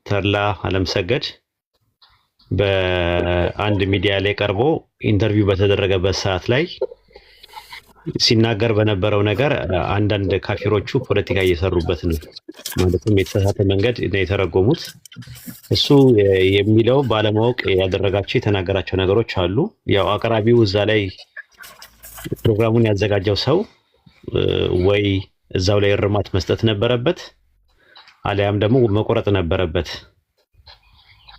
ተርላ አለምሰገድ በአንድ ሚዲያ ላይ ቀርቦ ኢንተርቪው በተደረገበት ሰዓት ላይ ሲናገር በነበረው ነገር አንዳንድ ካፊሮቹ ፖለቲካ እየሰሩበት ነው። ማለትም የተሳሳተ መንገድ ነው የተረጎሙት። እሱ የሚለው ባለማወቅ ያደረጋቸው የተናገራቸው ነገሮች አሉ። ያው አቅራቢው እዛ ላይ ፕሮግራሙን ያዘጋጀው ሰው ወይ እዛው ላይ እርማት መስጠት ነበረበት አሊያም ደግሞ መቆረጥ ነበረበት።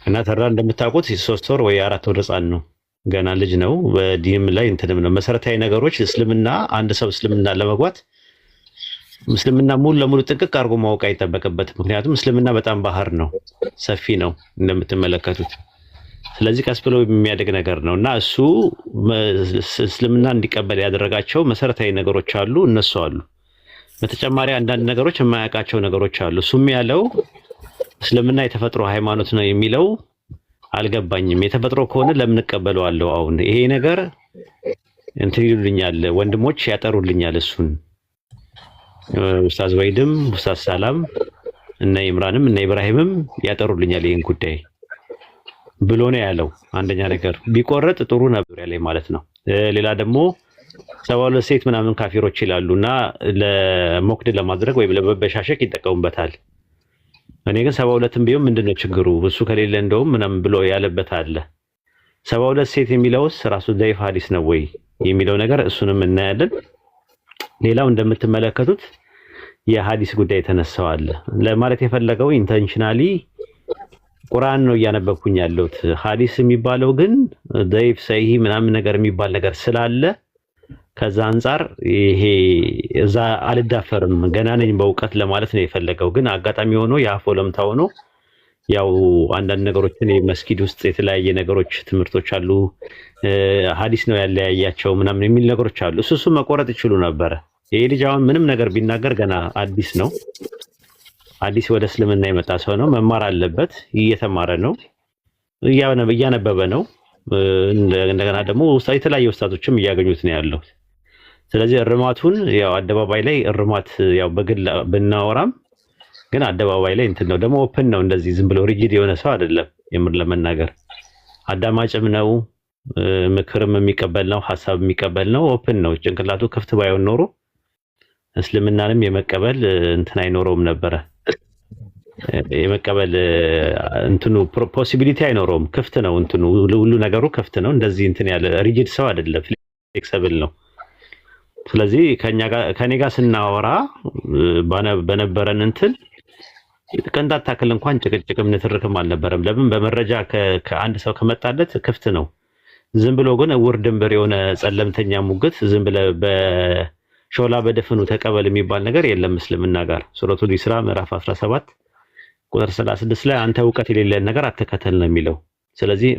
እና ተራ እንደምታውቁት 3 ወር ወይ 4 ወር ህፃን ነው፣ ገና ልጅ ነው። በዲንም ላይ እንትንም ነው መሰረታዊ ነገሮች እስልምና አንድ ሰው እስልምና ለመግባት እስልምና ሙሉ ለሙሉ ጥንቅቅ አድርጎ ማወቅ አይጠበቅበትም። ምክንያቱም እስልምና በጣም ባህር ነው፣ ሰፊ ነው እንደምትመለከቱት። ስለዚህ ቀስ ብሎ የሚያደግ ነገር ነው እና እሱ እስልምና እንዲቀበል ያደረጋቸው መሰረታዊ ነገሮች አሉ፣ እነሱ አሉ። በተጨማሪ አንዳንድ ነገሮች የማያውቃቸው ነገሮች አሉ። እሱም ያለው እስልምና የተፈጥሮ ሃይማኖት ነው የሚለው አልገባኝም። የተፈጥሮ ከሆነ ለምን እቀበለዋለሁ? አሁን ይሄ ነገር እንትን ይሉልኛል፣ ወንድሞች ያጠሩልኛል። እሱን ኡስታዝ ወይድም ኡስታዝ ሰላም እና ኢምራንም እና ኢብራሂምም ያጠሩልኛል ይሄን ጉዳይ ብሎ ነው ያለው። አንደኛ ነገር ቢቆረጥ ጥሩ ነበር ያለኝ ማለት ነው። ሌላ ደግሞ 72 ሴት ምናምን ካፊሮች ይላሉና ለሞክድ ለማድረግ ወይም ለመበሻሸቅ ይጠቀሙበታል። እኔ ግን 72ም ቢሆን ምንድነው ችግሩ? እሱ ከሌለ እንደውም ምናምን ብሎ ያለበት አለ። 72 ሴት የሚለውስ ራሱ ضعيف ሐዲስ ነው ወይ የሚለው ነገር እሱንም እናያለን። ሌላው እንደምትመለከቱት የሐዲስ ጉዳይ ተነሳው አለ ለማለት የፈለገው ኢንተንሽናሊ ቁርአን ነው እያነበብኩኝ ያለሁት። ሐዲስ የሚባለው ግን ضعيف ሰሂህ ምናምን ነገር የሚባል ነገር ስላለ ከዛ አንፃር ይሄ እዛ አልዳፈርም ገና ነኝ በእውቀት ለማለት ነው የፈለገው። ግን አጋጣሚ ሆኖ ያፎ ለምታ ሆኖ ያው አንዳንድ ነገሮችን መስጊድ ውስጥ የተለያየ ነገሮች ትምህርቶች አሉ፣ ሐዲስ ነው ያለያያቸው ምናምን የሚል ነገሮች አሉ። እሱ መቆረጥ ይችሉ ነበረ። ይሄ ልጅ አሁን ምንም ነገር ቢናገር ገና አዲስ ነው። አዲስ ወደ እስልምና የመጣ ሰው ነው፣ መማር አለበት። እየተማረ ነው፣ እያነበበ ነው። እንደገና ደግሞ የተለያዩ ኡስታዞችም እያገኙት ነው ያለው። ስለዚህ እርማቱን ያው አደባባይ ላይ እርማት ያው በግል ብናወራም ግን አደባባይ ላይ እንትን ነው ደግሞ ኦፕን ነው። እንደዚህ ዝም ብሎ ሪጂድ የሆነ ሰው አይደለም። የምር ለመናገር አዳማጭም ነው፣ ምክርም የሚቀበል ነው፣ ሐሳብ የሚቀበል ነው። ኦፕን ነው። ጭንቅላቱ ክፍት ባይሆን ኖሮ እስልምናንም የመቀበል እንትን አይኖረውም ነበረ። የመቀበል እንትኑ ፖሲቢሊቲ አይኖረውም። ክፍት ነው እንትኑ ሁሉ ነገሩ ክፍት ነው። እንደዚህ እንትን ያለ ሪጂድ ሰው አይደለም፣ ፍሌክሲብል ነው። ስለዚህ ከኔ ጋር ስናወራ በነበረን እንትን ቅንጣት ታክል እንኳን ጭቅጭቅም ንትርክም አልነበረም። ለምን በመረጃ ከአንድ ሰው ከመጣለት ክፍት ነው። ዝም ብሎ ግን እውር ድንበር የሆነ ጸለምተኛ ሙግት ዝም ብለ በሾላ በደፍኑ ተቀበል የሚባል ነገር የለም እስልምና ጋር። ሱረቱል ኢስራ ምዕራፍ 17 ቁጥር 36 ላይ አንተ እውቀት የሌለን ነገር አትከተል ነው የሚለው። ስለዚህ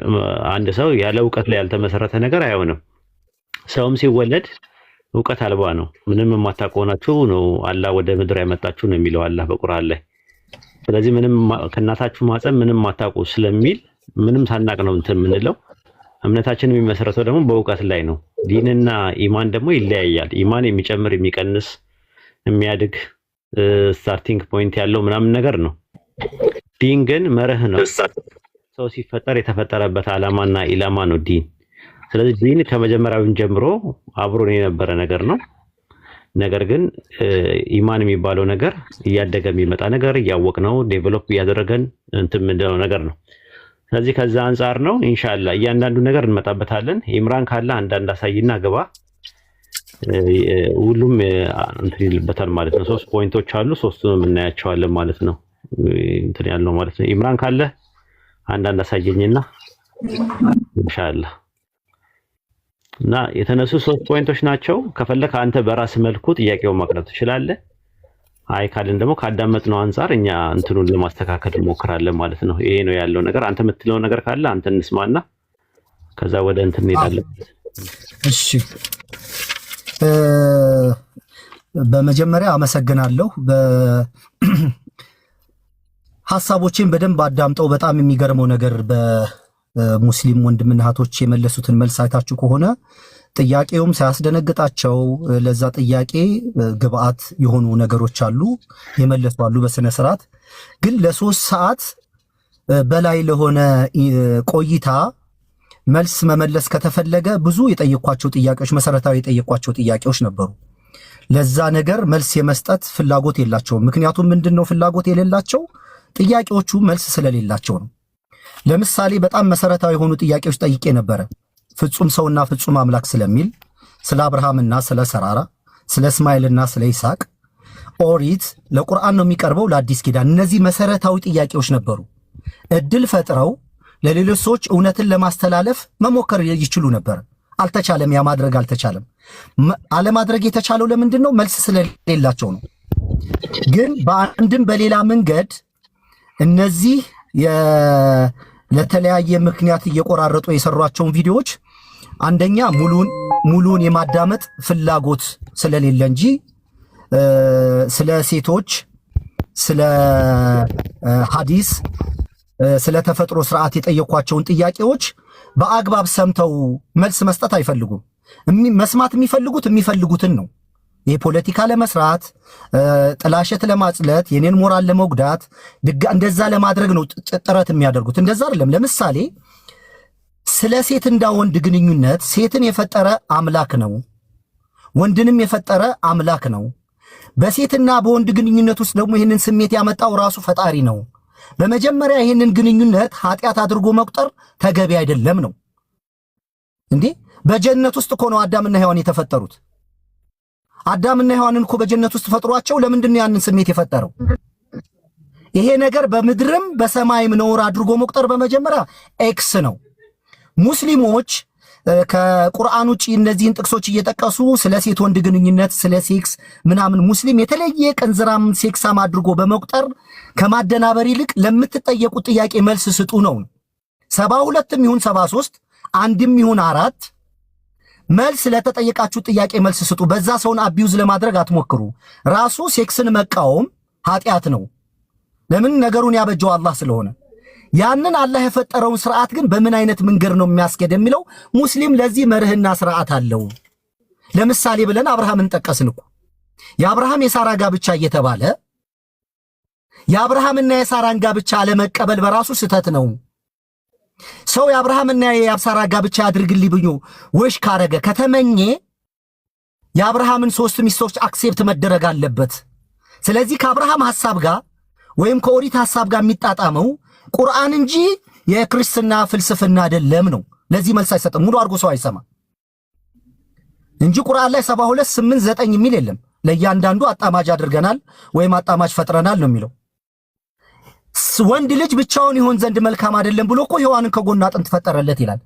አንድ ሰው ያለ እውቀት ላይ ያልተመሰረተ ነገር አይሆንም። ሰውም ሲወለድ እውቀት አልባ ነው። ምንም የማታውቁ ናችሁ ነው አላህ ወደ ምድር ያመጣችሁ ነው የሚለው አላህ በቁርአን ላይ። ስለዚህ ምንም ከእናታችሁ ማፀን ምንም ማታውቁ ስለሚል ምንም ሳናቅ ነው እንትን የምንለው። እምነታችን የሚመሰረተው ደግሞ በእውቀት ላይ ነው። ዲንና ኢማን ደግሞ ይለያያል። ኢማን የሚጨምር የሚቀንስ የሚያድግ ስታርቲንግ ፖይንት ያለው ምናምን ነገር ነው። ዲን ግን መርህ ነው። ሰው ሲፈጠር የተፈጠረበት ዓላማና ኢላማ ነው ዲን። ስለዚህ ዲን ከመጀመሪያውን ጀምሮ አብሮን የነበረ ነገር ነው። ነገር ግን ኢማን የሚባለው ነገር እያደገ የሚመጣ ነገር እያወቅነው ዴቨሎፕ እያደረገን እንትን ምንድነው ነገር ነው። ስለዚህ ከዛ አንፃር ነው ኢንሻአላህ እያንዳንዱ ነገር እንመጣበታለን። ኢምራን ካለ አንዳንድ አሳይና ግባ። ሁሉም እንትን ይልበታል ማለት ነው። 3 ፖይንቶች አሉ፣ 3ቱንም እናያቸዋለን ማለት ነው። እንትን ያለው ማለት ነው። ኢምራን ካለ አንዳንድ አሳየኝና ኢንሻአላህ እና የተነሱ 3 ፖይንቶች ናቸው። ከፈለክ አንተ በራስ መልኩ ጥያቄውን ማቅረብ ትችላለህ። አይ ካልን ደግሞ ካዳመጥነው አንፃር እኛ እንትኑን ለማስተካከል እንሞክራለን ማለት ነው። ይሄ ነው ያለው ነገር። አንተ የምትለው ነገር ካለ አንተ እንስማና ከዛ ወደ እንትን እንሄዳለን። እሺ በመጀመሪያ አመሰግናለሁ። ሐሳቦችን በደንብ አዳምጠው በጣም የሚገርመው ነገር በሙስሊም ወንድምና እህቶች የመለሱትን መልስ አይታችሁ ከሆነ ጥያቄውም ሳያስደነግጣቸው ለዛ ጥያቄ ግብአት የሆኑ ነገሮች አሉ የመለሱ አሉ በስነ ስርዓት። ግን ለ3 ሰዓት በላይ ለሆነ ቆይታ መልስ መመለስ ከተፈለገ ብዙ የጠየኳቸው ጥያቄዎች መሰረታዊ የጠየኳቸው ጥያቄዎች ነበሩ። ለዛ ነገር መልስ የመስጠት ፍላጎት የላቸውም። ምክንያቱም ምንድነው ፍላጎት የሌላቸው? ጥያቄዎቹ መልስ ስለሌላቸው ነው። ለምሳሌ በጣም መሰረታዊ የሆኑ ጥያቄዎች ጠይቄ ነበረ። ፍጹም ሰውና ፍጹም አምላክ ስለሚል፣ ስለ አብርሃምና ስለ ሰራራ፣ ስለ እስማኤልና ስለ ይስሐቅ፣ ኦሪት ለቁርአን ነው የሚቀርበው ለአዲስ ኪዳን። እነዚህ መሰረታዊ ጥያቄዎች ነበሩ። እድል ፈጥረው ለሌሎች ሰዎች እውነትን ለማስተላለፍ መሞከር ይችሉ ነበር። አልተቻለም። ያ ማድረግ አልተቻለም። አለማድረግ የተቻለው ለምንድን ነው? መልስ ስለሌላቸው ነው። ግን በአንድም በሌላ መንገድ እነዚህ ለተለያየ ምክንያት እየቆራረጡ የሰሯቸውን ቪዲዮዎች አንደኛ ሙሉን የማዳመጥ ፍላጎት ስለሌለ እንጂ ስለ ሴቶች፣ ስለ ሐዲስ፣ ስለ ተፈጥሮ ስርዓት የጠየኳቸውን ጥያቄዎች በአግባብ ሰምተው መልስ መስጠት አይፈልጉም። መስማት የሚፈልጉትን ነው። የፖለቲካ ለመስራት፣ ጥላሸት ለማጽለት፣ የኔን ሞራል ለመጉዳት እንደዛ ለማድረግ ነው ጥረት የሚያደርጉት። እንደዛ አይደለም። ለምሳሌ ስለ ሴትና ወንድ ግንኙነት ሴትን የፈጠረ አምላክ ነው፣ ወንድንም የፈጠረ አምላክ ነው። በሴትና በወንድ ግንኙነት ውስጥ ደግሞ ይህንን ስሜት ያመጣው ራሱ ፈጣሪ ነው። በመጀመሪያ ይህንን ግንኙነት ኃጢአት አድርጎ መቁጠር ተገቢ አይደለም ነው። እንዴ በጀነት ውስጥ እኮ ነው አዳምና ሔዋን የተፈጠሩት። አዳምና ሔዋንን እኮ በጀነት ውስጥ ፈጥሯቸው ለምንድን ነው ያንን ስሜት የፈጠረው? ይሄ ነገር በምድርም በሰማይም ነውር አድርጎ መቁጠር በመጀመሪያ ኤክስ ነው። ሙስሊሞች ከቁርአን ውጪ እነዚህን ጥቅሶች እየጠቀሱ ስለ ሴት ወንድ ግንኙነት፣ ስለ ሴክስ ምናምን ሙስሊም የተለየ ቀንዝራም ሴክሳም አድርጎ በመቁጠር ከማደናበር ይልቅ ለምትጠየቁት ጥያቄ መልስ ስጡ ነው። 72ም ይሁን 73 አንድም ይሁን 4 መልስ ለተጠየቃችሁ ጥያቄ መልስ ስጡ። በዛ ሰውን አቢዩዝ ለማድረግ አትሞክሩ። ራሱ ሴክስን መቃወም ኃጢአት ነው። ለምን? ነገሩን ያበጀው አላህ ስለሆነ። ያንን አላህ የፈጠረውን ስርዓት ግን በምን አይነት መንገድ ነው የሚያስኬድ የሚለው ሙስሊም ለዚህ መርህና ስርዓት አለው። ለምሳሌ ብለን አብርሃምን ጠቀስን እኮ። የአብርሃም የሳራ ጋብቻ እየተባለ የአብርሃምና የሳራን ጋብቻ አለመቀበል በራሱ ስህተት ነው። ሰው የአብርሃምና የሳራ ጋብቻ ያድርግልኝ ብሎ ወሽ ካረገ ከተመኘ የአብርሃምን 3 ሚስቶች አክሴፕት መደረግ አለበት። ስለዚህ ከአብርሃም ሐሳብ ጋር ወይም ከኦሪት ሐሳብ ጋር የሚጣጣመው ቁርአን እንጂ የክርስትና ፍልስፍና አይደለም ነው። ለዚህ መልስ አይሰጥም። ሙሉ አድርጎ ሰው አይሰማ እንጂ ቁርአን ላይ 72 8 9 የሚል የለም። ለእያንዳንዱ አጣማጅ አድርገናል ወይም አጣማጅ ፈጥረናል ነው የሚለው። ወንድ ልጅ ብቻውን ይሆን ዘንድ መልካም አይደለም ብሎ እኮ ሔዋንን ከጎኑ አጥንት ፈጠረለት ይላል።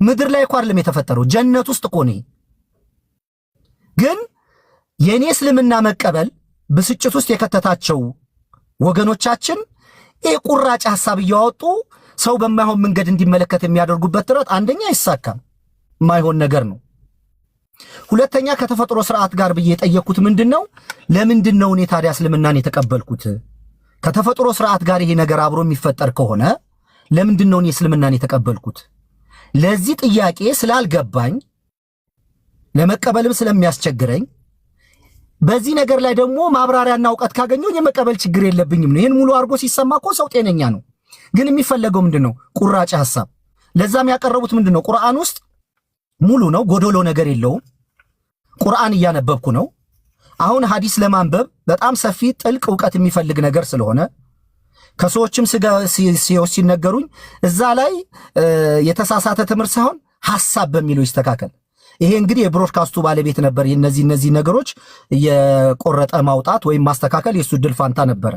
ምድር ላይ እኮ አይደለም የተፈጠረው፣ ጀነት ውስጥ እኮ ነው። ግን የኔ እስልምና መቀበል ብስጭት ውስጥ የከተታቸው ወገኖቻችን ቁራጭ ሐሳብ እያወጡ ሰው በማይሆን መንገድ እንዲመለከት የሚያደርጉበት ጥረት አንደኛ አይሳካም፣ የማይሆን ነገር ነው። ሁለተኛ ከተፈጥሮ ስርዓት ጋር ብዬ የጠየቅኩት ምንድነው? ለምንድነው እኔ ታዲያ እስልምናን የተቀበልኩት? ከተፈጥሮ ስርዓት ጋር ይሄ ነገር አብሮ የሚፈጠር ከሆነ ለምንድነው እኔ እስልምናን የተቀበልኩት? ለዚህ ጥያቄ ስላልገባኝ ለመቀበልም ስለሚያስቸግረኝ በዚህ ነገር ላይ ደግሞ ማብራሪያና ዕውቀት ካገኘው የመቀበል ችግር የለብኝም ነው። ይሄን ሙሉ አድርጎ ሲሰማ እኮ ሰው ጤነኛ ነው። ግን የሚፈለገው ምንድነው? ቁራጭ ሐሳብ። ለዛም ያቀረቡት ምንድነው? ቁርአን ውስጥ ሙሉ ነው፣ ጎዶሎ ነገር የለውም። ቁርአን እያነበብኩ ነው። አሁን ሐዲስ ለማንበብ በጣም ሰፊ ጥልቅ ዕውቀት የሚፈልግ ነገር ስለሆነ ከሰዎችም ሲነገሩኝ እዛ ላይ የተሳሳተ ትምህርት ሳይሆን ሐሳብ በሚለው ይስተካከል። ይሄ እንግዲህ የብሮድካስቱ ባለቤት ነበር። እነዚህ ነገሮች የቆረጠ ማውጣት ወይም ማስተካከል የሱ ድል ፋንታ ነበረ።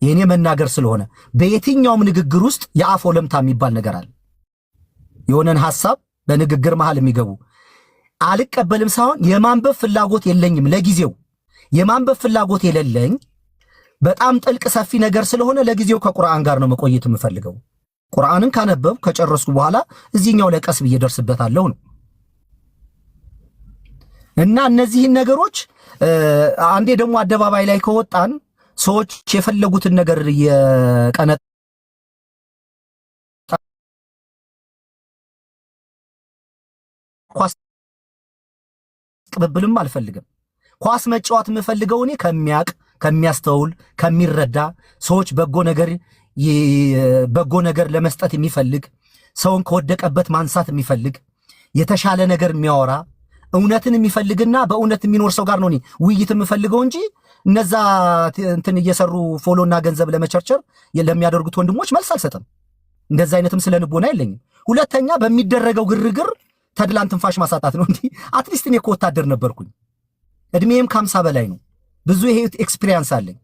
የኔ መናገር ስለሆነ በየትኛውም ንግግር ውስጥ የአፍ ወለምታ የሚባል ነገር አለ። የሆነን ሐሳብ በንግግር መሃል የሚገቡ አልቀበልም ሳይሆን የማንበብ ፍላጎት የለኝም። ለጊዜው የማንበብ ፍላጎት የሌለኝ በጣም ጥልቅ ሰፊ ነገር ስለሆነ ለጊዜው ከቁርአን ጋር ነው መቆየት የምፈልገው። ቁርአንን ካነበብ ከጨረስኩ በኋላ እዚህኛው ላይ ቀስ ብዬ ደርስበታለሁ ነው። እና እነዚህን ነገሮች አንዴ ደግሞ አደባባይ ላይ ከወጣን ሰዎች የፈለጉትን ነገር የቀነጠ ቅብብልም አልፈልግም። ኳስ መጫወት የምፈልገው እኔ ከሚያቅ ከሚያስተውል ከሚረዳ ሰዎች በጎ ነገር ለመስጠት የሚፈልግ ሰውን ከወደቀበት ማንሳት የሚፈልግ የተሻለ ነገር የሚያወራ እውነትን የሚፈልግና በእውነት የሚኖር ሰው ጋር ነው እኔ ውይይት የምፈልገው እንጂ እነዛ እንትን እየሰሩ ፎሎና ገንዘብ ለመቸርቸር ለሚያደርጉት ወንድሞች መልስ አልሰጥም። እንደዛ አይነትም ስለንቦና የለኝም። ሁለተኛ በሚደረገው ግርግር ተድላን ትንፋሽ ማሳጣት ነው እንጂ አትሊስት እኔ እኮ ወታደር ነበርኩኝ። እድሜም ከ50 በላይ ነው። ብዙ ይሄ ኤክስፒሪየንስ አለኝ።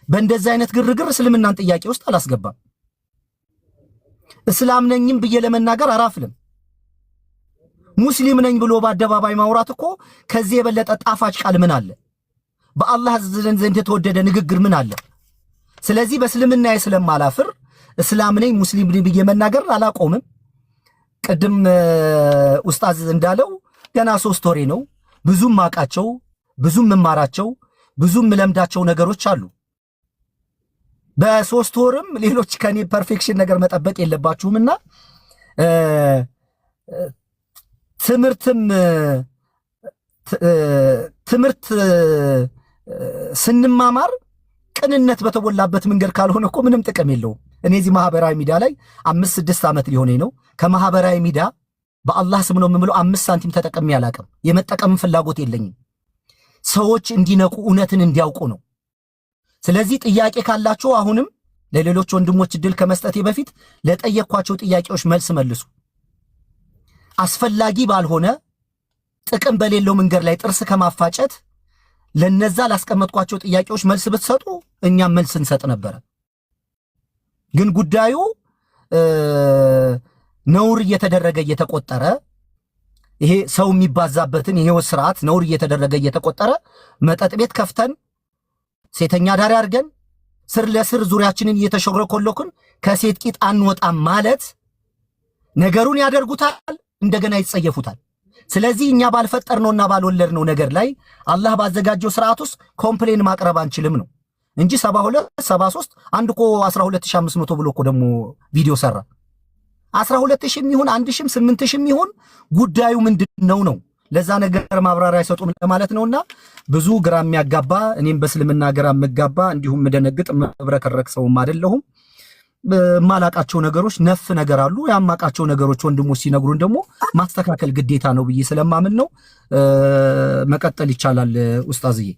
በእንደዛ አይነት ግርግር እስልምናን ጥያቄ ውስጥ አላስገባም። እስላም ነኝም ብዬ ለመናገር አራፍልም። ሙስሊም ነኝ ብሎ በአደባባይ ማውራት እኮ ከዚህ የበለጠ ጣፋጭ ቃል ምን አለ? በአላህ ዘንድ የተወደደ ንግግር ምን አለ? ስለዚህ በእስልምና ስለማላፍር እስላም ነኝ ሙስሊም ነኝ ብዬ መናገር አላቆምም። ቅድም ኡስታዝ እንዳለው ገና 3 ወሬ ነው። ብዙም ማቃቸው ብዙም መማራቸው ብዙም ለምዳቸው ነገሮች አሉ። በ3 ወርም ሌሎች ከኔ ፐርፌክሽን ነገር መጠበቅ የለባችሁምና ትምህርት ስንማማር ቅንነት በተሞላበት መንገድ ካልሆነ እኮ ምንም ጥቅም የለውም። እኔ እዚህ ማህበራዊ ሚዲያ ላይ 5-6 ዓመት ሊሆነኝ ነው። ከማህበራዊ ሚዲያ በአላህ ስም ነው የምምለው 5 ሳንቲም ተጠቅሜ አላቅም። የመጠቀም ፍላጎት የለኝም። ሰዎች እንዲነቁ እውነትን እንዲያውቁ ነው። ስለዚህ ጥያቄ ካላችሁ አሁንም ለሌሎች ወንድሞች እድል ከመስጠቴ በፊት ለጠየኳቸው ጥያቄዎች መልስ መልሱ። አስፈላጊ ባልሆነ ጥቅም በሌለው መንገድ ላይ ጥርስ ከማፋጨት ለነዛ ላስቀመጥኳቸው ጥያቄዎች መልስ ብትሰጡ እኛም መልስ እንሰጥ ነበር። ግን ጉዳዩ ነውር እየተደረገ እየተቆጠረ ይሄ ሰው የሚባዛበትን የህይወት ስርዓት ነውር እየተደረገ እየተቆጠረ መጠጥ ቤት ከፍተን ሴተኛ ዳሪ አድርገን ስር ለስር ዙሪያችንን እየተሾረኮለኩን ከሴት ቂጥ አንወጣም ማለት ነገሩን ያደርጉታል፣ እንደገና ይጸየፉታል። ስለዚህ እኛ ባልፈጠርነውና ባልወለድነው ነገር ላይ አላህ ባዘጋጀው ስርዓት ውስጥ ኮምፕሌን ማቅረብ አንችልም ነው እንጂ 72 73 አንድ እኮ 12500 ብሎ እኮ ደግሞ ቪዲዮ ሰራ። 12000 ይሁን 1000 8000 ይሁን ጉዳዩ ምንድነው ነው? ለዛ ነገር ማብራሪያ አይሰጡም ለማለት ነውና ብዙ ግራ የሚያጋባ እኔም በእስልምና ግራ የምጋባ እንዲሁም መደነግጥ መብረከረክ ሰውም አይደለሁም። ማላቃቸው ነገሮች ነፍ ነገር አሉ። ያማቃቸው ነገሮች ወንድሞች ሲነግሩን ደግሞ ማስተካከል ግዴታ ነው ብዬ ስለማምን ነው። መቀጠል ይቻላል ኡስታዝዬ።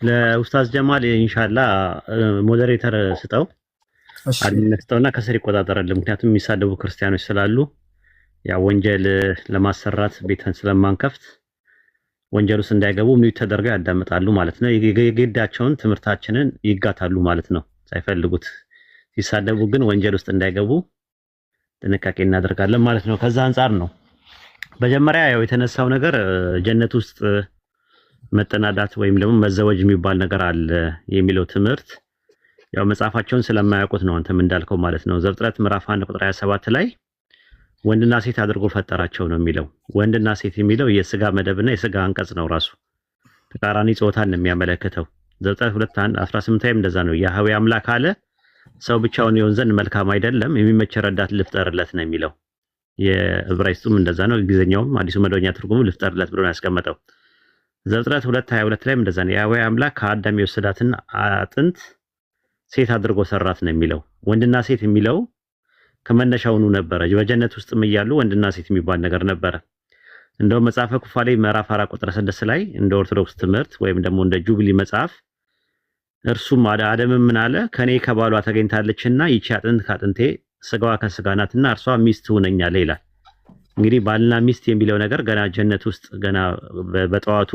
ለኡስታዝ ጀማል ኢንሻአላህ ሞዴሬተር ስጠው አድሚነስተውና ከስር ይቆጣጠራል። ምክንያቱም የሚሳደቡ ክርስቲያኖች ስላሉ ያ ወንጀል ለማሰራት ቤተን ስለማንከፍት ወንጀል ውስጥ እንዳይገቡ ሚዩት ተደርገው ያዳምጣሉ ማለት ነው። የግዳቸውን ትምህርታችንን ይጋታሉ ማለት ነው ሳይፈልጉት። ሲሳደቡ ግን ወንጀል ውስጥ እንዳይገቡ ጥንቃቄ እናደርጋለን ማለት ነው። ከዛ አንፃር ነው መጀመሪያ ያው የተነሳው ነገር ጀነት ውስጥ መጠናዳት ወይም ደግሞ መዘወጅ የሚባል ነገር አለ የሚለው ትምህርት ያው መጽሐፋቸውን ስለማያውቁት ነው አንተም እንዳልከው ማለት ነው። ዘፍጥረት ምዕራፍ 1 ቁጥር 27 ላይ ወንድና ሴት አድርጎ ፈጠራቸው ነው የሚለው። ወንድና ሴት የሚለው የስጋ መደብና የስጋ አንቀጽ ነው። ራሱ ተቃራኒ ጾታን የሚያመለክተው ዘፍጥረት 2:18 ላይ እንደዛ ነው። ያህዌ አምላክ አለ ሰው ብቻውን ይሆን ዘንድ መልካም አይደለም፣ የሚመች ረዳት ልፍጠርለት ነው የሚለው። የዕብራይስጡም እንደዛ ነው። እንግሊዘኛውም አዲሱ መደበኛ ትርጉሙ ልፍጠርለት ብሎ ነው ያስቀመጠው። ዘፍጥረት 2:22 ላይ እንደዛ ነው። ያህዌ አምላክ ከአዳም የወሰዳትን አጥንት ሴት አድርጎ ሰራት ነው የሚለው። ወንድና ሴት የሚለው ከመነሻውኑ ነበረ። በጀነት ውስጥም እያሉ ወንድና ሴት የሚባል ነገር ነበረ። እንደው መጽሐፈ ኩፋሌ ምዕራፍ 4 ቁጥር 6 ላይ እንደ ኦርቶዶክስ ትምህርት ወይም ደግሞ እንደ ጁብሊ መጽሐፍ እርሱም አዳምም ምን አለ ከኔ ከባሏ ተገኝታለችና ይቺ አጥንት ከአጥንቴ ስጋዋ ከስጋ ናትና እርሷ ሚስት ሁነኛለ ይላል። እንግዲህ ባልና ሚስት የሚለው ነገር ገና ጀነት ውስጥ ገና በጠዋቱ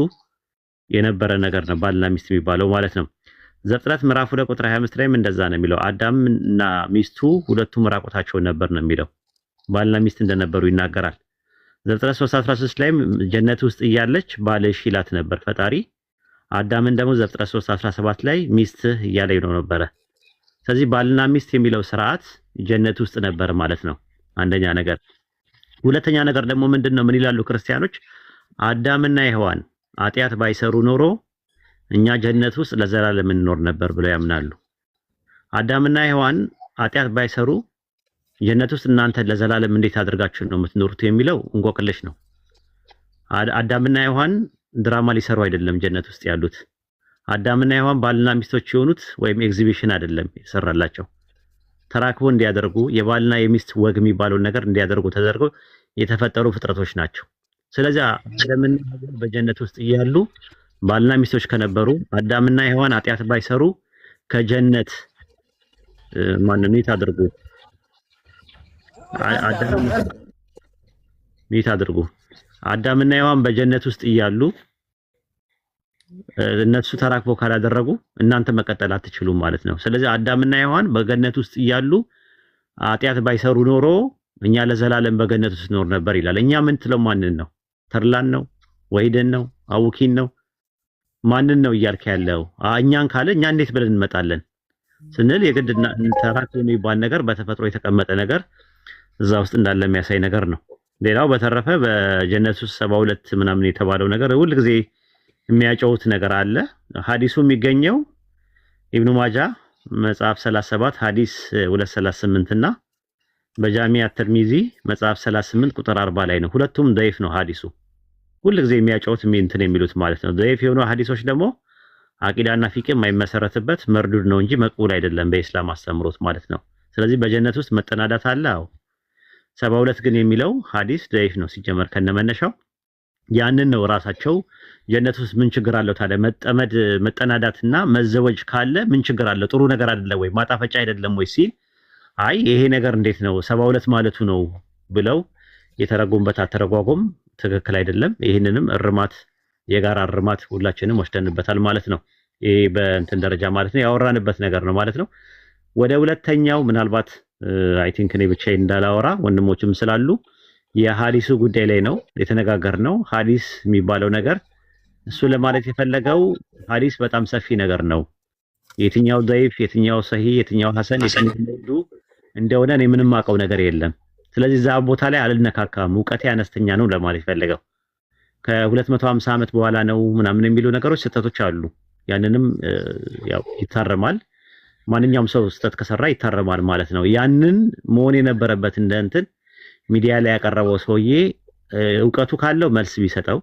የነበረ ነገር ነው ባልና ሚስት የሚባለው ማለት ነው። ዘፍጥረት ምዕራፍ 2 ቁጥር 25 ላይም እንደዛ ነው የሚለው። አዳምና ሚስቱ ሁለቱም ራቆታቸው ነበር ነው የሚለው። ባልና ሚስት እንደነበሩ ይናገራል። ዘፍጥረት 3:13 ላይም ጀነት ውስጥ እያለች ባልሽ ይላት ነበር ፈጣሪ። አዳምን ደግሞ ዘፍጥረት 3:17 ላይ ሚስትህ እያለ ነው ነበረ። ስለዚህ ባልና ሚስት የሚለው ስርዓት ጀነት ውስጥ ነበር ማለት ነው። አንደኛ ነገር። ሁለተኛ ነገር ደግሞ ምንድነው ምን ይላሉ ክርስቲያኖች? አዳምና ሔዋን ኃጢአት ባይሰሩ ኖሮ እኛ ጀነት ውስጥ ለዘላለም እንኖር ነበር ብለው ያምናሉ። አዳምና ሔዋን ኃጢአት ባይሰሩ ጀነት ውስጥ እናንተ ለዘላለም እንዴት አድርጋችሁ ነው የምትኖሩት የሚለው እንቆቅልሽ ነው። አዳምና ሔዋን ድራማ ሊሰሩ አይደለም ጀነት ውስጥ ያሉት። አዳምና ሔዋን ባልና ሚስቶች የሆኑት ወይም ኤግዚቢሽን አይደለም የተሰራላቸው። ተራክቦ እንዲያደርጉ የባልና የሚስት ወግ የሚባለውን ነገር እንዲያደርጉ ተደርገው የተፈጠሩ ፍጥረቶች ናቸው። ስለዚህ አዳምና ሔዋን በጀነት ውስጥ እያሉ ባልና ሚስቶች ከነበሩ አዳምና ሔዋን ኃጢአት ባይሰሩ ከጀነት ማንንም ይታደርጉ አዳምና ሔዋን በጀነት ውስጥ እያሉ እነሱ ተራክቦ ካላደረጉ እናንተ መቀጠል አትችሉም ማለት ነው። ስለዚህ አዳምና ሔዋን በገነት ውስጥ እያሉ ኃጢአት ባይሰሩ ኖሮ እኛ ለዘላለም በገነት ውስጥ ኖር ነበር ይላል። እኛ ምን ትለው ማንን ነው? ተርላን ነው? ወይደን ነው? አውኪን ነው? ማንን ነው እያልክ ያለው? እኛን ካለ እኛ እንዴት ብለን እንመጣለን ስንል የግድ ተራክቦ የሚባል ነገር በተፈጥሮ የተቀመጠ ነገር እዛ ውስጥ እንዳለ የሚያሳይ ነገር ነው። ሌላው በተረፈ በጀነት ውስጥ 72 ምናምን የተባለው ነገር ሁልጊዜ የሚያጨውት ነገር አለ። ሐዲሱ የሚገኘው ኢብኑ ማጃ መጽሐፍ 37 ሐዲስ 238 እና በጃሚዓ ተርሚዚ መጽሐፍ 38 ቁጥር 40 ላይ ነው። ሁለቱም ضعيف ነው ሐዲሱ። ሁልጊዜ የሚያጨውት እንትን የሚሉት ማለት ነው። ضعيف የሆኑ ሐዲሶች ደግሞ አቂዳና ፊቅህ የማይመሰረትበት መርዱድ ነው እንጂ መቅቡል አይደለም በእስላም አስተምሮት ማለት ነው። ስለዚህ በጀነት ውስጥ መጠናዳት አለ። አዎ 72 ግን የሚለው ሐዲስ ضعيف ነው ሲጀመር ከነመነሻው። ያንን ነው ራሳቸው ጀነት ውስጥ ምን ችግር አለው ታዲያ መጠናዳትና መዘወጅ ካለ ምን ችግር አለው? ጥሩ ነገር አይደለም ወይ? ማጣፈጫ አይደለም ወይ ሲል አይ ይሄ ነገር እንዴት ነው 72 ማለቱ ነው ብለው የተረጎሙበት አተረጓጎም ትክክል አይደለም። ይህንንም የጋራ እርማት ሁላችንም ወስደንበታል ማለት ነው። ይሄ በእንትን ደረጃ ማለት ነው ያወራንበት ነገር ነው ማለት ነው። ወደ ሁለተኛው ምናልባት አይ ቲንክ እኔ ብቻዬን እንዳላወራ ወንድሞችም ስላሉ የሐዲሱ ጉዳይ ላይ ነው የተነጋገርነው። ሐዲስ የሚባለው ነገር እሱ ለማለት የፈለገው ሐዲስ በጣም ሰፊ ነገር ነው። የትኛው ضعيف የትኛው ሰሂህ የትኛው ሐሰን የትኛው እንደሆነ እኔ ምንም አውቀው ነገር የለም። ስለዚህ እዛ ቦታ ላይ አልነካካም፣ እውቀቴ አነስተኛ ነው ለማለት የፈለገው። ከ250 ዓመት በኋላ ነው ምናምን የሚሉ ነገሮች ስህተቶች አሉ። ያንንም ያው ይታረማል። ማንኛውም ሰው ስህተት ከሰራ ይታረማል ማለት ነው። ያንን መሆን የነበረበት እንትን ሚዲያ ላይ ያቀረበው ሰውዬ እውቀቱ ካለው መልስ ቢሰጠው፣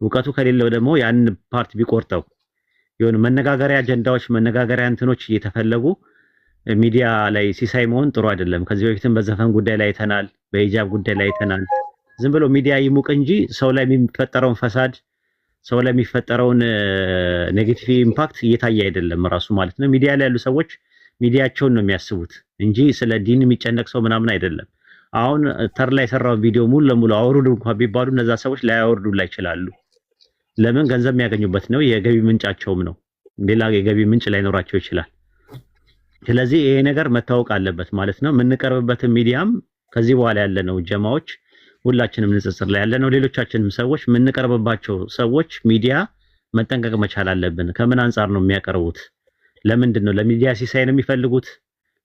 እውቀቱ ከሌለው ደግሞ ያን ፓርት ቢቆርጠው። የሆነ መነጋገሪያ አጀንዳዎች መነጋገሪያ እንትኖች እየተፈለጉ ሚዲያ ላይ ሲሳይ መሆን ጥሩ አይደለም። ከዚህ በፊትም በዘፈን ጉዳይ ላይ አይተናል፣ በሂጃብ ጉዳይ ላይ አይተናል። ዝም ብሎ ሚዲያ ይሙቅ እንጂ ሰው ላይ የሚፈጠረውን ፈሳድ፣ ሰው ላይ የሚፈጠረውን ኔጌቲቭ ኢምፓክት እየታየ አይደለም ራሱ ማለት ነው። ሚዲያ ላይ ያሉ ሰዎች ሚዲያቸውን ነው የሚያስቡት እንጂ ስለ ዲን የሚጨነቅ ሰው ምናምን አይደለም። አሁን ተር ላይ የሰራው ቪዲዮ ሙሉ ለሙሉ አውርዱ እንኳን ቢባሉ እነዛ ሰዎች ላያወርዱላ ይችላሉ። ለምን? ገንዘብ የሚያገኙበት ነው፣ የገቢ ምንጫቸውም ነው። ሌላ የገቢ ምንጭ ላይኖራቸው ይችላል። ስለዚህ ይሄ ነገር መታወቅ አለበት ማለት ነው። የምንቀርብበትን ሚዲያም ከዚህ በኋላ ያለነው ጀማዎች ሁላችንም ንጽጽር ላይ ያለነው ሌሎቻችንም ሰዎች የምንቀርብባቸው ሰዎች ሚዲያ መጠንቀቅ መቻል አለብን። ከምን አንጻር ነው የሚያቀርቡት? ለምንድን ነው ለሚዲያ ሲሳይ ነው የሚፈልጉት?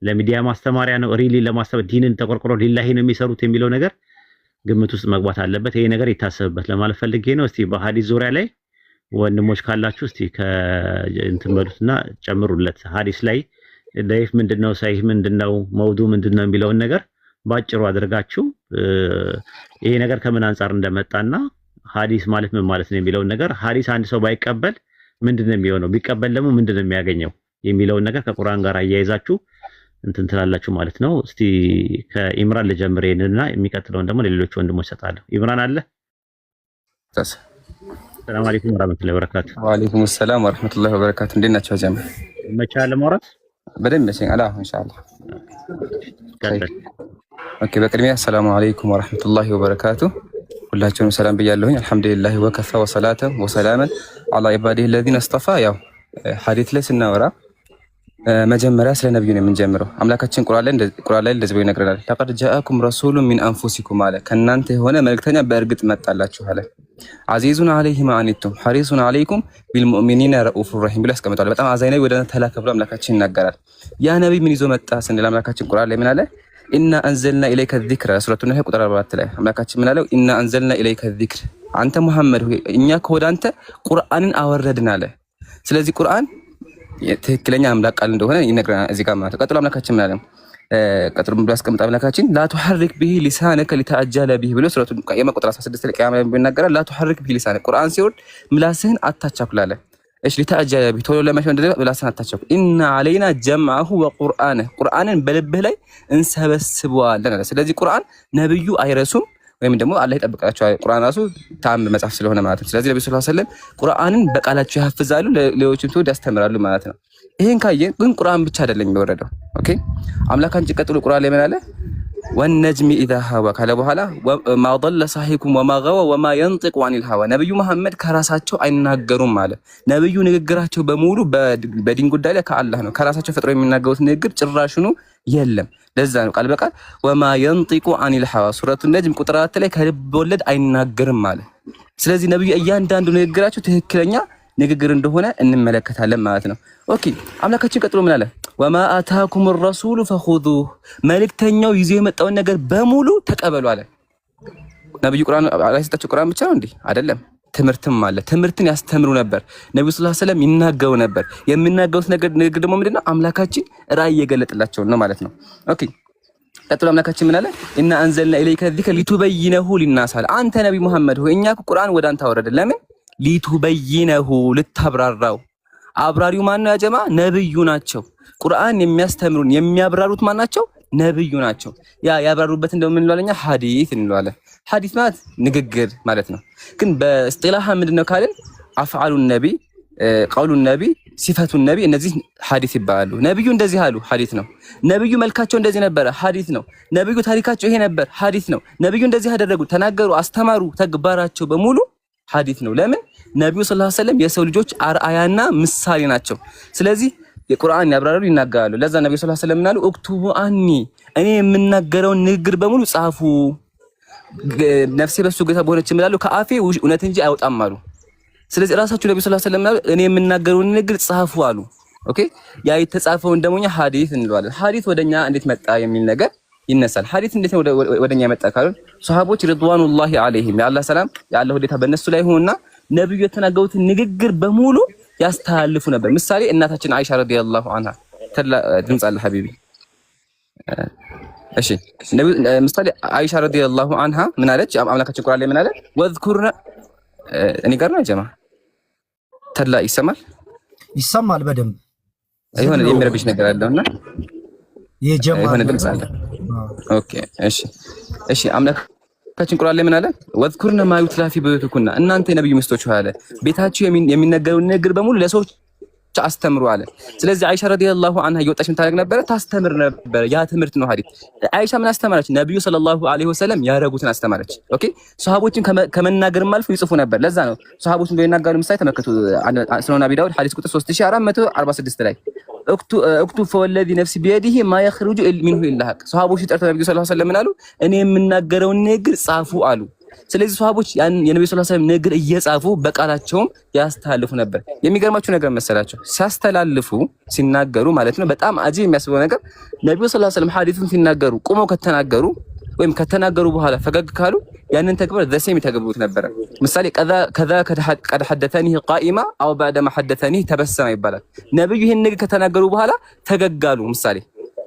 ለሚዲያ ማስተማሪያ ነው ሪሊ ለማስተማር ዲንን ተቆርቆሮ ሊላሂ ነው የሚሰሩት የሚለው ነገር ግምት ውስጥ መግባት አለበት። ይሄ ነገር ይታሰብበት ለማለት ፈልጌ ነው። እስቲ በሐዲስ ዙሪያ ላይ ወንድሞች ካላችሁ እስቲ ከእንትን በሉትና ጨምሩለት። ሐዲስ ላይ ضعيف ምንድነው፣ ሰሂህ ምንድነው፣ መውዱ ምንድነው የሚለውን ነገር ባጭሩ አድርጋችሁ ይሄ ነገር ከምን አንጻር እንደመጣና ሐዲስ ማለት ምን ማለት ነው የሚለውን ነገር ሐዲስ አንድ ሰው ባይቀበል ምንድነው የሚሆነው፣ ቢቀበል ደግሞ ምንድነው የሚያገኘው የሚለውን ነገር ከቁርአን ጋር አያይዛችሁ እንትን ትላላችሁ ማለት ነው። እስቲ ከኢምራን ልጀምር እና የሚቀጥለውን ደግሞ ለሌሎች ወንድሞች ሰጣለሁ። ኢምራን አለ? ሰላም አለይኩም ወራህመቱላሂ ወበረካቱ። ወአለይኩም ሰላም ወራህመቱላሂ ወበረካቱ። እንዴት ናችሁ ጀማ? መቻል ለማውራት በደንብ መሰለኝ አላ ኢንሻአላህ። ኦኬ፣ በቅድሚያ ሰላም አለይኩም ወራህመቱላሂ ወበረካቱ። ሁላችሁንም ሰላም ብያለሁኝ። አልሐምዱሊላህ ወከፋ ወሰላተን ወሰላመን አላ ኢባዲሂ الذين اصطفى። ያው ሐዲስ ላይ ስናወራ መጀመሪያ ስለ ነብዩ ነው የምንጀምረው። አምላካችን ቁርአን ላይ እንደዚህ ብሎ ይነግረናል። ለቀድ ጃአኩም ረሱሉን ሚን አንፉሲኩም አለ፣ ከእናንተ የሆነ መልእክተኛ በእርግጥ መጣላችሁ አለ። አዚዙን አለይሂ ማ አኒቱም ሐሪሱን አለይኩም ቢልሙእሚኒና ረኡፉር ረሂም ብሎ ያስቀምጣል። በጣም አዛኝ ነው፣ ወደ ተላከ ብሎ አምላካችን ይናገራል። ያ ነብይ ምን ይዞ መጣ ስንል አምላካችን ቁርአን ላይ ምን አለ? ኢና አንዘልና ኢለይከ ዚክረ ሱረቱን ነህ ቁጥር 44 ላይ አምላካችን ምን አለው? ኢና አንዘልና ኢለይከ ዚክር፣ አንተ መሐመድ ሆይ እኛ ከወደ አንተ ቁርአንን አወረድን አለ። ስለዚህ ቁርአን ትክክለኛ አምላክ ቃል እንደሆነ ይነግረናል እዚህ ጋር ማለት ነው። ቀጥሎ አምላካችን ምን አለ? ቀጥሎ ብሎ ያስቀምጣ አምላካችን ላ تحرك به لسانك لتعجل به ብሎ ሱረቱል ቂያማ ቁጥር 16 ላይ ቂያማ ይናገራል። ላ تحرك به لسانك ቁርአን ሲወርድ ምላስህን አታቻኩላለ። እሺ لتعجل به ቶሎ ለማሽ እንደለ ምላስህን አታቻኩል። ኢነ علينا جمعه وقرآنه ቁርአንን በልብህ ላይ እንሰበስበዋለን አለ። ስለዚህ ቁርአን ነብዩ አይረሱም ወይም ደግሞ አላህ ይጠብቃቸው። ቁርአን ራሱ ተአምር መጽሐፍ ስለሆነ ማለት ነው። ስለዚህ ነብዩ ሰለላሁ ዐለይሂ ወሰለም ቁርአንን በቃላቸው ያፍዛሉ፣ ለሌሎችም ተወድ ያስተምራሉ ማለት ነው። ይሄን ካየን ግን ቁርአን ብቻ አይደለም የሚወረደው። ኦኬ አምላካችን ቀጥሎ ቁርአን ላይ ምን አለ? ወነጅሚ ኢዛ ሀዋ ካለ በኋላ ማ ضل صاحبكم وما غوى وما ينطق عن الهوى ነብዩ መሐመድ ከራሳቸው አይናገሩም ማለት ነብዩ ንግግራቸው በሙሉ በዲን ጉዳይ ላይ ከአላህ ነው። ከራሳቸው ፈጥሮ የሚናገሩት ንግግር ጭራሽኑ የለም። ለዛ ነው ቃል በቃል ወማ ينطق عن الهوى ሱረቱ ነጅም ቁጥር 4 ላይ ከልብ ወለድ አይናገርም ማለት። ስለዚህ ነብዩ እያንዳንዱ ንግግራቸው ትክክለኛ ንግግር እንደሆነ እንመለከታለን ማለት ነው። ኦኬ አምላካችን ቀጥሎ ምን አለ? ወማ አታኩም الرسول فخذوه መልእክተኛው ይዞ የመጣውን ነገር በሙሉ ተቀበሉ አለ። ነብዩ ቁርአን አላስጣቸው ቁርአን ብቻ ነው እንዴ? አይደለም፣ ትምህርትም አለ። ትምህርትን ያስተምሩ ነበር። ነብዩ ሰለላሁ ዐለይሂ ወሰለም ይናገሩ ነበር። የሚናገሩት ንግግር ደግሞ ምንድነው? አምላካችን ራእይ የገለጠላቸው ነው ማለት ነው። ኦኬ ቀጥሎ አምላካችን ምን አለ? ኢና አንዘልና ኢለይከ ዚክረ ሊቱበይነሁ ሊናስ አለ። አንተ ነብይ መሐመድ ሆይ እኛ ቁርአን ወደ አንተ አወረደ። ለምን? ሊቱበይነሁ ልታብራራው። አብራሪው ማን ነው? ያጀማ ነብዩ ናቸው። ቁርአን የሚያስተምሩን የሚያብራሩት ማን ናቸው? ነብዩ ናቸው። ያብራሩበት እንደምን እንለዋለኛ? ሐዲስ እንለዋለን። ሐዲስ ማለት ንግግር ማለት ነው። ግን በእስጢላህ ምንድነው ካልን አፍዓሉ ነቢ፣ ቀውሉ ነቢ፣ ሲፈቱ ነቢ እነዚህ ሐዲስ ይባላሉ። ነብዩ እንደዚህ አሉ፣ ሐዲስ ነው። ነብዩ መልካቸው እንደዚህ ነበር፣ ሐዲስ ነው። ነብዩ ታሪካቸው ይሄ ነበር፣ ሐዲስ ነው። ነብዩ እንደዚህ ያደረጉ፣ ተናገሩ፣ አስተማሩ፣ ተግባራቸው በሙሉ ሐዲስ ነው። ለምን? ነብዩ ሰለላሁ ዐለይሂ ወሰለም የሰው ልጆች አርአያና ምሳሌ ናቸው። ስለዚህ የቁርአን ያብራራሉ፣ ይናገራሉ። ለዛ ነብዩ ሰለላሁ ዐለይሂ ወሰለም ምናሉ? እክቱቡ አኒ እኔ የምናገረውን ንግግር በሙሉ ጻፉ። ነፍሴ በሱ ጌታ በሆነች እምላሉ ከአፌ እውነት እንጂ አይወጣም አሉ። ስለዚህ ራሳቸው ነብዩ ሰለላሁ ዐለይሂ ወሰለም ምናሉ? እኔ የምናገረውን ንግግር ጻፉ አሉ። ኦኬ ያ የተጻፈውን ደሞኛ ሐዲስ እንለዋለን። ሐዲስ ወደኛ እንዴት መጣ የሚል ነገር ይነሳል። ሐዲስ እንዴት ነው ወደኛ መጣ ካሉን ሱሐቦች ሪድዋኑላሂ ዐለይሂም የአላህ ሰላም የአላህ ወዴታ በእነሱ ላይ ሆነና ነብዩ የተናገሩትን ንግግር በሙሉ ያስተላልፉ ነበር። ምሳሌ እናታችን አይሻ ረዲየላሁ ዐንሃ ተላ ድምጽ አለ ሐቢቢ። እሺ ምሳሌ አይሻ ረዲየላሁ ዐንሃ ምን አለች? አምላካችን ቁርአን ላይ ምን አለ? ወዝኩርና እኔ ጋር ነው ጀማ ተላ ይሰማል በደንብ አይሆን የሚረብሽ ነገር አለውና የጀማ የሆነ ድምጽ አለ። ኦኬ እሺ አምላካችን ቁርአን ላይ ምን አለ? ወዝኩርና ማ ዩትላ ፊ ቡዩቲኩና እናንተ የነብዩ ሚስቶች አለ ቤታችሁ የሚነገረውን ነገር በሙሉ ለሰዎች አስተምሩ አለ። ስለዚህ አይሻ ረዲየላሁ ዐንሃ እየወጣች ምን ታደርግ ነበር? ታስተምር ነበር። ያ ትምህርት ነው ሐዲስ። አይሻ ምን አስተማረች? ነብዩ ሰለላሁ ዐለይሂ ወሰለም ያረጉትን አስተማረች። ኦኬ ሱሐቦችን ከመናገርም አልፎ ይጽፉ ነበር። ለዛ ነው ሱሐቦችን በሚናገሩ ምሳሌ ተመከቱ ሱነን አቢ ዳውድ ሐዲስ ቁጥር 3446 ላይ እክቱ ፈወለዚ ነፍሲ ቢየዲሂ ማ የኽሩጁ ሚንሁ ኢላ ሐቅ። ሱሐቦች ጠርተው ነብዩ ሰለላሁ ዐለይሂ ወሰለም ምን አሉ? እኔ የምናገረውን ንግግር ጻፉ አሉ። ስለዚህ ሱሐቦች የነብዩ ሰለላሁ ዐለይሂ ወሰለም ንግግር እየጻፉ በቃላቸውም ያስተላልፉ ነበር። የሚገርማችሁ ነገር መሰላቸው ሲያስተላልፉ ሲናገሩ ማለት ነው። በጣም አጂብ የሚያስበው ነገር ነብዩ ሰለላሁ ዐለይሂ ወሰለም ሐዲሱን ሲናገሩ ቆመው ከተናገሩ ወይም ከተናገሩ በኋላ ፈገግ ካሉ ያንን ተግባር ዘሴም ይተገብሩት ነበር። ምሳሌ ከዛ ቀድ ሐደተኒ ቃኢማ አው ባዕደማ ሐደተኒ ተበሰመ ይባላል። ነብዩ ይሄን ነገር ከተናገሩ በኋላ ፈገጋሉ ምሳሌ።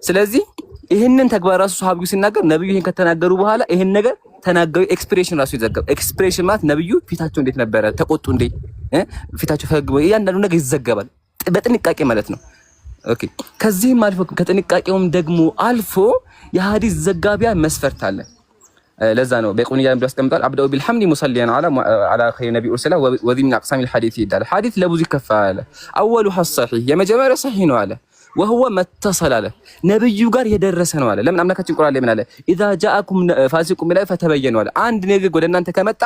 ስለዚህ ይሄንን ተግባር ራሱ ሱሐቢው ሲናገር ነብዩ ይሄን ከተናገሩ በኋላ ይሄን ነገር ተናገሩ ኤክስፕሬሽን ራሱ ይዘገብ። ኤክስፕሬሽን ማለት ነብዩ ፊታቸው እንዴት ነበረ፣ ተቆጡ እንዴ፣ ፊታቸው ፈገግ ወይ እያንዳንዱ ነገር ይዘገባል በጥንቃቄ ማለት ነው። ኦኬ ከዚህም አልፎ ከጥንቃቄውም ደግሞ አልፎ የሐዲስ ዘጋቢያ መስፈርት አለ። ለዛ ነው በቁንያ ብሎ ያስቀምጣል። አብደው ቢልሐምዲ ሙሰሊያን አላ ኸይር ነብይ ኡርሰላ ወዚ ምን አቅሳም الحديث ይላል። ሐዲስ ለብዙ ይከፋል። አወሉ ሐሰሂህ የመጀመሪያ ሰሂህ ነው አለ ወህወ መተሰል አለ ነብዩ ጋር የደረሰ ነው አለ። ለምን አምላካችን ቁርአን ላይ ምን አለ? ኢዛ ጃአኩም ፋሲቁን ቢላይ ፈተበየኑ አለ። አንድ ነገር ወደ እናንተ ከመጣ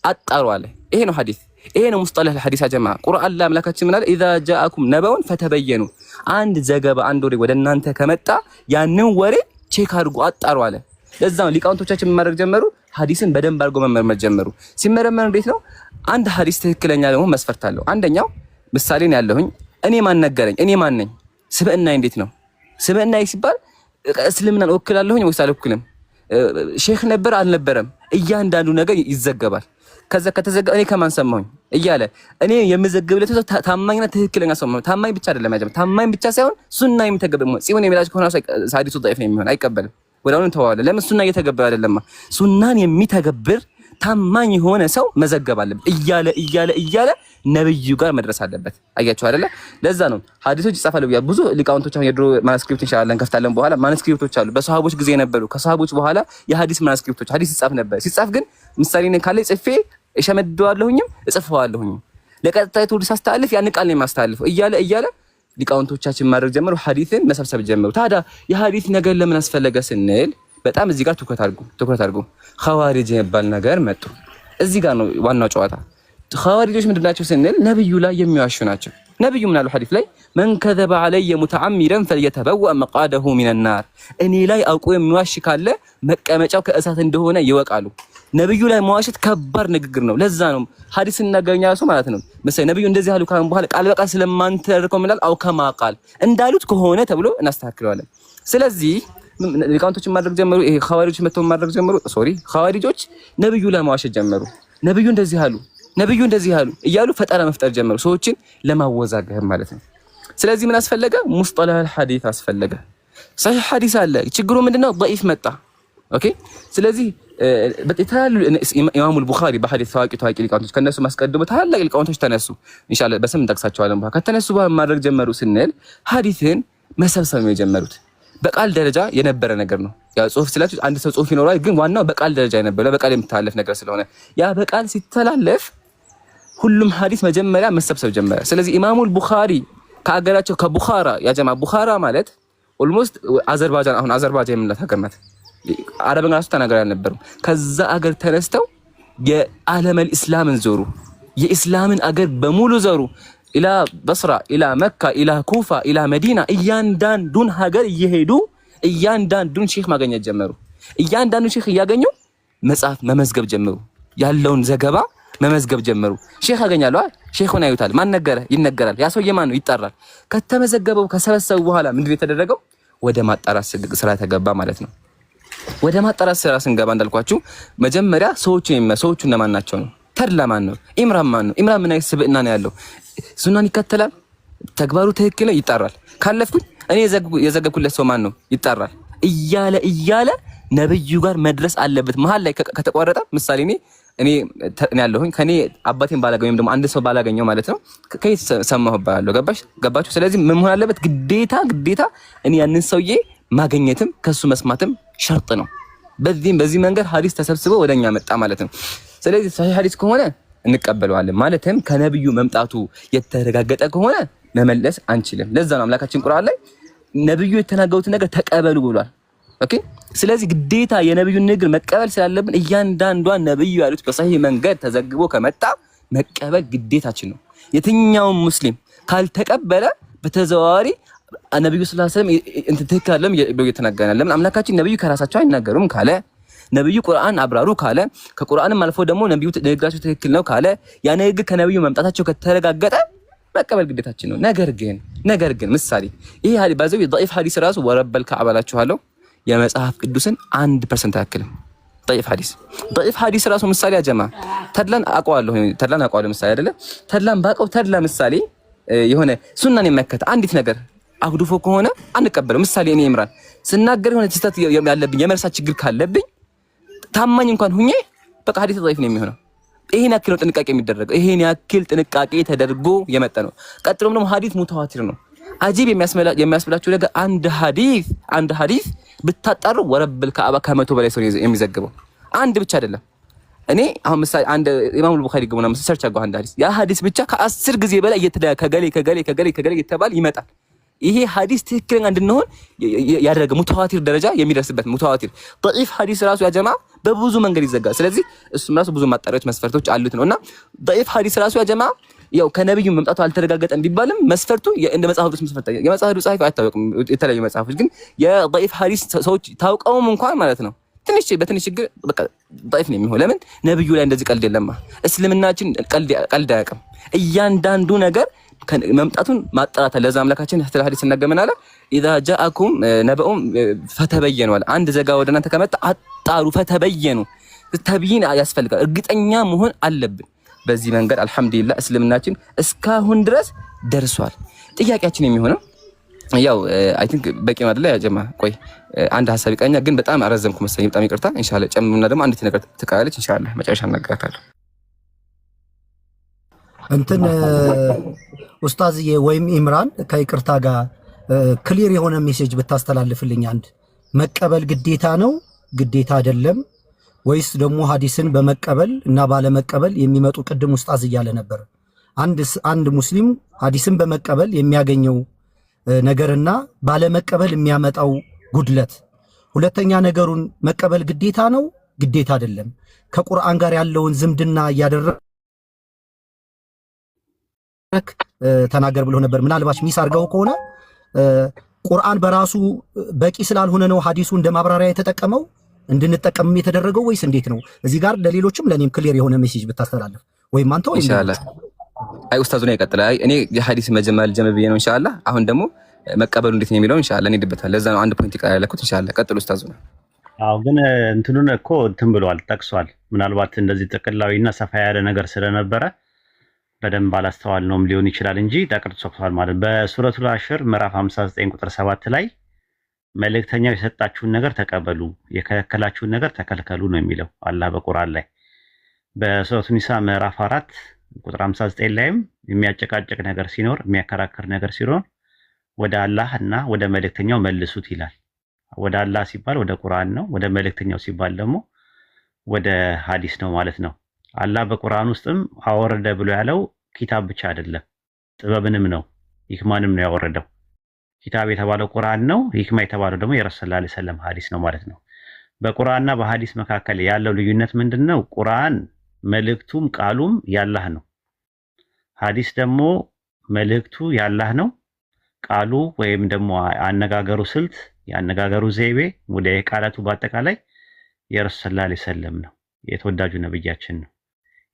አጣሩ አለ። ይሄ ነው ሐዲስ፣ ይሄ ነው ሙስጠለህ ሐዲስ አጀማ። ቁርአን ላይ አምላካችን ምን አለ? ኢዛ ጃአኩም ነበውን ፈተበየኑ አንድ ዘገባ አንድ ወሬ ወደ እናንተ ከመጣ ያንን ወሬ ቼክ አድርጉ አጣሩ አለ። ለዛ ነው ሊቃውንቶቻችን መመረቅ ጀመሩ። ሐዲስን በደንብ አድርጎ መመርመር ጀመሩ። ሲመረመር እንዴት ነው አንድ ሐዲስ ትክክለኛ ደግሞ መስፈርት አለው። አንደኛው ምሳሌ ነው ያለሁኝ እኔ ማን ነገረኝ፣ እኔ ማን ነኝ፣ ስብዕና እንዴት ነው? ስብዕና ሲባል እስልምናን ወክላለሁኝ ወይስ አልወክልም? ሼክ ነበር አልነበረም? እያንዳንዱ ነገር ይዘገባል። ከዛ ከተዘገበ እኔ ከማን ሰማሁኝ? እያለ እኔ የምዘግብለት ሰው ታማኝና ትክክለኛ ሰው ታማኝ ብቻ አይደለም ያጀም ታማኝ ብቻ ሳይሆን ሱና የሚተገብር ጽዮን የሚላችሁ ከሆነ ሐዲሱ ضعيف ነው የሚሆን አይቀበልም። ወዳውን ተዋለ ለምን ሱና እየተገበረ አይደለም። ሱናን የሚተገብር ታማኝ የሆነ ሰው መዘገብ አለበት እያለ ነብዩ ጋር መድረስ አለበት። አያችሁ አይደለ? ለዛ ነው ሐዲሶች ይጻፋሉ። ብዙ ሊቃውንቶች አሁን የድሮ ማኑስክሪፕት ኢንሻአላህ እንከፍታለን በኋላ ማኑስክሪፕቶች አሉ። በሰሃቦች ጊዜ የነበሩ ከሰሃቦች በኋላ የሐዲስ ማኑስክሪፕቶች ሐዲስ ይጻፍ ነበር። ሲጻፍ ግን ምሳሌ ነን ካለ ጽፌ እሸመድደዋለሁኝም እጽፈዋለሁኝም ለቀጣይ ትውልድ ሳስተላልፍ ያን ቃል ነው የማስተላልፈው እያለ ሊቃውንቶቻችን ማድረግ ጀመሩ። ሐዲስን መሰብሰብ ጀመሩ። ታዲያ የሐዲስ ነገር ለምን አስፈለገ ስንል በጣም እዚህ ጋር ትኩረት አድርጉ። ኸዋሪጅ የሚባል ነገር መጡ። እዚህ ጋር ነው ዋናው ጨዋታ። ኸዋሪጆች ምንድናቸው ስንል ነብዩ ላይ የሚዋሹ ናቸው። ነብዩ ምን አሉ ሐዲስ ላይ መን ከዘበ ዐለየ ሙተዓሚረን ፈልየተበወእ መቅዐደሁ ሚነናር፣ እኔ ላይ አውቆ የሚዋሽ ካለ መቀመጫው ከእሳት እንደሆነ ይወቃሉ። ነብዩ ላይ መዋሸት ከባድ ንግግር ነው። ለዛ ነው ሐዲስ እናገኛ ሰው ማለት ነው መሰለኝ ነብዩ እንደዚህ አሉ ካሁን በኋላ ቃል በቃል ስለማንተርከው ምናል አው ከማ ቃል እንዳሉት ከሆነ ተብሎ እናስተካክለዋለን። ስለዚህ ሊቃውንቶችን ማድረግ ጀመሩ። ይሄ ኸዋሪጆች መተው ማድረግ ጀመሩ። ኸዋሪጆች ነብዩ ላይ መዋሸት ጀመሩ። ነብዩ እንደዚህ አሉ እያሉ ፈጠራ መፍጠር ጀመሩ፣ ሰዎችን ለማወዛገብ ማለት ነው። ስለዚህ ምን አስፈለገ? ሙስጠላህ ሐዲስ አስፈለገ። ሰሂህ ሐዲስ አለ። ችግሩ ምንድነው? ضعيف መጣ። ኦኬ። ስለዚህ በተታሉ ኢማሙ አልቡኻሪ በሐዲስ ታዋቂ ሊቃውንቶች ከነሱ ማስቀደሙ ታላቅ ሊቃውንቶች ተነሱ። ኢንሻአላህ በስም እንጠቅሳቸዋለን። በኋላ ከተነሱ በኋላ ማድረግ ጀመሩ ስንል ሐዲስን መሰብሰብ ነው የጀመሩት። በቃል ደረጃ የነበረ ነገር ነው። ያ ጽሁፍ ስላችሁ አንድ ሰው ጽሁፍ ይኖራል፣ ግን ዋናው በቃል ደረጃ የነበረ በቃል የምታለፍ ነገር ስለሆነ ያ በቃል ሲተላለፍ ሁሉም ሐዲስ መጀመሪያ መሰብሰብ ጀመረ። ስለዚህ ኢማሙ አልቡኻሪ ከአገራቸው ከቡኻራ ያ ጀማ ቡኻራ ማለት ኦልሞስት አዘርባይጃን አሁን አዘርባይጃን የምንላት ሀገር ናት። አረብኛ ራሱ ተናጋሪ አልነበሩም። ከዛ አገር ተነስተው የዓለመል ኢስላምን ዞሩ። የኢስላምን አገር በሙሉ ዞሩ። ኢላ በስራ፣ ኢላ መካ፣ ኢላ ኩፋ፣ ኢላ መዲና እያንዳንዱን ሀገር እየሄዱ እያንዳንዱን ሼክ ማግኘት ጀመሩ። እያንዳንዱን ሼክ እያገኙ መጽሐፍ መመዝገብ ጀመሩ። ያለውን ዘገባ መመዝገብ ጀመሩ። ሼክ ያገኛሉ። ሼኹን ያዩታል። ማን ነገረ? ይነገራል። ያ ሰውዬ ማን ነው? ይጣራል። ከተመዘገበው ከሰበሰቡ በኋላ ምንድነው የተደረገው? ወደ ማጣራት ስራ ተገባ ማለት ነው። ወደ ማጣራት ስራ ስንገባ እንዳልኳችሁ መጀመሪያ ሰዎቹ እነማን ናቸው ነው። ተድላ ማን ነው? ኢምራን ማን ነው? ኢምራን ምን አይነት ስብዕና ነው ያለው? ሱናን ይከተላል? ተግባሩ ትክክል ነው? ይጣራል። ካለፍኩኝ እኔ የዘገብኩለት ሰው ማን ነው? ይጣራል። እያለ ነብዩ ጋር መድረስ አለበት። መሀል ላይ ከተቋረጠ ምሳሌ እኔ ያለሁኝ ከኔ አባቴን ባላገኘው ወይም ደግሞ አንድ ሰው ባላገኘው ማለት ነው ከየት ሰማሁ ባለው ገባችሁ? ስለዚህ ምን መሆን አለበት? ግዴታ እኔ ያንን ሰውዬ ማግኘትም ከሱ መስማትም ሸርጥ ነው። በዚህ መንገድ ሐዲስ ተሰብስቦ ወደኛ መጣ ማለት ነው። ስለዚህ ሰሂህ ሐዲስ ከሆነ እንቀበለዋለን። ማለትም ከነብዩ መምጣቱ የተረጋገጠ ከሆነ መመለስ አንችልም። ለዛ ነው አምላካችን ቁርአን ላይ ነብዩ የተናገሩትን ነገር ተቀበሉ ብሏል። ኦኬ። ስለዚህ ግዴታ የነብዩን ንግግር መቀበል ስላለብን እያንዳንዷን ነብዩ ያሉት በሰሂህ መንገድ ተዘግቦ ከመጣ መቀበል ግዴታችን ነው። የትኛውም ሙስሊም ካልተቀበለ በተዘዋዋሪ ነብዩ ሰለላሁ ዐለይሂ ወሰለም እንትን ትክክል አይደለም ብሎ እየተናገረናል። ለምን አምላካችን ነብዩ ከራሳቸው አይናገሩም ካለ፣ ነብዩ ቁርአን አብራሩ ካለ፣ ከቁርአንም አልፎ ደግሞ ነብዩ ንግግራቸው ትክክል ነው ካለ፣ ያ ንግግር ከነብዩ መምጣታቸው ከተረጋገጠ መቀበል ግዴታችን ነው። ነገር ግን ምሳሌ ይሄ ሐዲስ ባዘው ضعيف ሐዲስ ራሱ ወረበል ከአባላችኋለሁ የመጽሐፍ ቅዱስን 1% አያክልም። ضعيف ሐዲስ ራሱ ምሳሌ አጀማ ተድላን አውቀዋለሁ ምሳሌ አይደለ? ተድላን ባቀው ተድላ ምሳሌ የሆነ ሱናን የማይከተል አንዲት ነገር አግዱፎ ከሆነ አንቀበለው። ምሳሌ እኔ ኢምራን ስናገር የሆነ ተስተት ያለብኝ የመርሳት ችግር ካለብኝ ታማኝ እንኳን ሁኜ በቃ ሐዲስ ضعيف ነው የሚሆነው። ይሄን ያክል ጥንቃቄ የሚደረገው ይሄን ያክል ጥንቃቄ ተደርጎ የመጣ ነው። ቀጥሎም ደግሞ ሐዲስ ሙተዋቲር ነው። አጂብ የሚያስብላችሁ ነገር አንድ ሐዲስ ብታጣሩ ወረብል ከአባ ከመቶ በላይ ሰው የሚዘግበው አንድ ብቻ አይደለም። እኔ አሁን ምሳሌ አንድ ኢማሙ አልቡኻሪ ገቡና ሰርች አድርገው አንድ ሐዲስ ያ ሐዲስ ብቻ ከ10 ጊዜ በላይ ከገሌ የተባለ ይመጣል። ይሄ ሐዲስ ትክክለኛ እንድንሆን ያደረገ ሙተዋቲር ደረጃ የሚደርስበት ሙተዋቲር ضعيف ሐዲስ ራሱ ያ ጀማ በብዙ መንገድ ይዘጋል። ስለዚህ እሱም ራሱ ብዙ ማጣሪያዎች መስፈርቶች አሉት ነውና ضعيف ሐዲስ ራሱ ያ ጀማ ያው ከነብዩ መምጣቱ አልተረጋገጠም ቢባልም መስፈርቱ እንደ መጽሐፍ ቅዱስ መስፈርት የመጽሐፍ ቅዱስ ጻፊ አይታወቅም። የተለያዩ መጽሐፎች ግን የضعيف ሐዲስ ሰዎች ታውቀውም እንኳን ማለት ነው በትንሽ ችግር በቃ ضعيف ነው የሚሆነው። ለምን ነብዩ ላይ እንደዚህ ቀልድ የለማ። እስልምናችን ቀልድ አያውቅም። እያንዳንዱ ነገር መምጣቱን ማጣራት ለዛ አምላካችን ተላ ሐዲስ እናገመናለ اذا جاءكم نبأ فتبينوا አንድ ዘጋ ወደ እናንተ ከመጣ አጣሩ ፈተበየኑ ተብይን ያስፈልጋል። እርግጠኛ መሆን አለብን። በዚህ መንገድ አልহামዱሊላህ እስልምናችን እስካሁን ድረስ ደርሷል። ጥያቄያችን የሚሆነው ያው አይ ቲንክ በቂ ነው አይደል? ያ ጀማ ቆይ አንድ ሐሳብ ይቀኛ፣ ግን በጣም አረዘምኩ መሰለኝ። በጣም ይቅርታ። ኢንሻአላህ ጨምሩና ደግሞ አንዲት ነገር ትቃለች። ኢንሻአላህ መጨረሻ እናገራታለሁ። እንትን ኡስታዝዬ ወይም ኢምራን ከይቅርታ ጋር ክሊር የሆነ ሜሴጅ ብታስተላልፍልኝ። አንድ መቀበል ግዴታ ነው ግዴታ አይደለም ወይስ ደግሞ ሐዲስን በመቀበል እና ባለመቀበል የሚመጡ ቅድም ኡስታዝ እያለ ነበር። አንድ ሙስሊም ሐዲስን በመቀበል የሚያገኘው ነገርና ባለመቀበል የሚያመጣው ጉድለት። ሁለተኛ ነገሩን መቀበል ግዴታ ነው ግዴታ አይደለም፣ ከቁርአን ጋር ያለውን ዝምድና እያደረክ ተናገር ብሎ ነበር። ምናልባት ሚስ አድርገው ከሆነ ቁርአን በራሱ በቂ ስላልሆነ ነው ሐዲሱ እንደ ማብራሪያ የተጠቀመው እንድንጠቀምም የተደረገው ወይስ እንዴት ነው? እዚህ ጋር ለሌሎችም ለኔም ክሊር የሆነ ሜሴጅ ብታስተላልፍ ወይም አንተ ወይ ኢንሻአላህ። አይ ኡስታዙ ነው ይቀጥላል። አይ እኔ የሐዲስ መጀመር ጀመብዬ ነው ኢንሻአላህ። አሁን ደግሞ መቀበሉ እንዴት ነው የሚለው ኢንሻአላህ እኔ ድበታል። ለዛ ነው አንድ ፖይንት ይቀር ያለኩት ኢንሻአላህ። ቀጥሉ ኡስታዙ ነው። አዎ ግን እንትኑን እኮ እንትን ብሏል ጠቅሷል። ምናልባት እንደዚህ ጥቅላዊና ሰፋ ያለ ነገር ስለነበረ በደንብ አላስተዋልነውም ሊሆን ይችላል እንጂ ጠቅሷል ማለት በሱረቱል አሽር ምዕራፍ 59 ቁጥር 7 ላይ መልእክተኛው የሰጣችሁን ነገር ተቀበሉ፣ የከለከላችሁን ነገር ተከልከሉ ነው የሚለው አላህ በቁርአን ላይ። በሱረቱ ኒሳ ምዕራፍ 4 ቁጥር 59 ላይም የሚያጨቃጭቅ ነገር ሲኖር የሚያከራክር ነገር ሲኖር ወደ አላህ እና ወደ መልእክተኛው መልሱት ይላል። ወደ አላህ ሲባል ወደ ቁርአን ነው፣ ወደ መልእክተኛው ሲባል ደግሞ ወደ ሐዲስ ነው ማለት ነው። አላህ በቁርአን ውስጥም አወረደ ብሎ ያለው ኪታብ ብቻ አይደለም ጥበብንም ነው ሂክማንም ነው ያወረደው። ኪታብ የተባለው ቁርአን ነው፣ ሂክማ የተባለው ደግሞ የረሱል ሰለላሁ ዐለይሂ ወሰለም ሐዲስ ነው ማለት ነው። በቁርአንና በሐዲስ መካከል ያለው ልዩነት ምንድነው? ቁርአን መልእክቱም ቃሉም ያላህ ነው። ሐዲስ ደግሞ መልእክቱ ያላህ ነው፣ ቃሉ ወይም ደግሞ አነጋገሩ ስልት ያነጋገሩ ዘይቤ ወደ ቃላቱ በአጠቃላይ የረሱል ሰለላሁ ዐለይሂ ወሰለም ነው፣ የተወዳጁ ነብያችን ነው።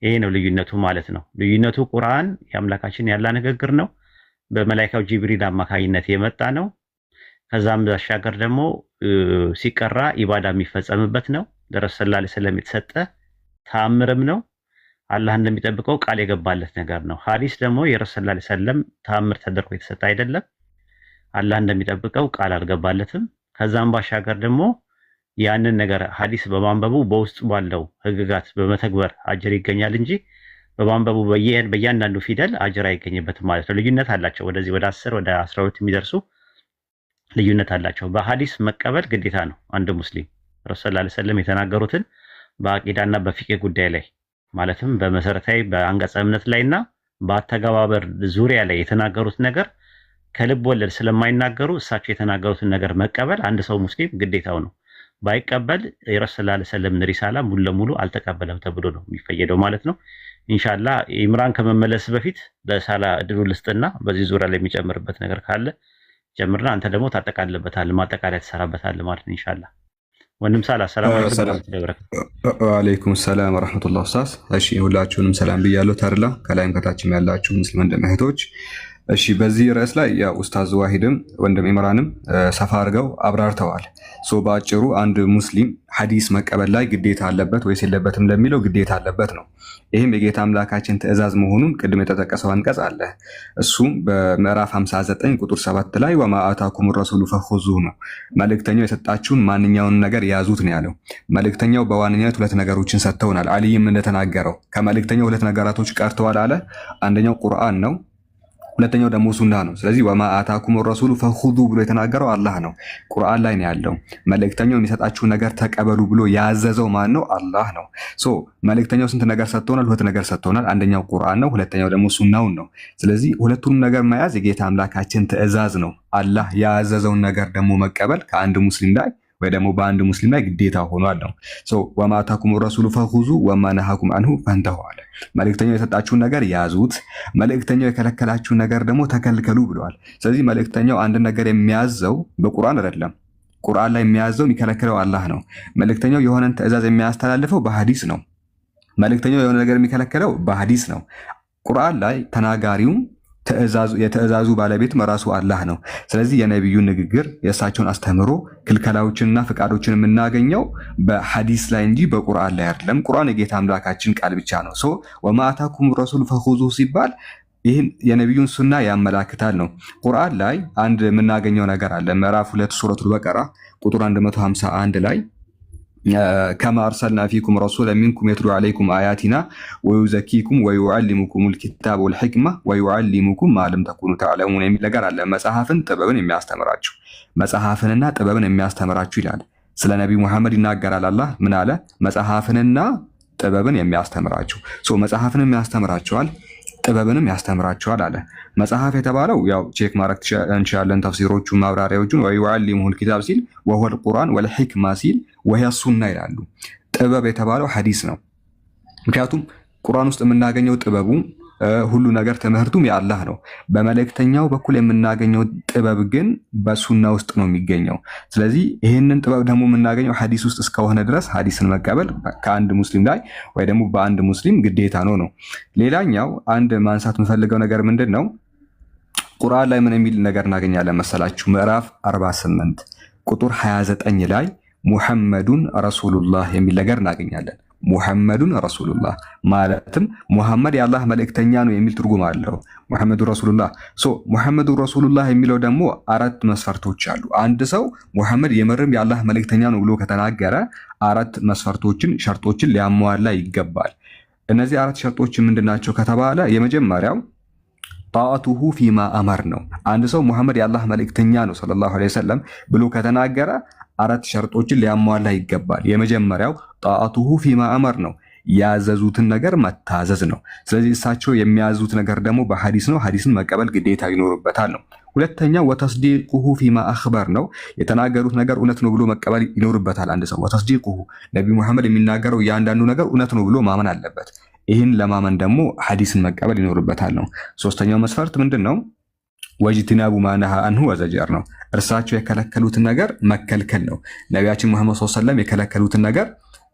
ይሄ ነው ልዩነቱ ማለት ነው። ልዩነቱ ቁርአን የአምላካችን ያላ ንግግር ነው፣ በመላእክቱ ጅብሪል አማካይነት የመጣ ነው። ከዛም ባሻገር ደግሞ ሲቀራ ኢባዳ የሚፈጸምበት ነው። ለረሱል ሰለላሁ ዐለይሂ ወሰለም የተሰጠ ተአምርም ነው። አላህ እንደሚጠብቀው ቃል የገባለት ነገር ነው። ሐዲስ ደግሞ የረሱል ሰለላሁ ዐለይሂ ወሰለም ተአምር ተደርጎ የተሰጠ አይደለም። አላህ እንደሚጠብቀው ቃል አልገባለትም። ከዛም ባሻገር ደግሞ ያንን ነገር ሐዲስ በማንበቡ በውስጡ ባለው ህግጋት በመተግበር አጅር ይገኛል እንጂ በማንበቡ በእያንዳንዱ ፊደል አጅር አይገኝበትም ማለት ነው። ልዩነት አላቸው። ወደዚህ ወደ 10 ወደ 12 የሚደርሱ ልዩነት አላቸው። በሐዲስ መቀበል ግዴታ ነው አንድ ሙስሊም ረሱል ሰለላሁ ዐለይሂ ወሰለም የተናገሩትን በአቂዳና በፊቅህ ጉዳይ ላይ ማለትም በመሰረታዊ በአንቀጸ እምነት ላይና በአተገባበር ዙሪያ ላይ የተናገሩት ነገር ከልብ ወለድ ስለማይናገሩ እሳቸው የተናገሩትን ነገር መቀበል አንድ ሰው ሙስሊም ግዴታው ነው። ባይቀበል የረሱል ሰለላሁ ዐለይሂ ወሰለም ሪሳላ ሙሉ ለሙሉ አልተቀበለም ተብሎ ነው የሚፈየደው ማለት ነው። ኢንሻአላህ ኢምራን ከመመለስ በፊት ለሳላ እድሉ ልስጥና በዚህ ዙሪያ ላይ የሚጨምርበት ነገር ካለ ጀምርና አንተ ደግሞ ታጠቃልበታለህ፣ ማጠቃለያ ትሰራበታለህ ማለት ነው ኢንሻአላህ። ወንድም ሳላ ሰላም አለይኩም ሰላም ወራህመቱላሂ ኡስታዝ። እሺ ሁላችሁንም ሰላም ብያለሁ። ተርላ ከላይም ከታችም ያላችሁ ሙስሊም ወንድም እህቶች፣ እሺ በዚህ ርዕስ ላይ ያ ኡስታዝ ዋሂድም ወንድም ኢምራንም ሰፋ አድርገው አብራርተዋል። በአጭሩ አንድ ሙስሊም ሐዲስ መቀበል ላይ ግዴታ አለበት ወይስ የለበትም ለሚለው ግዴታ አለበት ነው። ይህም የጌታ አምላካችን ትእዛዝ መሆኑን ቅድም የተጠቀሰው አንቀጽ አለ። እሱም በምዕራፍ 59 ቁጥር 7 ላይ ወማ አታኩም ረሱሉ ፈኹዙሁ ነው። መልእክተኛው የሰጣችሁን ማንኛውን ነገር ያዙት ነው ያለው። መልእክተኛው በዋነኛነት ሁለት ነገሮችን ሰጥተውናል። አልይም እንደተናገረው ከመልእክተኛው ሁለት ነገራቶች ቀርተዋል አለ። አንደኛው ቁርአን ነው፣ ሁለተኛው ደግሞ ሱና ነው። ስለዚህ ወማ አታኩም ረሱሉ ፈኹዙ ብሎ የተናገረው አላህ ነው፣ ቁርአን ላይ ነው ያለው። መልእክተኛው የሚሰጣችሁ ነገር ተቀበሉ ብሎ ያዘዘው ማን ነው? አላህ ነው። መልእክተኛው ስንት ነገር ሰጥቶናል? ሁለት ነገር ሰጥቶናል። አንደኛው ቁርአን ነው፣ ሁለተኛው ደግሞ ሱናውን ነው። ስለዚህ ሁለቱንም ነገር መያዝ የጌታ አምላካችን ትእዛዝ ነው። አላህ ያዘዘውን ነገር ደግሞ መቀበል ከአንድ ሙስሊም ላይ ወይ ደግሞ በአንድ ሙስሊም ላይ ግዴታ ሆኗል ነው። ወማ አታኩም ረሱሉ ፈኹዙ ወማ ነሃኩም አንሁ ፈንተሁ አለ። መልእክተኛው የሰጣችሁን ነገር ያዙት፣ መልእክተኛው የከለከላችሁን ነገር ደግሞ ተከልከሉ ብለዋል። ስለዚህ መልእክተኛው አንድ ነገር የሚያዘው በቁርአን አይደለም። ቁርአን ላይ የሚያዘው የሚከለክለው አላህ ነው። መልእክተኛው የሆነን ትእዛዝ የሚያስተላልፈው በሐዲስ ነው። መልእክተኛው የሆነ ነገር የሚከለክለው በሐዲስ ነው። ቁርአን ላይ ተናጋሪው የትእዛዙ ባለቤት ራሱ አላህ ነው። ስለዚህ የነቢዩን ንግግር የእሳቸውን አስተምህሮ ክልከላዎችንና ፍቃዶችን የምናገኘው በሐዲስ ላይ እንጂ በቁርአን ላይ አይደለም። ቁርአን የጌታ አምላካችን ቃል ብቻ ነው። ወማ አታኩም ረሱል ፈኹዙሁ ሲባል ይህን የነቢዩን ሱና ያመላክታል ነው። ቁርአን ላይ አንድ የምናገኘው ነገር አለ። ምዕራፍ 2 ሱረቱል በቀራ ቁጥር 151 ላይ ከማ አርሰልና ፊኩም ረሱለን ሚንኩም የትሉ ዐለይኩም አያቲና ወዩዘኪኩም ወዩዐሊሙኩሙል ኪታበ ወልሕክማ ወዩዐሊሙኩም ማ ለም ተኩኑ ተዕለሙን የሚል ነገር አለ። መጽሐፍን ጥበብን የሚያስተምራችሁ መጽሐፍንና ጥበብን የሚያስተምራችሁ ይላል። ስለ ነቢዩ መሐመድ ይናገራል። አላህ ምን አለ? መጽሐፍንና ጥበብን የሚያስተምራችሁ። መጽሐፍንም ያስተምራቸዋል ጥበብንም ያስተምራቸዋል አለ። መጽሐፍ የተባለው ያው ቼክ ማድረግ እንችላለን ተፍሲሮቹ ማብራሪያዎቹን። ወዩዐሊሙሁል ኪታብ ሲል ወሁወል ቁርአን ወልሕክማ ሲል ወሂየ ሱና ይላሉ። ጥበብ የተባለው ሐዲስ ነው። ምክንያቱም ቁርአን ውስጥ የምናገኘው ጥበቡ ሁሉ ነገር ትምህርቱም የአላህ ነው። በመልእክተኛው በኩል የምናገኘው ጥበብ ግን በሱና ውስጥ ነው የሚገኘው። ስለዚህ ይህንን ጥበብ ደግሞ የምናገኘው ሐዲስ ውስጥ እስከሆነ ድረስ ሐዲስን መቀበል ከአንድ ሙስሊም ላይ ወይ ደግሞ በአንድ ሙስሊም ግዴታ ነው። ሌላኛው አንድ ማንሳት የምፈልገው ነገር ምንድን ነው? ቁርአን ላይ ምን የሚል ነገር እናገኛለን መሰላችሁ? ምዕራፍ 48 ቁጥር 29 ላይ ሙሐመዱን ረሱሉላህ የሚል ነገር እናገኛለን። ሙሐመዱን ረሱሉላህ ማለትም ሙሐመድ የአላህ መልእክተኛ ነው የሚል ትርጉም አለው። ሙሐመዱ ረሱሉላህ ሙሐመዱ ረሱሉላህ የሚለው ደግሞ 4 መስፈርቶች አሉ። አንድ ሰው ሙሐመድ የምርም የአላህ መልእክተኛ ነው ብሎ ከተናገረ 4 መስፈርቶችን ሸርጦችን ሊያሟላ ይገባል። እነዚህ 4 ሸርጦች ምንድናቸው ከተባለ የመጀመሪያው ጣአቱሁ ፊማ አመር ነው። አንድ ሰው ሙሐመድ የአላህ መልእክተኛ ነው ሰለላሁ ዐለይሂ ወሰለም ብሎ ከተናገረ 4 ሸርጦችን ሊያሟላ ይገባል። የመጀመሪያው ጣአቱሁ ፊማ አመር ነው፣ ያዘዙትን ነገር መታዘዝ ነው። ስለዚህ እሳቸው የሚያዙት ነገር ደግሞ በሐዲስ ነው። ሐዲስን መቀበል ግዴታ ይኖርበታል ነው። ሁለተኛው ወተስዲቁሁ ፊማ አኽበር ነው፣ የተናገሩት ነገር እውነት ነው ብሎ መቀበል ይኖርበታል አንድ ሰው። ወተስዲቁሁ ነቢ ሙሐመድ የሚናገረው እያንዳንዱ ነገር እውነት ነው ብሎ ማመን አለበት። ይህን ለማመን ደግሞ ሐዲስን መቀበል ይኖርበታል ነው። ሶስተኛው መስፈርት ምንድን ነው? ወጅትናቡ ማነሃ አንሁ ወዘጀር ነው። እርሳቸው የከለከሉትን ነገር መከልከል ነው። ነቢያችን ሙሐመድ ሰለላሁ ዐለይሂ ወሰለም የከለከሉትን ነገር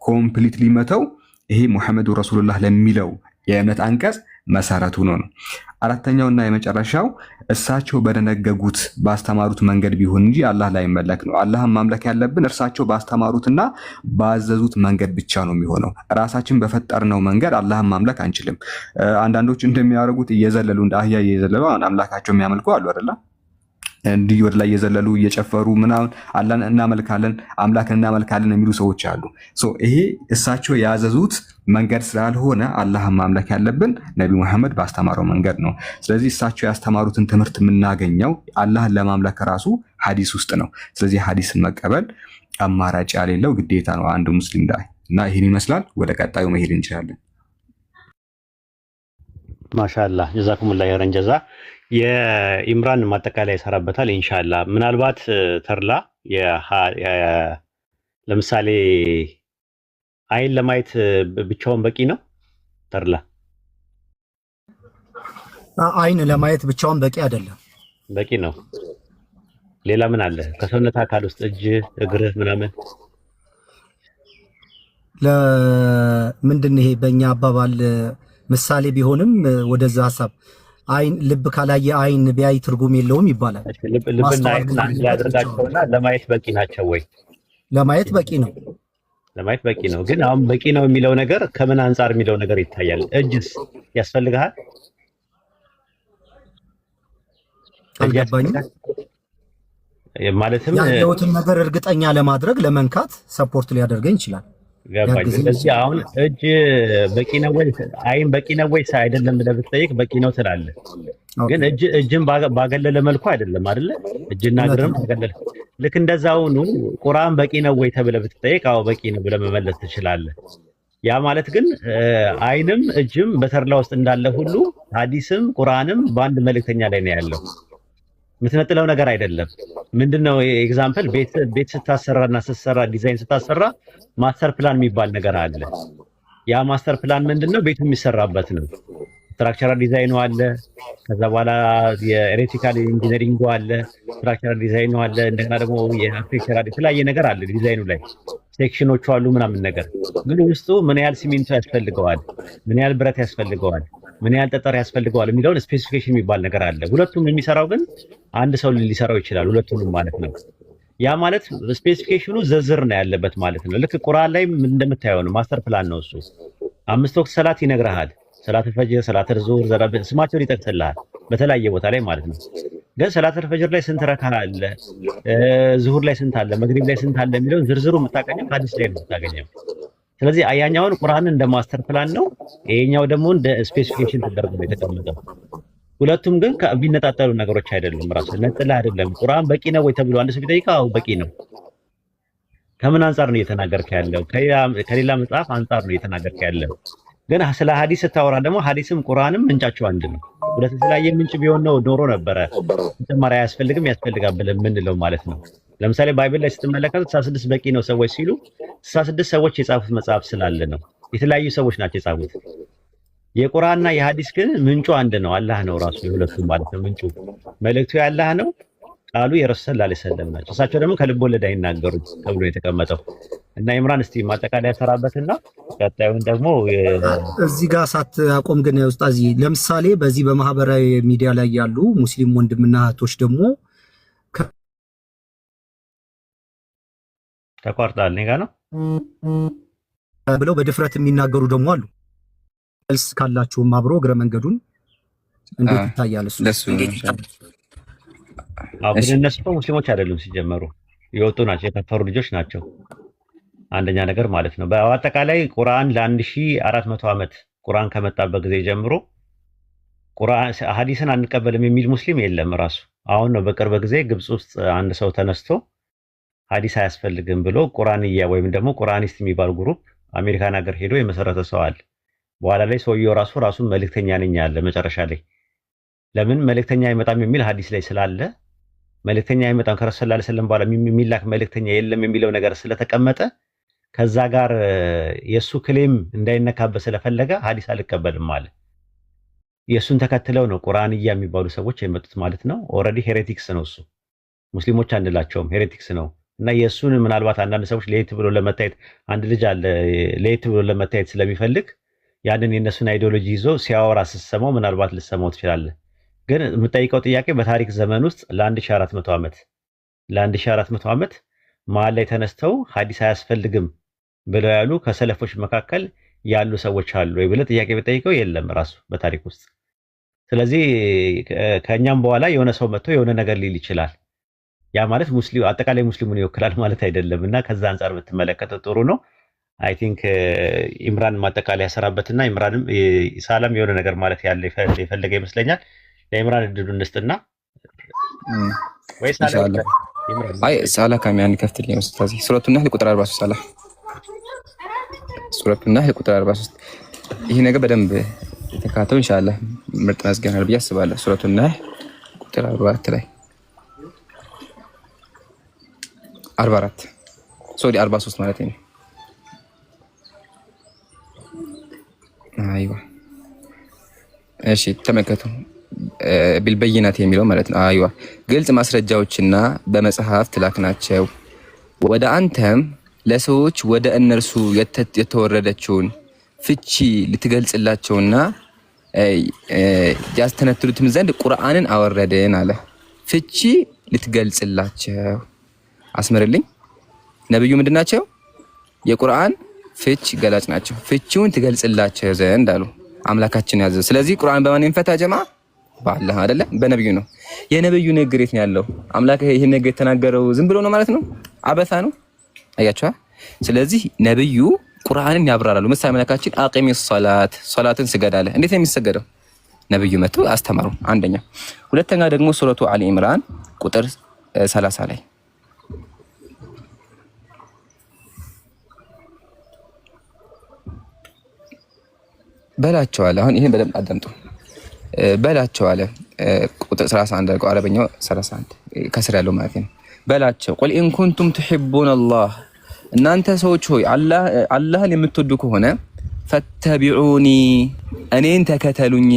ኮምፕሊትሊ መተው፣ ይሄ ሙሐመዱ ረሱሉላህ ለሚለው የእምነት አንቀጽ መሰረቱ ነው። አራተኛውና የመጨረሻው እሳቸው በደነገጉት ባስተማሩት መንገድ ቢሆን እንጂ አላህ ላይ መለክ ነው። አላህን ማምለክ ያለብን እርሳቸው ባስተማሩትና ባዘዙት መንገድ ብቻ ነው የሚሆነው። ራሳችን በፈጠርነው መንገድ አላህን ማምለክ አንችልም። አንዳንዶች እንደሚያደርጉት እየዘለሉ እንደ አህያ እየዘለሉ አምላካቸው የሚያመልኩ አሉ አይደለ? እንዲህ ወደ ላይ እየዘለሉ እየጨፈሩ ምናምን አላህን እናመልካለን አምላክን እናመልካለን የሚሉ ሰዎች አሉ። ይሄ እሳቸው ያዘዙት መንገድ ስላልሆነ አላህን ማምለክ ያለብን ነቢ መሐመድ ባስተማረው መንገድ ነው። ስለዚህ እሳቸው ያስተማሩትን ትምህርት የምናገኘው አላህን ለማምለክ ራሱ ሐዲስ ውስጥ ነው። ስለዚህ ሐዲስን መቀበል አማራጭ ያሌለው ግዴታ ነው አንድ ሙስሊም ላይ እና ይህን ይመስላል። ወደ ቀጣዩ መሄድ እንችላለን። ማሻአላህ ጀዛኩሙላህ ኸይረን ጀዛ። የኢምራን ማጠቃለያ ይሰራበታል ኢንሻአላህ። ምናልባት ተርላ ለምሳሌ አይን ለማየት ብቻውን በቂ ነው? ተርላ አይን ለማየት ብቻውን በቂ አይደለም። በቂ ነው። ሌላ ምን አለ? ከሰውነት አካል ውስጥ እጅ፣ እግር ምናምን ለምንድን ይሄ በእኛ አባባል ምሳሌ ቢሆንም ወደዛ ሐሳብ አይን ልብ ካላየ አይን ቢያይ ትርጉም የለውም ይባላል። ልብና አይን አንድ ያደርጋቸውና ለማየት በቂ ናቸው ወይ? ለማየት በቂ ነው። ለማየት በቂ ነው። ግን አሁን በቂ ነው የሚለው ነገር ከምን አንጻር የሚለው ነገር ይታያል። እጅስ ያስፈልግሃል? አልገባኝም። ማለትም ያለውትን ነገር እርግጠኛ ለማድረግ ለመንካት ሰፖርት ሊያደርገኝ ይችላል። ገባኝ። ስለዚህ አሁን እጅ በቂ ነው ወይ አይን በቂ ነው ወይ አይደለም ብለህ ብትጠይቅ በቂ ነው ትላለህ። ግን እጅን ባገለለ መልኩ አይደለም አይደለ? እጅና እግርም ባገለለ ልክ እንደዛው ነው። ቁርአን በቂ ነው ወይ ተብለህ ብትጠይቅ አዎ በቂ ነው ብለህ መመለስ ትችላለህ። ያ ማለት ግን አይንም እጅም በተርላ ውስጥ እንዳለ ሁሉ ሐዲስም ቁርአንም በአንድ መልእክተኛ ላይ ነው ያለው። የምትነጥለው ነገር አይደለም። ምንድነው ኤግዛምፕል ቤት ስታሰራና ስትሰራ ዲዛይን ስታሰራ ማስተር ፕላን የሚባል ነገር አለ። ያ ማስተር ፕላን ምንድነው? ቤቱ የሚሰራበት ነው። ስትራክቸራል ዲዛይኑ አለ፣ ከዛ በኋላ የኤሌክትሪካል ኢንጂነሪንጉ አለ፣ ስትራክቸራል ዲዛይኑ አለ፣ እንደገና ደግሞ የአርክቴክቸራል የተለያየ ነገር አለ። ዲዛይኑ ላይ ሴክሽኖቹ አሉ ምናምን ነገር። ግን ውስጡ ምን ያህል ሲሚንቶ ያስፈልገዋል፣ ምን ያህል ብረት ያስፈልገዋል፣ ምን ያህል ጠጠር ያስፈልገዋል የሚለውን ስፔሲፊኬሽን የሚባል ነገር አለ። ሁለቱም የሚሰራው ግን አንድ ሰው ሊሰራው ይችላል፣ ሁለቱንም ማለት ነው። ያ ማለት ስፔሲፊኬሽኑ ዝርዝር ነው ያለበት ማለት ነው። ልክ ቁርአን ላይ እንደምታየው ነው፣ ማስተር ፕላን ነው እሱ። 5 ወቅት ሰላት ይነግርሃል። ሰላት ፈጅር፣ ሰላት ዙሁር፣ ስማቸውን ይጠቅስልሃል በተለያየ ቦታ ላይ ማለት ነው። ግን ሰላት ፈጅር ላይ ስንት ረካ አለ፣ ዙሁር ላይ ስንት አለ፣ መግሪብ ላይ ስንት አለ የሚለውን ዝርዝሩ የምታገኘው ሐዲስ ላይ ነው የምታገኘው። ስለዚህ ያኛውን ቁርአንን እንደ ማስተር ፕላን ነው፣ ይሄኛው ደግሞ እንደ ስፔሲፊኬሽን ተደርጎ ነው የተቀመጠው። ሁለቱም ግን ቢነጣጠሉ ነገሮች አይደሉም። ራሱ ነጥላ አይደለም። ቁርአን በቂ ነው ወይ ተብሎ አንድ ሰው ቢጠይቀው በቂ ነው። ከምን አንፃር ነው እየተናገርክ ያለው? ከሌላ መጽሐፍ አንፃር ነው እየተናገርክ ያለው። ግን ስለ ሐዲስ ስታወራ ደግሞ ሐዲስም ቁርአንም ምንጫቸው አንድ ነው። ሁለት የተለያየ ምንጭ ቢሆን ነው ኖሮ ነበረ ተጨማሪ አያስፈልግም ያስፈልጋል ብለን የምንለው ማለት ነው። ለምሳሌ ባይብል ላይ ስትመለከቱ 66 በቂ ነው ሰዎች ሲሉ 66 ሰዎች የጻፉት መጽሐፍ ስላለ ነው። የተለያዩ ሰዎች ናቸው የጻፉት። የቁርአንና የሐዲስ ግን ምንጩ አንድ ነው፣ አላህ ነው ራሱ የሁለቱም ማለት ነው። ምንጩ መልእክቱ ያላህ ነው፣ ቃሉ የረሱል ሰለላሁ ዐለይሂ ወሰለም ናቸው። እሳቸው ደግሞ ከልብ ወለድ አይናገሩም ተብሎ የተቀመጠው እና ኢምራን እስቲ ማጠቃለያ ሰራበትና ቀጣዩን ደግሞ እዚህ ጋር ሳትቆም ግን ኡስታዝ፣ ለምሳሌ በዚህ በማህበራዊ ሚዲያ ላይ ያሉ ሙስሊም ወንድምና እህቶች ደግሞ ተቋርጣል እኔ ጋር ነው ብለው በድፍረት የሚናገሩ ደግሞ አሉ። መልስ ካላችሁም አብሮ እግረ መንገዱን እንዴት ይታያል? እሱ ግን እነሱ ሙስሊሞች አይደሉም ሲጀመሩ፣ የወጡ ናቸው፣ የከፈሩ ልጆች ናቸው። አንደኛ ነገር ማለት ነው። በአጠቃላይ ቁርአን ለ1400 ዓመት ቁርአን ከመጣበት ጊዜ ጀምሮ ቁርአን ሐዲስን አንቀበልም የሚል ሙስሊም የለም ራሱ። አሁን ነው በቅርብ ጊዜ ግብጽ ውስጥ አንድ ሰው ተነስቶ ሐዲስ አያስፈልግም ብሎ ቁርአንያ ወይም ደግሞ ቁርአኒስት የሚባል ግሩፕ አሜሪካን ሀገር ሄዶ የመሰረተ ሰው አለ። በኋላ ላይ ሰውየው ራሱን መልእክተኛ ነኝ አለ። መጨረሻ ላይ ለምን መልእክተኛ አይመጣም የሚል ሐዲስ ላይ ስላለ መልእክተኛ አይመጣም ከረሱል ሰለላሁ ዐለይሂ ወሰለም በኋላ የሚላክ መልእክተኛ የለም የሚለው ነገር ስለተቀመጠ ከዛ ጋር የሱ ክሌም እንዳይነካበት ስለፈለገ ሐዲስ አልቀበልም አለ። የሱን ተከትለው ነው ቁርአንያ የሚባሉ ሰዎች የመጡት ማለት ነው። ኦልሬዲ ሄሬቲክስ ነው እሱ። ሙስሊሞች አንላቸውም፣ ሄሬቲክስ ነው። እና የሱን ምናልባት አንዳንድ ሰዎች ለየት ብሎ ለመታየት አንድ ልጅ አለ ለየት ብሎ ለመታየት ስለሚፈልግ ያንን የነሱን አይዲዮሎጂ ይዞ ሲያወራ ስትሰማው ምናልባት ልትሰማው ትችላለህ። ግን የምጠይቀው ጥያቄ በታሪክ ዘመን ውስጥ ለ1400 ዓመት መሀል ላይ ተነስተው ሐዲስ አያስፈልግም ብለው ያሉ ከሰለፎች መካከል ያሉ ሰዎች አሉ ወይ ብለህ ጥያቄ ብጠይቀው የለም ራሱ በታሪክ ውስጥ። ስለዚህ ከኛም በኋላ የሆነ ሰው መጥቶ የሆነ ነገር ሊል ይችላል። ያ ማለት ሙስሊም አጠቃላይ ሙስሊሙን ይወክላል ማለት አይደለም። እና ከዛ አንፃር ብትመለከተው ጥሩ ነው። አይ ቲንክ ኢምራን ማጠቃለያ ያሰራበትና ኢምራንም ሳላም የሆነ ነገር ማለት ያለ የፈለገ ይመስለኛል። ለኢምራን እድሉን እንስጥና ወይስ ሳላ ካሚያን ከፍትልኝ ኡስታዝ። ሱረቱ ነህል ቁጥር 43 ሳላ ሱረቱ ነህል ቁጥር 43 ይሄ ነገር በደንብ የተካተው ኢንሻአላህ ምርጥ መስገናል ብዬ አስባለሁ። ሱረቱ ነህል ቁጥር 44 ላይ 44 ሶሪ 43 ማለት ነው። አይዋ እሺ ተመከቱ ቢልበይናት የሚለው ማለት ነው። አይዋ ግልጽ ማስረጃዎችና በመጽሐፍ ትላክናቸው ወደ አንተም ለሰዎች ወደ እነርሱ የተወረደችውን ፍቺ ልትገልጽላቸውና ያስተነትሉትም ዘንድ ቁርአንን አወረድን አለ። ፍቺ ልትገልጽላቸው አስመርልኝ። ነብዩ ምንድናቸው? የቁርአን ፍች ገላጭ ናቸው። ፍቺውን ትገልጽላቸው ዘንድ አሉ አምላካችን ያዘ። ስለዚህ ቁርአን በማን ይፈታ ጀማ? በአላህ አይደለ? በነብዩ ነው። የነብዩ ንግግር የት ነው ያለው? አምላክ ይሄን ነገር የተናገረው ዝም ብሎ ነው ማለት ነው? አበሳ ነው? አያችኋ። ስለዚህ ነብዩ ቁርአንን ያብራራሉ። ምሳሌ አምላካችን አቂሚ ሶላትን ስገድ አለ። እንዴት ነው የሚሰገደው? ነብዩ መጥቶ አስተማሩ። አንደኛ። ሁለተኛ ደግሞ ሱረቱ አሊ ኢምራን ቁጥር 30 ላይ በላቸው አለ። አሁን ይሄን በደንብ አዳምጡ። በላቸው አለ ቁጥር 31 አድርገው አረበኛው 31 ከስር ያለው ማለት ነው። በላቸው ቁል ኢን ኩንቱም ትሒቡነ አላህ እናንተ ሰዎች ሆይ አላህን የምትወዱ ከሆነ ፈተቢዑኒ እኔን ተከተሉኝ፣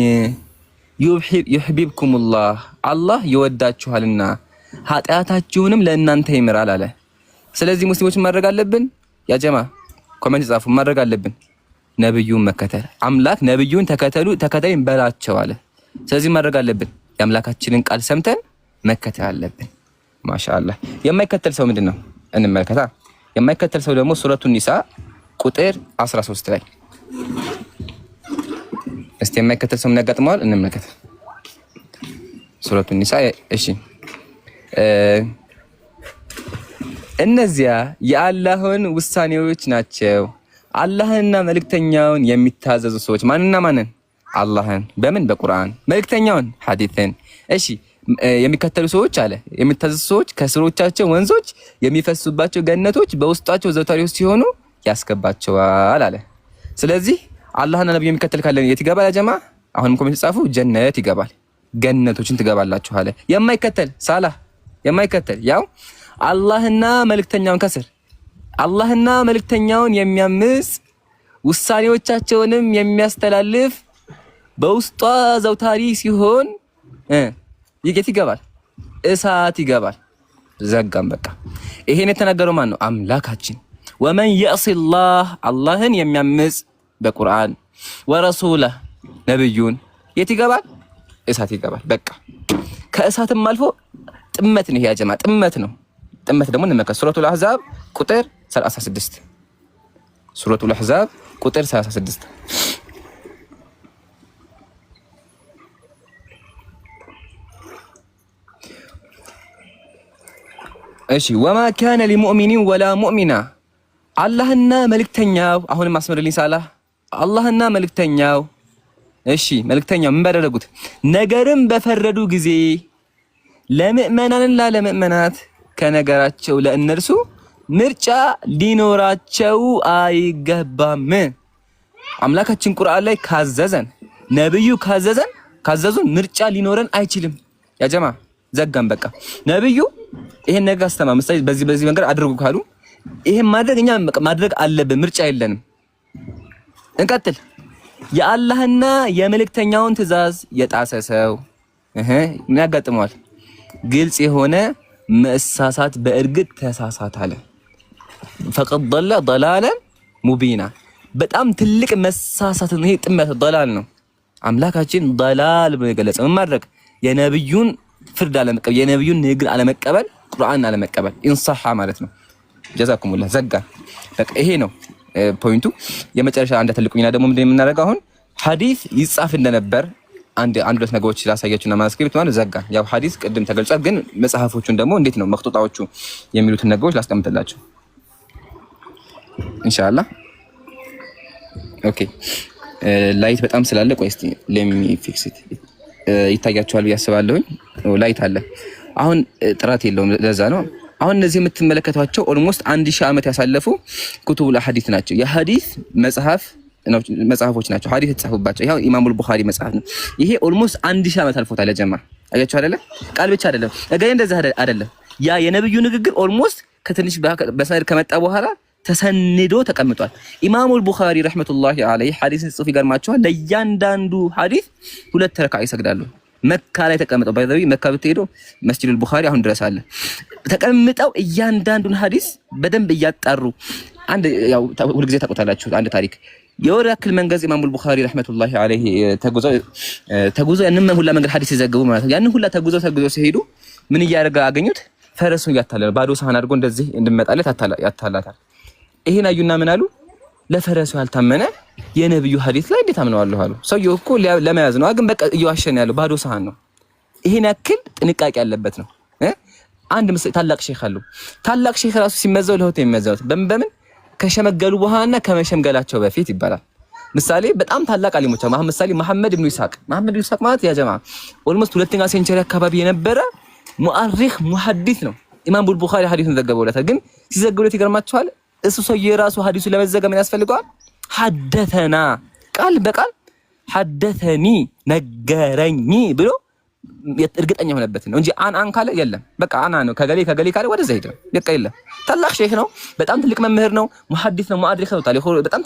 ዩሕቢብኩሙላህ አላህ ይወዳችኋልና ኃጢአታችሁንም ለእናንተ ይምራል አለ። ስለዚህ ሙስሊሞችን ማድረግ አለብን። ያ ጀማ ኮሜንት ጻፉ። ማድረግ አለብን ነብዩን መከተል። አምላክ ነብዩን ተከተሉኝ በላቸው አለ። ስለዚህ ማድረግ አለብን የአምላካችንን ቃል ሰምተን መከተል አለብን። ማሻአላህ። የማይከተል ሰው ምንድነው እንመልከታ። የማይከተል ሰው ደግሞ ሱረቱ ኒሳ ቁጥር 13 ላይ እስቲ የማይከተል ሰው ምን ያጋጥመዋል እንመልከት። ሱረቱ ኒሳ እሺ እነዚያ የአላህን ውሳኔዎች ናቸው አላህንና መልእክተኛውን የሚታዘዙ ሰዎች ማንና ማንን አላህን በምን በቁርአን መልእክተኛውን ሐዲስን እሺ የሚከተሉ ሰዎች አለ የሚታዘዙ ሰዎች ከስሮቻቸው ወንዞች የሚፈሱባቸው ገነቶች በውስጣቸው ዘውታሪዎች ሲሆኑ ያስገባቸዋል አለ። ስለዚህ አላህና ነብዩ የሚከተል ካለ የት ይገባል ያ ጀማ? አሁንም ኮሜንት ጻፉ ጀነት ይገባል ገነቶችን ትገባላችሁ አለ። የማይከተል ሳላህ የማይከተል ያው አላህና መልእክተኛውን ከስር አላህና መልእክተኛውን የሚያምጽ ውሳኔዎቻቸውንም የሚያስተላልፍ በውስጧ ዘውታሪ ሲሆን የት ይገባል? እሳት ይገባል። ዘጋም በቃ። ይሄን የተናገረው ማን ነው? አምላካችን። ወመን የዕሲላህ አላህን የሚያምጽ በቁርአን ወረሱለህ ነብዩን የት ይገባል? እሳት ይገባል። በቃ ከእሳትም አልፎ ጥመት ነው። ያ ጀማ ጥመት ነው። ጥመት ደግሞ እንመከስ ሱረቱል አህዛብ ቁጥር 36 ሱረቱል አህዛብ ቁጥር 36 እሺ ወማ ካነ ሊሙእሚኒን ወላ ሙእሚና አላህና መልእክተኛው አሁንም አስመርልኝ ሳላህ አላህና መልእክተኛው እሺ መልእክተኛው ምን ባደረጉት ነገርም በፈረዱ ጊዜ ለምእመናንና ለምእመናት ከነገራቸው ለእነርሱ ምርጫ ሊኖራቸው አይገባም። አምላካችን ቁርአን ላይ ካዘዘን ነብዩ ካዘዙን ምርጫ ሊኖረን አይችልም። ያ ጀማ ዘጋም በቃ ነብዩ ይሄን ነገር አስተማ ምሳሌ በዚህ መንገድ አድርጉ ካሉ ይሄን ማድረግ እኛ ማድረግ አለብን። ምርጫ የለንም። እንቀጥል። የአላህና የመልእክተኛውን ትእዛዝ የጣሰ ሰው ምን ያጋጥመዋል? ግልጽ የሆነ መሳሳት በእርግጥ ተሳሳት አለ። ፈቀድ ضل ضلالا ሙቢና በጣም ትልቅ መሳሳት ነው። ይሄ ጥመት ضلال ነው። አምላካችን ضلال ብሎ የገለጸው ምን ማድረግ የነብዩን ፍርድ አለመቀበል የነብዩን ንግግር አለመቀበል ቁርአን አለመቀበል ኢንሳሐ ማለት ነው። ጀዛኩሙላህ ዘጋ በቃ ይሄ ነው ፖይንቱ። የመጨረሻ አንድ ተልቁኝና ደግሞ ምንድነው የምናደርገው አሁን ሐዲስ ይጻፍ እንደነበር አንድ ሁለት ነገሮች ላሳያችሁና ማስክሪፕት ማለት ዘጋ። ያው ሐዲስ ቅድም ተገልጿል፣ ግን መጽሐፎቹን ደግሞ እንዴት ነው መክጡጣዎቹ የሚሉትን ነገሮች ላስቀምጥላችሁ ኢንሻአላህ። ኦኬ ላይት በጣም ስላለ ቆይ እስቲ ሌት ሚ ፊክስ ኢት ይታያችኋል ብዬ አስባለሁኝ። ላይት አለ አሁን ጥራት የለውም ለዛ ነው። አሁን እነዚህ የምትመለከቷቸው ኦልሞስት 1000 ዓመት ያሳለፉ ኩቱቡል ሐዲስ ናቸው። የሐዲስ መጽሐፎች ናቸው። ሐዲስ የተጻፉባቸው ይሄው ኢማሙል ቡኻሪ መጽሐፍ ነው። ይሄ ኦልሞስት 1000 ዓመት አልፎታል። ጀማ አያችሁ አይደለ? ቃል ብቻ አይደለም ነገ እንደዛ አይደለም። ያ የነብዩ ንግግር ኦልሞስት ከትንሽ በሰነድ ከመጣ በኋላ ተሰንዶ ተቀምጧል። ኢማሙል ቡኻሪ ረህመቱላሂ ዐለይሂ ሐዲስን ጽሑፍ ይገርማቸዋል። ለእያንዳንዱ ሐዲስ 2 ረካዓ ይሰግዳሉ። መካ ላይ ተቀምጠው ባይዘዊ መካ ብትሄዱ መስጂዱል ቡኻሪ አሁን ድረስ አለ። ተቀምጠው እያንዳንዱን ሐዲስ በደንብ እያጣሩ አንድ ያው ሁልጊዜ ታውቁታላችሁ አንድ ታሪክ የወር ያክል መንገድ ኢማሙል ቡኻሪ ረህመቱላሂ ዐለይሂ ተጉዘው ያንን ሁላ መንገድ ሐዲስ ይዘግቡ ማለት ነው። ያንን ሁላ ተጉዘው ሲሄዱ ምን እያደረገ አገኙት? ፈረሱን እያታለለ ባዶ ሳህን አድርጎ እንደዚህ እንድመጣለት ያታላታል። ይሄን አዩና ምን አሉ? ለፈረሱ ያልታመነ የነብዩ ሐዲስ ላይ እንዴት አምነዋለሁ አሉ። ሰውየው እኮ ለመያዝ ነው፣ ግን በቃ እየዋሸን ያለው ባዶ ሳህን ነው። ይሄን ያክል ጥንቃቄ ያለበት ነው። አንድ ታላቅ ሼክ አሉ። ታላቅ ሼክ ራሱ ሲመዘው ለሆቴ የሚመዘውት በምን ከሸመገሉ በኋላና ከመሸምገላቸው በፊት ይባላል። ምሳሌ በጣም ታላቅ አሊሞች አሁን ምሳሌ መሐመድ ኢብኑ ኢስሐቅ ማለት ያ ጀማ ኦልሞስት 2ኛ ሴንቸሪ አካባቢ የነበረ ሙአሪኽ ሙሐዲስ ነው። ኢማም ቡኻሪ ሐዲስን ዘገበውለታል። ግን ሲዘገቡለት ይገርማቸዋል። እሱ ሰውዬ ራሱ ሐዲሱ ለመዘገብ ምን ያስፈልገዋል? ሐደተና ቃል በቃል ሐደተኒ ነገረኝ ብሎ እርግጠኛ ሆነበት ነው እንጂ አን ካለ የለም በቃ አና ነው ከገሌ ካለ ወደዛ ሄደ በቃ የለም። ታላቅ ሼክ ነው። በጣም ትልቅ መምህር ነው። ሙሐዲስ ነው። ሙአሪኽ ነው። በጣም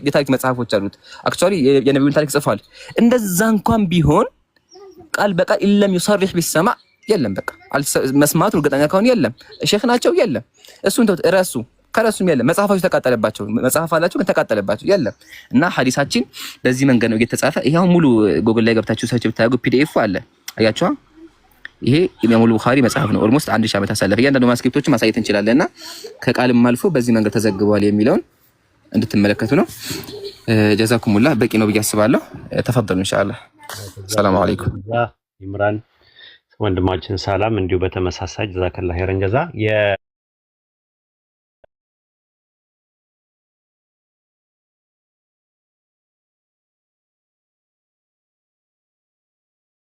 የታሪክ መጽሐፎች አሉት። አክቹአሊ የነብዩን ታሪክ ጽፏል። እንደዛ እንኳን ቢሆን ቃል በቃል ኢለም ይصرح بالسماع የለም በቃ መስማቱ እርግጠኛ ከሆነ የለም። ሼክ ናቸው የለም። እሱን ተውት እረሱ። ከረሱም የለም። መጽሐፋቸው ተቃጠለባቸው። መጽሐፍ አላቸው ግን ተቃጠለባቸው የለም። እና ሐዲሳችን በዚህ መንገድ ነው እየተጻፈ። ይሄው ሙሉ ጉግል ላይ ገብታችሁ ሰርች ብታደርጉ ፒዲኤፍ አለ። አያችኋ? ይሄ ኢማሙ ቡኻሪ መጽሐፍ ነው። ኦልሞስት 1000 ዓመት አሳለፈ። እያንዳንዱ ማስክሪፕቶችን ማሳየት እንችላለንና ከቃልም አልፎ በዚህ መንገድ ተዘግቧል የሚለውን እንድትመለከቱ ነው። ጀዛኩሙላህ በቂ ነው ብዬ አስባለሁ። ተፈضሉ ኢንሻአላህ። ሰላም አለይኩም ኢምራን ወንድማችን ሰላም እንዲሁ በተመሳሳይ ጀዛከላህ ኸይረን ጀዛ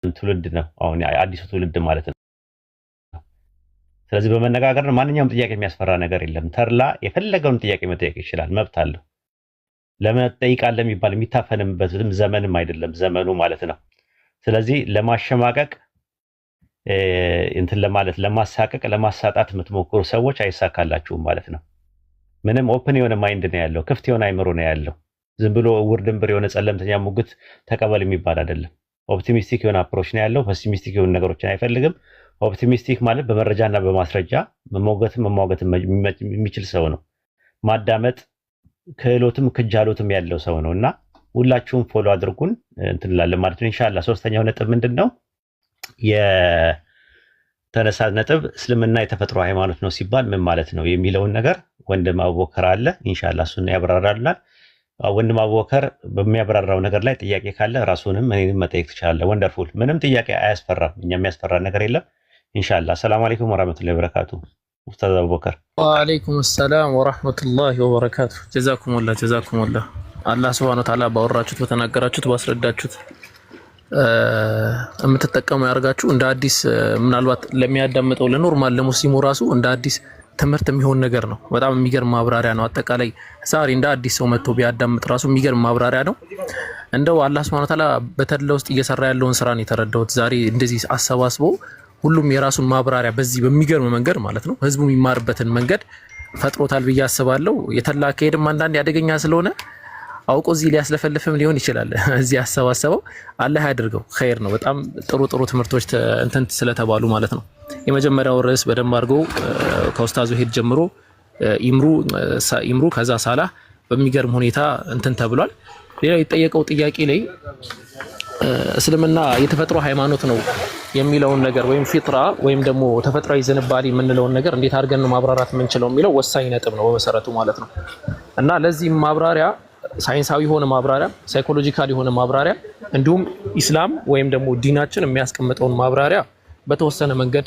ትውልድ ነው አሁን አዲሱ ትውልድ ማለት ነው። ስለዚህ በመነጋገር ነው ማንኛውም ጥያቄ የሚያስፈራ ነገር የለም። ተርላ የፈለገውን ጥያቄ መጠየቅ ይችላል፣ መብት አለው። ለመጠይቃለ የሚባል የሚታፈንበትም ዘመንም አይደለም ዘመኑ ማለት ነው። ስለዚህ ለማሸማቀቅ እንትን ለማለት ለማሳቀቅ ለማሳጣት የምትሞክሩ ሰዎች አይሳካላችሁም ማለት ነው። ምንም ኦፕን የሆነ ማይንድ ነው ያለው፣ ክፍት የሆነ አይምሮ ነው ያለው። ዝም ብሎ እውር ድንብር የሆነ ጸለምተኛ ሙግት ተቀበል የሚባል አይደለም። ኦፕቲሚስቲክ የሆነ አፕሮች ነው ያለው። ፔሲሚስቲክ የሆነ ነገሮችን አይፈልግም። ኦፕቲሚስቲክ ማለት በመረጃና በማስረጃ መሞገትም የሚችል ሰው ነው። ማዳመጥ ክህሎትም ክጃሎትም ያለው ሰው ነው። እና ሁላችሁም ፎሎ አድርጉን እንትን እንላለን ማለት ነው ኢንሻአላህ። ሶስተኛው ነጥብ ምንድነው? የተነሳ ነጥብ እስልምና የተፈጥሮ ሃይማኖት ነው ሲባል ምን ማለት ነው የሚለውን ነገር ወንድም አቡበከር አለ ኢንሻአላህ እሱን ያብራራልናል። ወንድም አቡበከር በሚያብራራው ነገር ላይ ጥያቄ ካለ ራሱንም እኔንም መጠየቅ ትችላለህ። ወንደርፉል ምንም ጥያቄ አያስፈራም። እኛ የሚያስፈራ ነገር የለም ኢንሻአላህ። ሰላም አለይኩም ወራህመቱላሂ ወበረካቱ። ኡስታዝ አቡበከር ወአለይኩም ሰላም ወራህመቱላሂ ወበረካቱ። ጀዛኩሙላህ አላህ ሱብሃነሁ ወተዓላ ባወራችሁት በተናገራችሁት ባስረዳችሁት የምትጠቀሙ ያርጋችሁ። እንደ አዲስ ምናልባት ለሚያዳምጠው ለኖርማል ለሙስሊሙ ራሱ እንደ አዲስ ትምህርት የሚሆን ነገር ነው። በጣም የሚገርም ማብራሪያ ነው። አጠቃላይ ዛሬ እንደ አዲስ ሰው መጥቶ ቢያዳምጥ ራሱ የሚገርም ማብራሪያ ነው። እንደው አላህ ሱብሃነሁ ወተዓላ በተድላ ውስጥ እየሰራ ያለውን ስራ ነው የተረዳሁት ዛሬ እንደዚህ አሰባስቦ ሁሉም የራሱን ማብራሪያ በዚህ በሚገርም መንገድ ማለት ነው ህዝቡ የሚማርበትን መንገድ ፈጥሮታል ብዬ አስባለሁ። የተላ ከሄድም አንዳንድ ያደገኛ ስለሆነ አውቆ እዚህ ሊያስለፈልፍም ሊሆን ይችላል። እዚህ አሰባሰበው አላህ ያድርገው ኸይር ነው። በጣም ጥሩ ትምህርቶች እንትን ስለተባሉ ማለት ነው። የመጀመሪያው ርዕስ በደንብ አድርገው ከኡስታዙ ሄድ ጀምሮ ኢምሩ ከዛ ሳላህ በሚገርም ሁኔታ እንትን ተብሏል። ሌላ የጠየቀው ጥያቄ ላይ እስልምና የተፈጥሮ ሃይማኖት ነው የሚለውን ነገር ወይም ፊጥራ ወይም ደግሞ ተፈጥሯዊ ዝንባሌ የምንለውን ነገር እንዴት አድርገን ነው ማብራራት የምንችለው የሚለው ወሳኝ ነጥብ ነው በመሰረቱ ማለት ነው። እና ለዚህ ማብራሪያ ሳይንሳዊ የሆነ ማብራሪያ፣ ሳይኮሎጂካል የሆነ ማብራሪያ እንዲሁም ኢስላም ወይም ደግሞ ዲናችን የሚያስቀምጠውን ማብራሪያ በተወሰነ መንገድ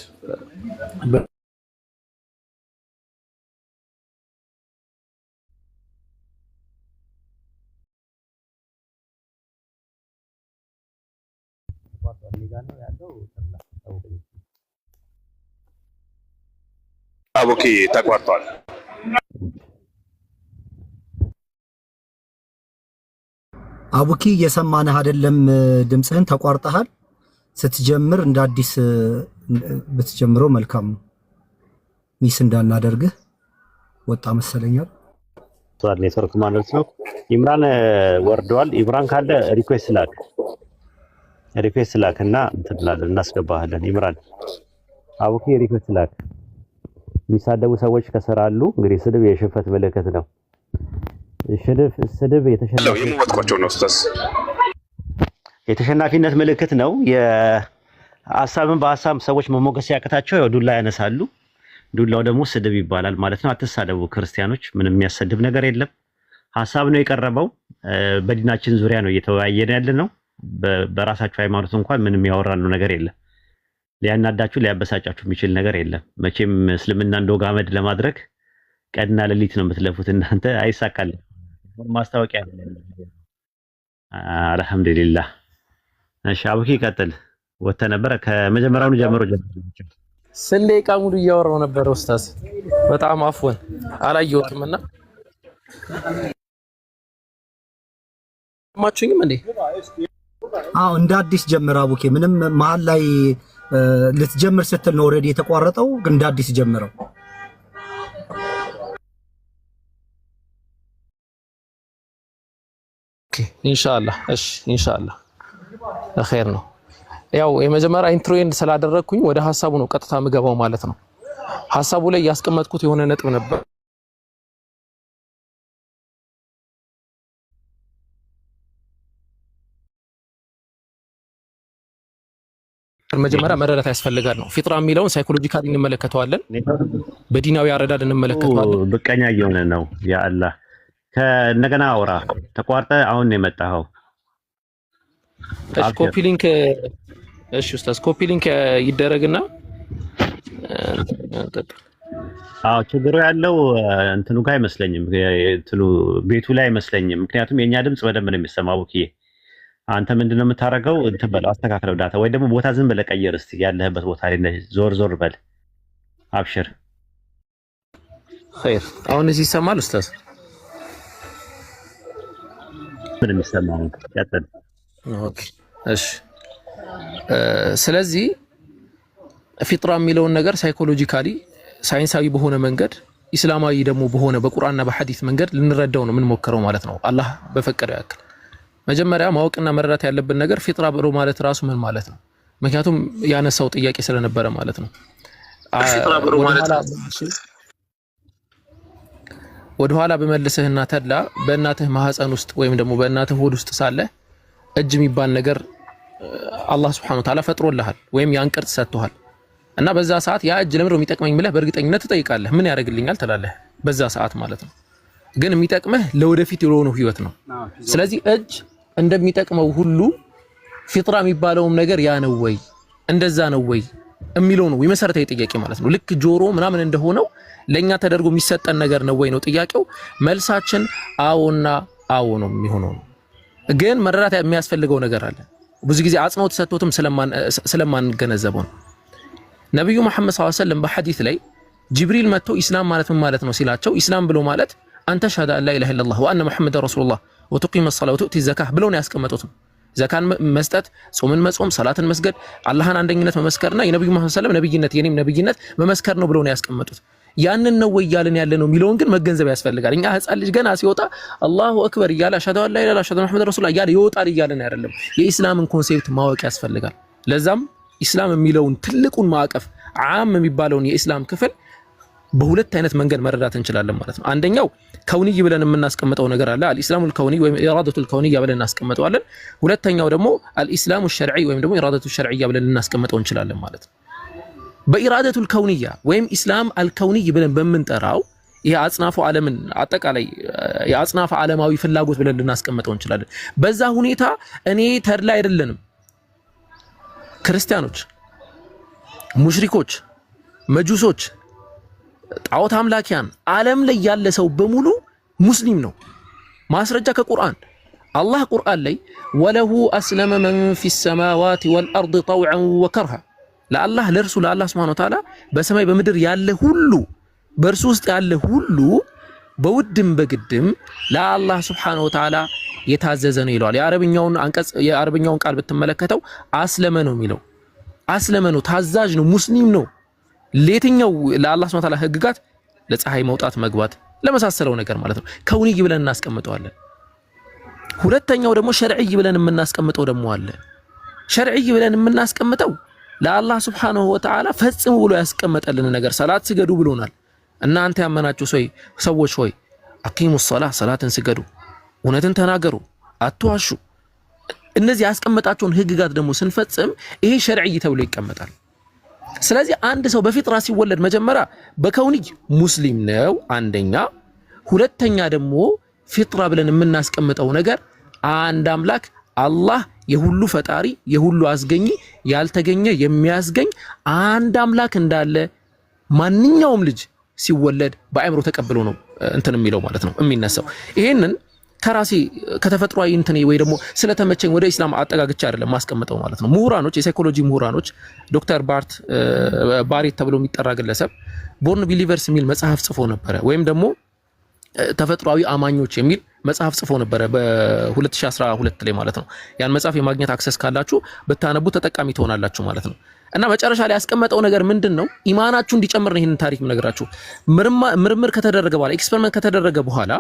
አቡኪ ተቋርጧል። አቡኪ እየሰማንህ አይደለም፣ ድምፅህን ተቋርጠሃል። ስትጀምር እንደ አዲስ ብትጀምረው መልካም ነው። ሚስ እንዳናደርግህ ወጣ መሰለኛል። ኔትወርክ ማለት ነው። ኢምራን ወርደዋል። ኢምራን ካለ ሪኩዌስት ላክና እንትላለን እናስገባሃለን። ኢምራን አቡኪ ሪኩዌስት ላክ። የሚሳደቡ ሰዎች ከሰራሉ እንግዲህ ስድብ የሽንፈት ምልክት ነው። ስድብ የተሸናፊነት ምልክት ነው። የሀሳብን በሀሳብ ሰዎች መሞገስ ያቅታቸው ያው ዱላ ያነሳሉ። ዱላው ደግሞ ስድብ ይባላል ማለት ነው። አትሳደቡ ክርስቲያኖች፣ ምንም የሚያሰድብ ነገር የለም። ሀሳብ ነው የቀረበው። በዲናችን ዙሪያ ነው እየተወያየን ያለ ነው። በራሳችሁ ሃይማኖት እንኳን ምንም ያወራነው ነገር የለም። ሊያናዳችሁ ሊያበሳጫችሁ የሚችል ነገር የለም። መቼም እስልምና እንደወግ አመድ ለማድረግ ቀንና ሌሊት ነው የምትለፉት እናንተ። አይሳካልም። ማስታወቂያ አልሐምዱሊላህ። እሺ አቡኪ ቀጥል። ወጥተህ ነበረ ከመጀመሪያውኑ ጀምሮ ስንት ሙሉ እያወራው ነበር ኡስታዝ። በጣም አፍወን አላየሁትም እና ማችሁኝም እንዴ? አዎ እንደ አዲስ ጀምር አቡኪ። ምንም መሀል ላይ ልትጀምር ስትል ነው ኦልሬዲ የተቋረጠው። እንደ አዲስ ጀምረው። ኢንሻአላህ። እሺ ኢንሻአላህ ኸይር ነው። ያው የመጀመሪያ ኢንትሮን ስላደረግኩኝ ወደ ሐሳቡ ነው ቀጥታ ምገባው ማለት ነው። ሐሳቡ ላይ ያስቀመጥኩት የሆነ ነጥብ ነበር። መጀመሪያ መረዳት ያስፈልጋል ነው። ፊጥራ የሚለውን ሳይኮሎጂካሊ እንመለከተዋለን፣ በዲናዊ አረዳድ እንመለከተዋለን። ብቀኛ እየሆነ ነው። ያ አላህ ከእንደገና አውራ ተቋርጠ አሁን ነው የመጣኸው። እሺ ኮፒ ሊንክ እሺ ኡስታዝ ኮፒ ሊንክ ይደረግና ችግሩ ያለው እንትኑ ጋር አይመስለኝም፣ እንትኑ ቤቱ ላይ አይመስለኝም። ምክንያቱም የኛ ድምጽ በደንብ ነው የሚሰማው። ኦኬ አንተ ምንድነው የምታረገው? እንትን በል አስተካክለው ዳታ ወይ ደግሞ ቦታ ዝም ብለህ ቀይር እስቲ ያለህበት ቦታ ላይ ዞር ዞር በል። አብሽር ኸይር። አሁን እዚህ ይሰማል ኡስታዝ? ምን የሚሰማው ያጠል? ኦኬ እሺ። ስለዚህ ፊጥራ የሚለውን ነገር ሳይኮሎጂካሊ ሳይንሳዊ በሆነ መንገድ ኢስላማዊ ደግሞ በሆነ በቁርአንና በሐዲስ መንገድ ልንረዳው ነው የምንሞክረው ማለት ነው፣ አላህ በፈቀደው ያክል። መጀመሪያ ማወቅና መረዳት ያለብን ነገር ፊጥራ ብሎ ማለት ራሱ ምን ማለት ነው? ምክንያቱም ያነሳው ጥያቄ ስለነበረ ማለት ነው። ፊጥራ ብሎ ማለት ወደ ኋላ በመልሰህና ተድላ በእናትህ ማህፀን ውስጥ ወይም ደግሞ በእናትህ ሆድ ውስጥ ሳለ እጅ የሚባል ነገር አላህ Subhanahu Wa Ta'ala ፈጥሮልሃል ወይም ያን ቅርጽ ሰጥቷል። እና በዛ ሰዓት ያ እጅ ለምን ነው የሚጠቅመኝ ብለህ በእርግጠኝነት ትጠይቃለህ። ምን ያደርግልኛል ትላለህ በዛ ሰዓት ማለት ነው። ግን የሚጠቅመህ ለወደፊት የሆነው ህይወት ነው። ስለዚህ እጅ እንደሚጠቅመው ሁሉ ፊጥራ የሚባለውም ነገር ያ ነው ወይ እንደዛ ነው ወይ የሚለው ነው የመሰረታዊ ጥያቄ ማለት ነው። ልክ ጆሮ ምናምን እንደሆነው ለኛ ተደርጎ የሚሰጠን ነገር ነው ወይ ነው ጥያቄው። መልሳችን አዎና አዎ ነው የሚሆነው። ግን መረዳት የሚያስፈልገው ነገር አለ። ብዙ ጊዜ አጽንኦት ሰጥቶትም ስለማንገነዘበው ነው። ነብዩ መሐመድ ሰለላሁ ዐለይሂ ወሰለም በሐዲስ ላይ ጅብሪል መጥቶ ኢስላም ማለት ምን ማለት ነው ሲላቸው ኢስላም ብሎ ማለት አንተ ሸሃዳ ላ ኢላሃ ኢላላህ ወአነ ሙሐመደን ረሱሉላህ ወቱቂመ ሰላተ ወቱእቲ ዘካህ ብለው ነው ያስቀመጡት። ዘካን መስጠት፣ ጾምን መጾም፣ ሰላትን መስገድ፣ አላህን አንደኝነት መመስከርና የነብዩ መሐመድ ሰለላሁ ዐለይሂ ወሰለም ነብይነት የኔም ነብይነት መመስከር ነው ብለው ነው ያስቀመጡት። ያንን ነው ወይ ያለን ያለ ነው የሚለውን ግን መገንዘብ ያስፈልጋል። እኛ ህፃን ልጅ ገና ሲወጣ አላሁ አክበር እያለ አሽሀዱ አን ላ ኢላሃ ኢለላህ አሽሀዱ ሙሐመድ ረሱሉላህ እያለ ይወጣል እያለን አይደለም። የኢስላምን ኮንሴፕት ማወቅ ያስፈልጋል። ለዛም ኢስላም የሚለውን ትልቁን ማዕቀፍ ዓም የሚባለውን የኢስላም ክፍል በሁለት አይነት መንገድ መረዳት እንችላለን ማለት ነው። አንደኛው ከውንይ ብለን የምናስቀምጠው ነገር አለ፣ አልኢስላሙል ከውኒ ወይም ኢራደቱል ከውኒያ ብለን እናስቀምጠዋለን። ሁለተኛው ደግሞ አልኢስላሙ ሸርዒ ወይም ደግሞ ኢራደቱ ሸርዒያ ብለን ልናስቀምጠው እንችላለን ማለት ነው። በኢራደቱል ከውኒያ ወይም ኢስላም አልከውኒይ ብለን በምንጠራው ይሄ አጽናፈ ዓለምን አጠቃላይ የአጽናፈ ዓለማዊ ፍላጎት ብለን ልናስቀምጠው እንችላለን። በዛ ሁኔታ እኔ ተድላ አይደለንም። ክርስቲያኖች፣ ሙሽሪኮች፣ መጁሶች፣ ጣዖት አምላኪያን ዓለም ላይ ያለ ሰው በሙሉ ሙስሊም ነው። ማስረጃ ከቁርአን አላህ ቁርአን ላይ ወለሁ አስለመ መን ፊ ሰማዋት ወልአርድ ጠውዐን ወከርሃ ለአላህ ለእርሱ ለአላህ ሱብሓነሁ ወተዓላ በሰማይ በምድር ያለ ሁሉ በእርሱ ውስጥ ያለ ሁሉ በውድም በግድም ለአላህ ሱብሓነሁ ወተዓላ የታዘዘ ነው ይለዋል። የአረብኛውን አንቀጽ የአረብኛውን ቃል ብትመለከተው አስለመ ነው የሚለው። አስለመ ነው፣ ታዛዥ ነው፣ ሙስሊም ነው። ለየትኛው ለአላህ ሱብሓነሁ ወተዓላ ህግጋት፣ ለፀሐይ መውጣት መግባት ለመሳሰለው ነገር ማለት ነው። ከውንይ ብለን እናስቀምጠዋለን። ሁለተኛው ደግሞ ሸርዒይ ብለን የምናስቀምጠው ደግሞ አለ። ሸርዒይ ብለን የምናስቀምጠው ለአላህ ሱብሓነሁ ወተዓላ ፈጽሙ ብሎ ያስቀመጠልን ነገር፣ ሰላት ስገዱ ብሎናል። እናንተ ያመናችሁ ሰዎች ሆይ አቂሙ ሶላህ፣ ሰላትን ስገዱ፣ እውነትን ተናገሩ፣ አትዋሹ። እነዚህ ያስቀመጣቸውን ህግጋት ደግሞ ስንፈጽም ይሄ ሸርዒይ ተብሎ ይቀመጣል። ስለዚህ አንድ ሰው በፊጥራ ሲወለድ መጀመሪያ በከውንይ ሙስሊም ነው አንደኛ። ሁለተኛ ደግሞ ፊጥራ ብለን የምናስቀምጠው ነገር አንድ አምላክ አላህ የሁሉ ፈጣሪ የሁሉ አስገኝ ያልተገኘ የሚያስገኝ አንድ አምላክ እንዳለ ማንኛውም ልጅ ሲወለድ በአእምሮ ተቀብሎ ነው እንትን የሚለው ማለት ነው የሚነሳው። ይሄንን ከራሴ ከተፈጥሯዊ እንትን ወይ ደግሞ ስለተመቸኝ ወደ ኢስላም አጠጋግቻ አይደለም ማስቀምጠው ማለት ነው። ምሁራኖች፣ የሳይኮሎጂ ምሁራኖች ዶክተር ባሬት ተብሎ የሚጠራ ግለሰብ ቦርን ቢሊቨርስ የሚል መጽሐፍ ጽፎ ነበረ፣ ወይም ደግሞ ተፈጥሯዊ አማኞች የሚል መጽሐፍ ጽፎ ነበረ በ2012 ላይ ማለት ነው። ያን መጽሐፍ የማግኘት አክሰስ ካላችሁ ብታነቡ ተጠቃሚ ትሆናላችሁ ማለት ነው። እና መጨረሻ ላይ ያስቀመጠው ነገር ምንድነው? ኢማናችሁ እንዲጨምር ነው ይሄንን ታሪክ የምነግራችሁ። ምርምር ከተደረገ በኋላ ኤክስፐሪመንት ከተደረገ በኋላ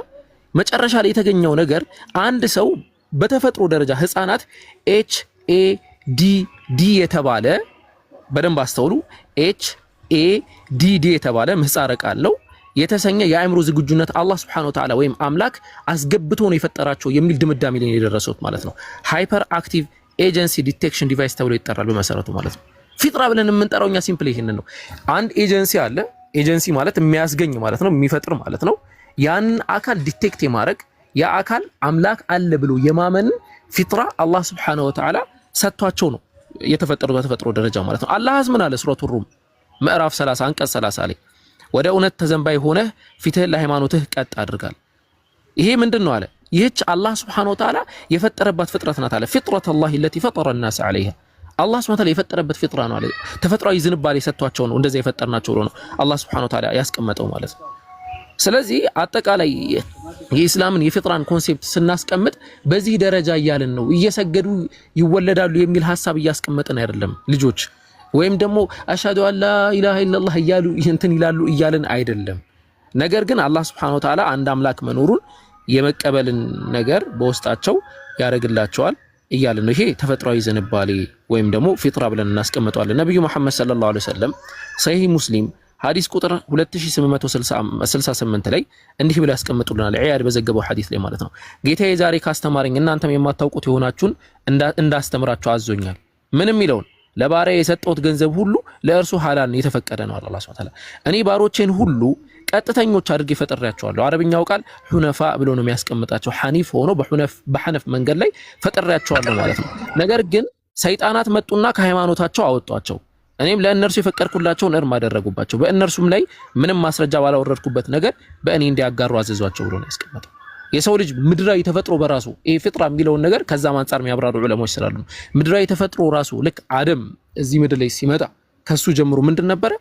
መጨረሻ ላይ የተገኘው ነገር አንድ ሰው በተፈጥሮ ደረጃ ህፃናት HADD የተባለ በደንብ አስተውሉ፣ HADD የተባለ ምህጻረ ቃል ነው የተሰኘ የአእምሮ ዝግጁነት አላህ Subhanahu Wa Ta'ala ወይም አምላክ አስገብቶ ነው የፈጠራቸው የሚል ድምዳሜ ላይ የደረሱት ማለት ነው። ሃይፐር አክቲቭ ኤጀንሲ ዲቴክሽን ዲቫይስ ተብሎ ይጠራል በመሰረቱ ማለት ነው። ፊጥራ ብለን የምንጠራው እኛ ሲምፕሊ ይሄንን ነው። አንድ ኤጀንሲ አለ። ኤጀንሲ ማለት የሚያስገኝ ማለት ነው፣ የሚፈጥር ማለት ነው። ያን አካል ዲቴክት የማድረግ ያ አካል አምላክ አለ ብሎ የማመን ፊጥራ አላህ Subhanahu Wa Ta'ala ሰጥቷቸው ነው የተፈጠሩ በተፈጥሮ ደረጃ ማለት ነው። አላህ ምን አለ? ሱረቱ ሩም ምዕራፍ 30 አንቀጽ 30 ላይ ወደ እውነት ተዘንባይ ሆነህ ፊትህን ለሃይማኖትህ ቀጥ አድርጋል። ይሄ ምንድነው አለ? ይህች አላህ Subhanahu Wa Ta'ala የፈጠረባት ፍጥረት ናት አለ። ፊጥረቱላሂ التي فطر الناس عليها አላህ Subhanahu Wa Ta'ala የፈጠረበት ፍጥራ ነው አለ። ተፈጥሯዊ ዝንባሌ ሰጥቷቸው ነው እንደዛ የፈጠርናቸው ነው አላህ Subhanahu Wa Ta'ala ያስቀመጠው ማለት ነው። ስለዚህ አጠቃላይ የኢስላምን የፍጥራን ኮንሴፕት ስናስቀምጥ በዚህ ደረጃ እያልን ነው። እየሰገዱ ይወለዳሉ የሚል ሐሳብ እያስቀመጥን አይደለም ልጆች፣ ወይም ደግሞ አሽሃዱ አላ ኢላሃ ኢላላህ እያሉ እንትን ይላሉ እያልን አይደለም። ነገር ግን አላህ Subhanahu Wa Ta'ala አንድ አምላክ መኖሩን የመቀበልን ነገር በውስጣቸው ያደርግላቸዋል እያልን ነው። ይሄ ተፈጥሯዊ ዝንባሌ ወይም ደግሞ ፊጥራ ብለን እናስቀምጠዋለን። ነብዩ መሐመድ ሰለላሁ ዐለይሂ ወሰለም ሰሂህ ሙስሊም ሐዲስ ቁጥር 2868 ላይ እንዲህ ብለው ያስቀምጡልናል። ዒያድ በዘገበው ሐዲስ ላይ ማለት ነው። ጌታዬ ዛሬ ካስተማረኝ እናንተም የማታውቁት የሆናችሁን እንዳስተምራችሁ አዞኛል። ምንም ይለውን ለባሪያ የሰጠሁት ገንዘብ ሁሉ ለእርሱ ሐላል የተፈቀደ ነው አላህ Subhanahu Wa Ta'ala። እኔ ባሮቼን ሁሉ ቀጥተኞች አድርጌ ፈጥሬያቸዋለሁ። አረብኛው ቃል ሁነፋ ብሎ ነው የሚያስቀምጣቸው። ሐኒፍ ሆኖ በሐነፍ መንገድ ላይ ፈጥሬያቸዋለሁ ማለት ነው። ነገር ግን ሰይጣናት መጡና ከሃይማኖታቸው አወጧቸው። እኔም ለእነርሱ የፈቀድኩላቸውን እርም አደረጉባቸው። በእነርሱም ላይ ምንም ማስረጃ ባላወረድኩበት ነገር በእኔ እንዲያጋሩ አዘዟቸው ብሎ ነው ያስቀመጠው። የሰው ልጅ ምድራዊ ተፈጥሮ በራሱ ይሄ ፍጥራ የሚለውን ነገር ከዛም አንፃር የሚያብራሩ ዑለሞች ስላሉ ምድራዊ ተፈጥሮ ራሱ ልክ አደም እዚህ ምድር ላይ ሲመጣ ከሱ ጀምሮ ምንድን ነበረ?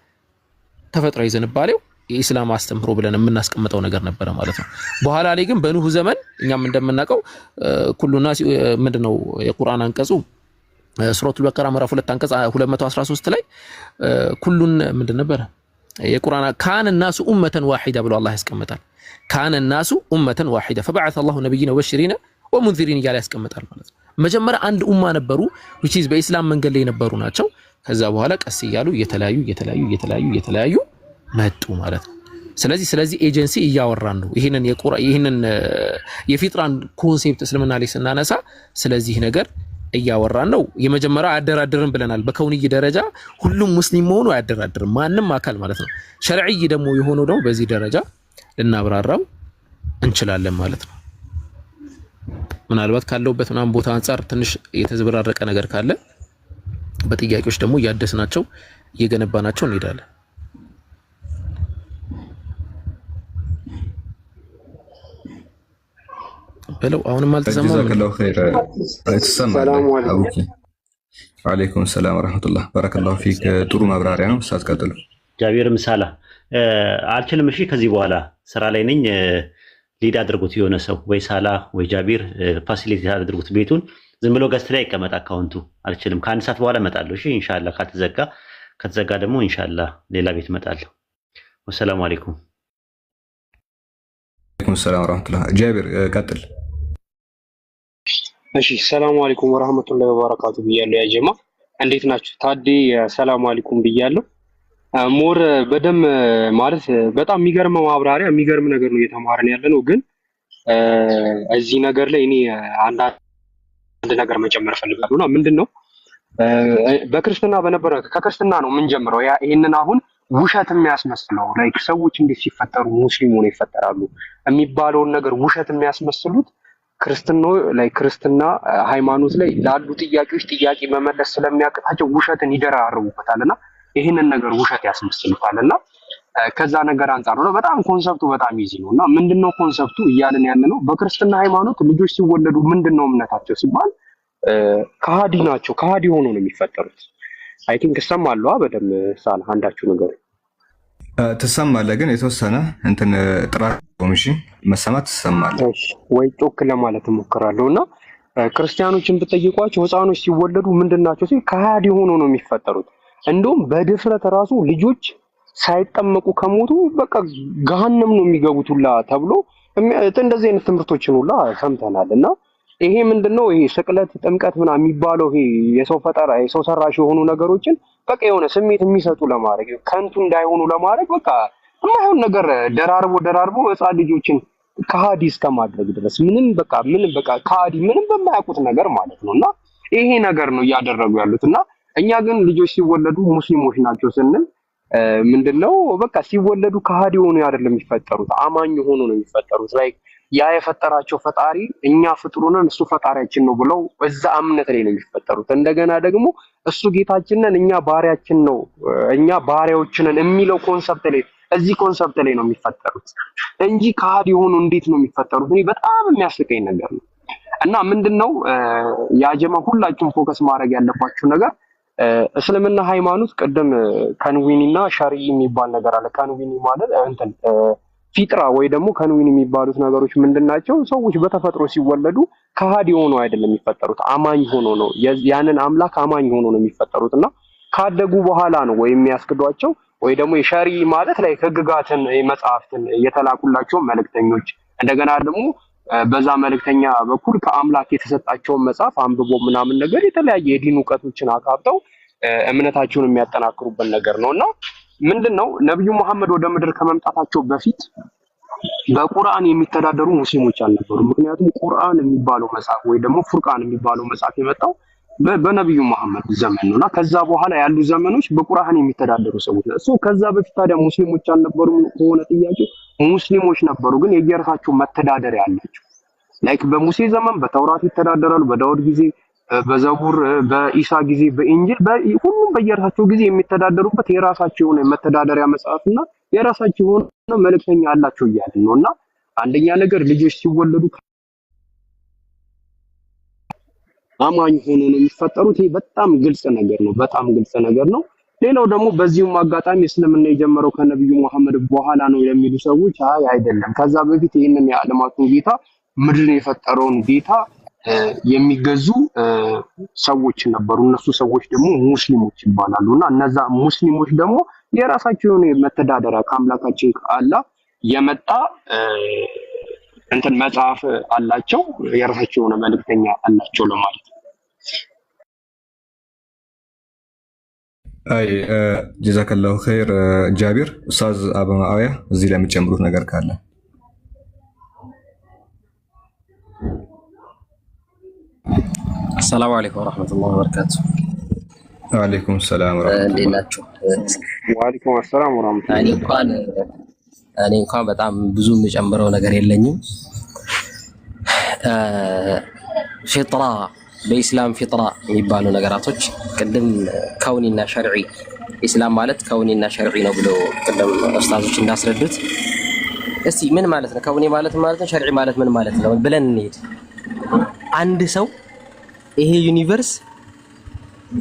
ተፈጥሯዊ ዝንባሌው የኢስላም አስተምህሮ ብለን የምናስቀምጠው ነገር ነበረ ማለት ነው። በኋላ ላይ ግን በኑህ ዘመን እኛም እንደምናውቀው ኩሉና ምንድነው የቁርአን አንቀጹ ሱረቱል በቀራ ምዕራፍ 2 አንቀጽ 213 ላይ ኩሉን ምንድን ነበር የቁርአን ካነ الناس امه واحده ብሎ አላህ ያስቀምጣል። ካነ الناس امه واحده فبعث الله نبيين وبشرين ومنذرين እያለ ያስቀምጣል ማለት ነው። መጀመሪያ አንድ ኡማ ነበሩ which is በኢስላም መንገድ ላይ የነበሩ ናቸው። ከዛ በኋላ ቀስ እያሉ እየተለያዩ መጡ ማለት ነው። ስለዚህ ኤጀንሲ እያወራን ነው። ይሄንን የፊጥራን ኮንሴፕት እስልምና ላይ ስናነሳ ስለዚህ ነገር እያወራን ነው። የመጀመሪያው አያደራድርም ብለናል። በከውንይ ደረጃ ሁሉም ሙስሊም መሆኑ አያደራድርም ማንም አካል ማለት ነው። ሸርዒይ ደግሞ የሆነው ደግሞ በዚህ ደረጃ ልናብራራው እንችላለን ማለት ነው። ምናልባት ካለውበት ምናምን ቦታ አንፃር ትንሽ የተዝበራረቀ ነገር ካለ በጥያቄዎች ደግሞ እያደስናቸው እየገነባናቸው እንሄዳለን። በለው አሁንም አልተሰማም። ጀዛከላሁ ኸይር። ሰላም አለይኩም ሰላም ወራህመቱላህ በረከላሁ ፊክ። ጥሩ ማብራሪያ ነው። ኡስታዝ ቀጥሉ። ጃቢር ምሳላ አልችልም። እሺ ከዚህ በኋላ ስራ ላይ ነኝ። ሊድ አድርጉት የሆነ ሰው ወይ ሳላ ወይ ጃቢር ፋሲሊቲ አድርጉት ቤቱን። ዝም ብሎ ገስት ላይ ይቀመጥ አካውንቱ። አልችልም። ከአንድ ሰዓት በኋላ እመጣለሁ። እሺ ኢንሻአላህ ከተዘጋ ደግሞ ኢንሻአላህ ሌላ ቤት እመጣለሁ። ወሰላሙ አለይኩም። አለይኩም ሰላም ወራህመቱላህ። ጃቢር ቀጥል። እሺ ሰላም አለይኩም ወራህመቱላሂ ወበረካቱ ብያለሁ። ያ ጀማ እንዴት ናችሁ? ታዲ ሰላም አለይኩም ብያለሁ። ሞር በደም ማለት በጣም የሚገርም ማብራሪያ የሚገርም ነገር ነው እየተማረን ያለ ነው። ግን እዚህ ነገር ላይ እኔ አንድ ነገር መጨመር ፈልጋለሁና ምንድነው በክርስትና በነበረ ከክርስትና ነው የምንጀምረው። ይሄንን አሁን ውሸት የሚያስመስለው ላይክ ሰዎች እንዴት ሲፈጠሩ ሙስሊም ሆነው ይፈጠራሉ የሚባለውን ነገር ውሸት የሚያስመስሉት ክርስትና ሃይማኖት ላይ ላሉ ጥያቄዎች ጥያቄ መመለስ ስለሚያቅታቸው ውሸትን ይደራርቡበታልና ይሄንን ነገር ውሸት ያስመስሉታልና ከዛ ነገር አንፃር ነው። በጣም ኮንሰፕቱ በጣም ኢዚ ነውና ምንድነው ኮንሰፕቱ እያልን ያለነው በክርስትና ሃይማኖት ልጆች ሲወለዱ ምንድነው እምነታቸው ሲባል ከሃዲ ናቸው። ከሃዲ ሆኖ ነው የሚፈጠሩት። አይ ቲንክ እሰማለሁ በደም ሳል አንዳችሁ ነገር ትሰማለህ፣ ግን የተወሰነ እንትን ጥራት ቆምሺ መሰማት ትሰማለህ ወይ ጮክ ለማለት እሞክራለሁና ክርስቲያኖችን ብትጠይቋቸው ህፃኖች ሲወለዱ ምንድናቸው ሲል ከሃዲ ሆኖ ነው የሚፈጠሩት። እንደውም በድፍረት ራሱ ልጆች ሳይጠመቁ ከሞቱ በቃ ገሃነም ነው የሚገቡት ሁላ ተብሎ እንደዚህ አይነት ትምህርቶችን ሁላ ሰምተናልና ይሄ ምንድነው ይሄ ስቅለት ጥምቀት ምናምን የሚባለው ይሄ የሰው ፈጠራ የሰው ሰራሽ የሆኑ ነገሮችን በቃ የሆነ ስሜት የሚሰጡ ለማድረግ ከንቱ እንዳይሆኑ ለማድረግ በቃ የማይሆን ነገር ደራርቦ ህፃን ልጆችን ከሃዲ እስከማድረግ ድረስ ምንም በቃ ከሃዲ ምንም በማያውቁት ነገር ማለት ነውና ይሄ ነገር ነው እያደረጉ ያሉትና እኛ ግን ልጆች ሲወለዱ ሙስሊሞች ናቸው ስንል ምንድነው በቃ ሲወለዱ ከሃዲ ሆኖ አይደለም የሚፈጠሩት፣ አማኝ ሆኖ ነው የሚፈጠሩት። ላይክ ያ የፈጠራቸው ፈጣሪ እኛ ፍጥሩንን እሱ ፈጣሪያችን ነው ብለው እዛ እምነት ላይ ነው የሚፈጠሩት። እንደገና ደግሞ እሱ ጌታችን ነን እኛ ባሪያችን ነው እኛ ባሪያዎች ነን የሚለው ኮንሰፕት ላይ እዚህ ኮንሰፕት ላይ ነው የሚፈጠሩት እንጂ ከሃዲ ሆኖ እንዴት ነው የሚፈጠሩት? እኔ በጣም የሚያስቀኝ ነገር ነው። እና ምንድነው ያጀማ ሁላችሁም ፎከስ ማድረግ ያለባችሁ ነገር እስልምና ሃይማኖት ቅድም ከንዊኒና ሸርዒ የሚባል ነገር አለ። ከንዊኒ ማለት እንትን ፊጥራ ወይ ደግሞ ከንዊኒ የሚባሉት ነገሮች ምንድናቸው? ሰዎች በተፈጥሮ ሲወለዱ ከሃዲ ሆኖ አይደለም የሚፈጠሩት፣ አማኝ ሆኖ ነው ያንን አምላክ አማኝ ሆኖ ነው የሚፈጠሩት። እና ካደጉ በኋላ ነው ወይ የሚያስክዷቸው ወይ ደግሞ የሸርዒ ማለት ላይ ህግጋትን መጽሐፍትን የተላኩላቸው መልእክተኞች እንደገና ደግሞ በዛ መልእክተኛ በኩል ከአምላክ የተሰጣቸውን መጽሐፍ አንብቦ ምናምን ነገር የተለያየ የዲን ዕውቀቶችን አካብተው እምነታቸውን የሚያጠናክሩበት ነገር ነውና ምንድነው ነብዩ መሐመድ ወደ ምድር ከመምጣታቸው በፊት በቁርአን የሚተዳደሩ ሙስሊሞች አልነበሩ። ምክንያቱም ቁርአን የሚባለው መጽሐፍ ወይ ደግሞ ፉርቃን የሚባለው መጽሐፍ የመጣው በነብዩ መሐመድ ዘመን ነውና ከዛ በኋላ ያሉ ዘመኖች በቁርአን የሚተዳደሩ ሰዎች ናቸው። ከዛ በፊት ታዲያ ሙስሊሞች አልነበሩም ከሆነ ጥያቄ ሙስሊሞች ነበሩ፣ ግን የየራሳቸው መተዳደሪያ አላቸው። ላይክ በሙሴ ዘመን በተውራት ይተዳደራሉ፣ በዳውድ ጊዜ በዘቡር፣ በኢሳ ጊዜ በኢንጂል ሁሉም በየራሳቸው ጊዜ የሚተዳደሩበት የራሳቸው የሆነ መተዳደሪያ መጽሐፍና የራሳቸው የሆነ መልእክተኛ አላቸው እያልን ነውና አንደኛ ነገር ልጆች ሲወለዱ አማኝ ሆኖ ነው የሚፈጠሩት። ይሄ በጣም ግልጽ ነገር ነው፣ በጣም ግልጽ ነገር ነው። ሌላው ደግሞ በዚሁም አጋጣሚ እስልምና የጀመረው ከነብዩ መሐመድ በኋላ ነው የሚሉ ሰዎች አይ አይደለም፣ ከዛ በፊት ይህንን የዓለማቱን ጌታ ምድርን የፈጠረውን ጌታ የሚገዙ ሰዎች ነበሩ። እነሱ ሰዎች ደግሞ ሙስሊሞች ይባላሉ። እና እነዛ ሙስሊሞች ደግሞ የራሳቸው የሆነ መተዳደሪያ ከአምላካችን ከአላህ የመጣ እንትን መጽሐፍ አላቸው፣ የራሳቸው የሆነ መልእክተኛ አላቸው ለማለት ነው። አይ ጀዛከላሁ ኸይር ጃቢር። ኡስታዝ አበማአያ እዚህ ላይ የምትጨምሩት ነገር ካለ? ሰላም አለይኩም ወራህመቱላሂ ወበረካቱ። ወአለይኩም ሰላም ወራህመቱላሂ። እንዴት ናችሁ? ወአለይኩም ሰላም ወራህመቱላሂ። እኔ እንኳን በጣም ብዙ የምጨምረው ነገር የለኝም። ፊጥራ በኢስላም ፊጥራ የሚባሉ ነገራቶች ቅድም ከውኒና ሸርዒ ኢስላም ማለት ከውኒና ሸርዒ ነው ብሎ ቅድም ኡስታዞች እንዳስረዱት፣ እስቲ ምን ማለት ነው ከውኒ ማለት ማለት ነው ሸርዒ ማለት ምን ማለት ነው ብለን እንሄድ። አንድ ሰው ይሄ ዩኒቨርስ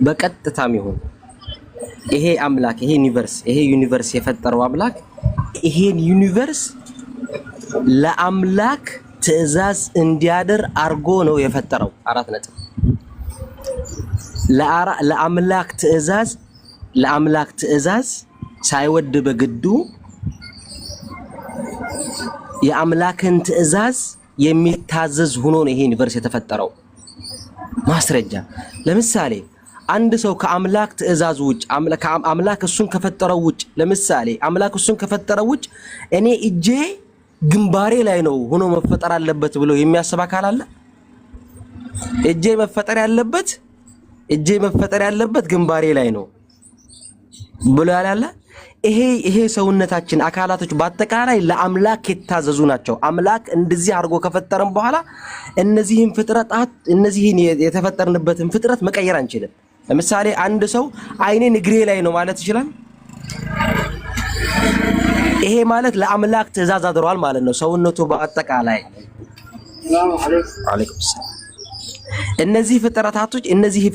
በቀጥታም ይሁን ይሄ አምላክ ይሄ ዩኒቨርስ የፈጠረው አምላክ ይሄን ዩኒቨርስ ለአምላክ ትዕዛዝ እንዲያደር አርጎ ነው የፈጠረው። 4 ነጥብ። ለአምላክ ትዕዛዝ ሳይወድ በግዱ የአምላክን ትዕዛዝ የሚታዘዝ ሆኖ ነው ይሄ ዩኒቨርስ የተፈጠረው። ማስረጃ ለምሳሌ አንድ ሰው ከአምላክ ትዕዛዝ ውጭ አምላክ እሱን ከፈጠረው ውጭ ለምሳሌ አምላክ እሱን ከፈጠረው ውጭ እኔ እጄ ግንባሬ ላይ ነው ሆኖ መፈጠር አለበት ብሎ የሚያስብ አካል አለ? እጄ መፈጠር ያለበት ግንባሬ ላይ ነው ብሎ ያላለ? ይሄ ሰውነታችን አካላቶች በአጠቃላይ ለአምላክ የታዘዙ ናቸው። አምላክ እንደዚህ አድርጎ ከፈጠረን በኋላ እነዚህን የተፈጠርንበትን ፍጥረት መቀየር አንችልም። ለምሳሌ አንድ ሰው አይኔን እግሬ ላይ ነው ማለት ይችላል? ይሄ ማለት ለአምላክ ትዕዛዝ አድሯል ማለት ነው። ሰውነቱ በአጠቃላይ አለይኩም ሰላም። እነዚህ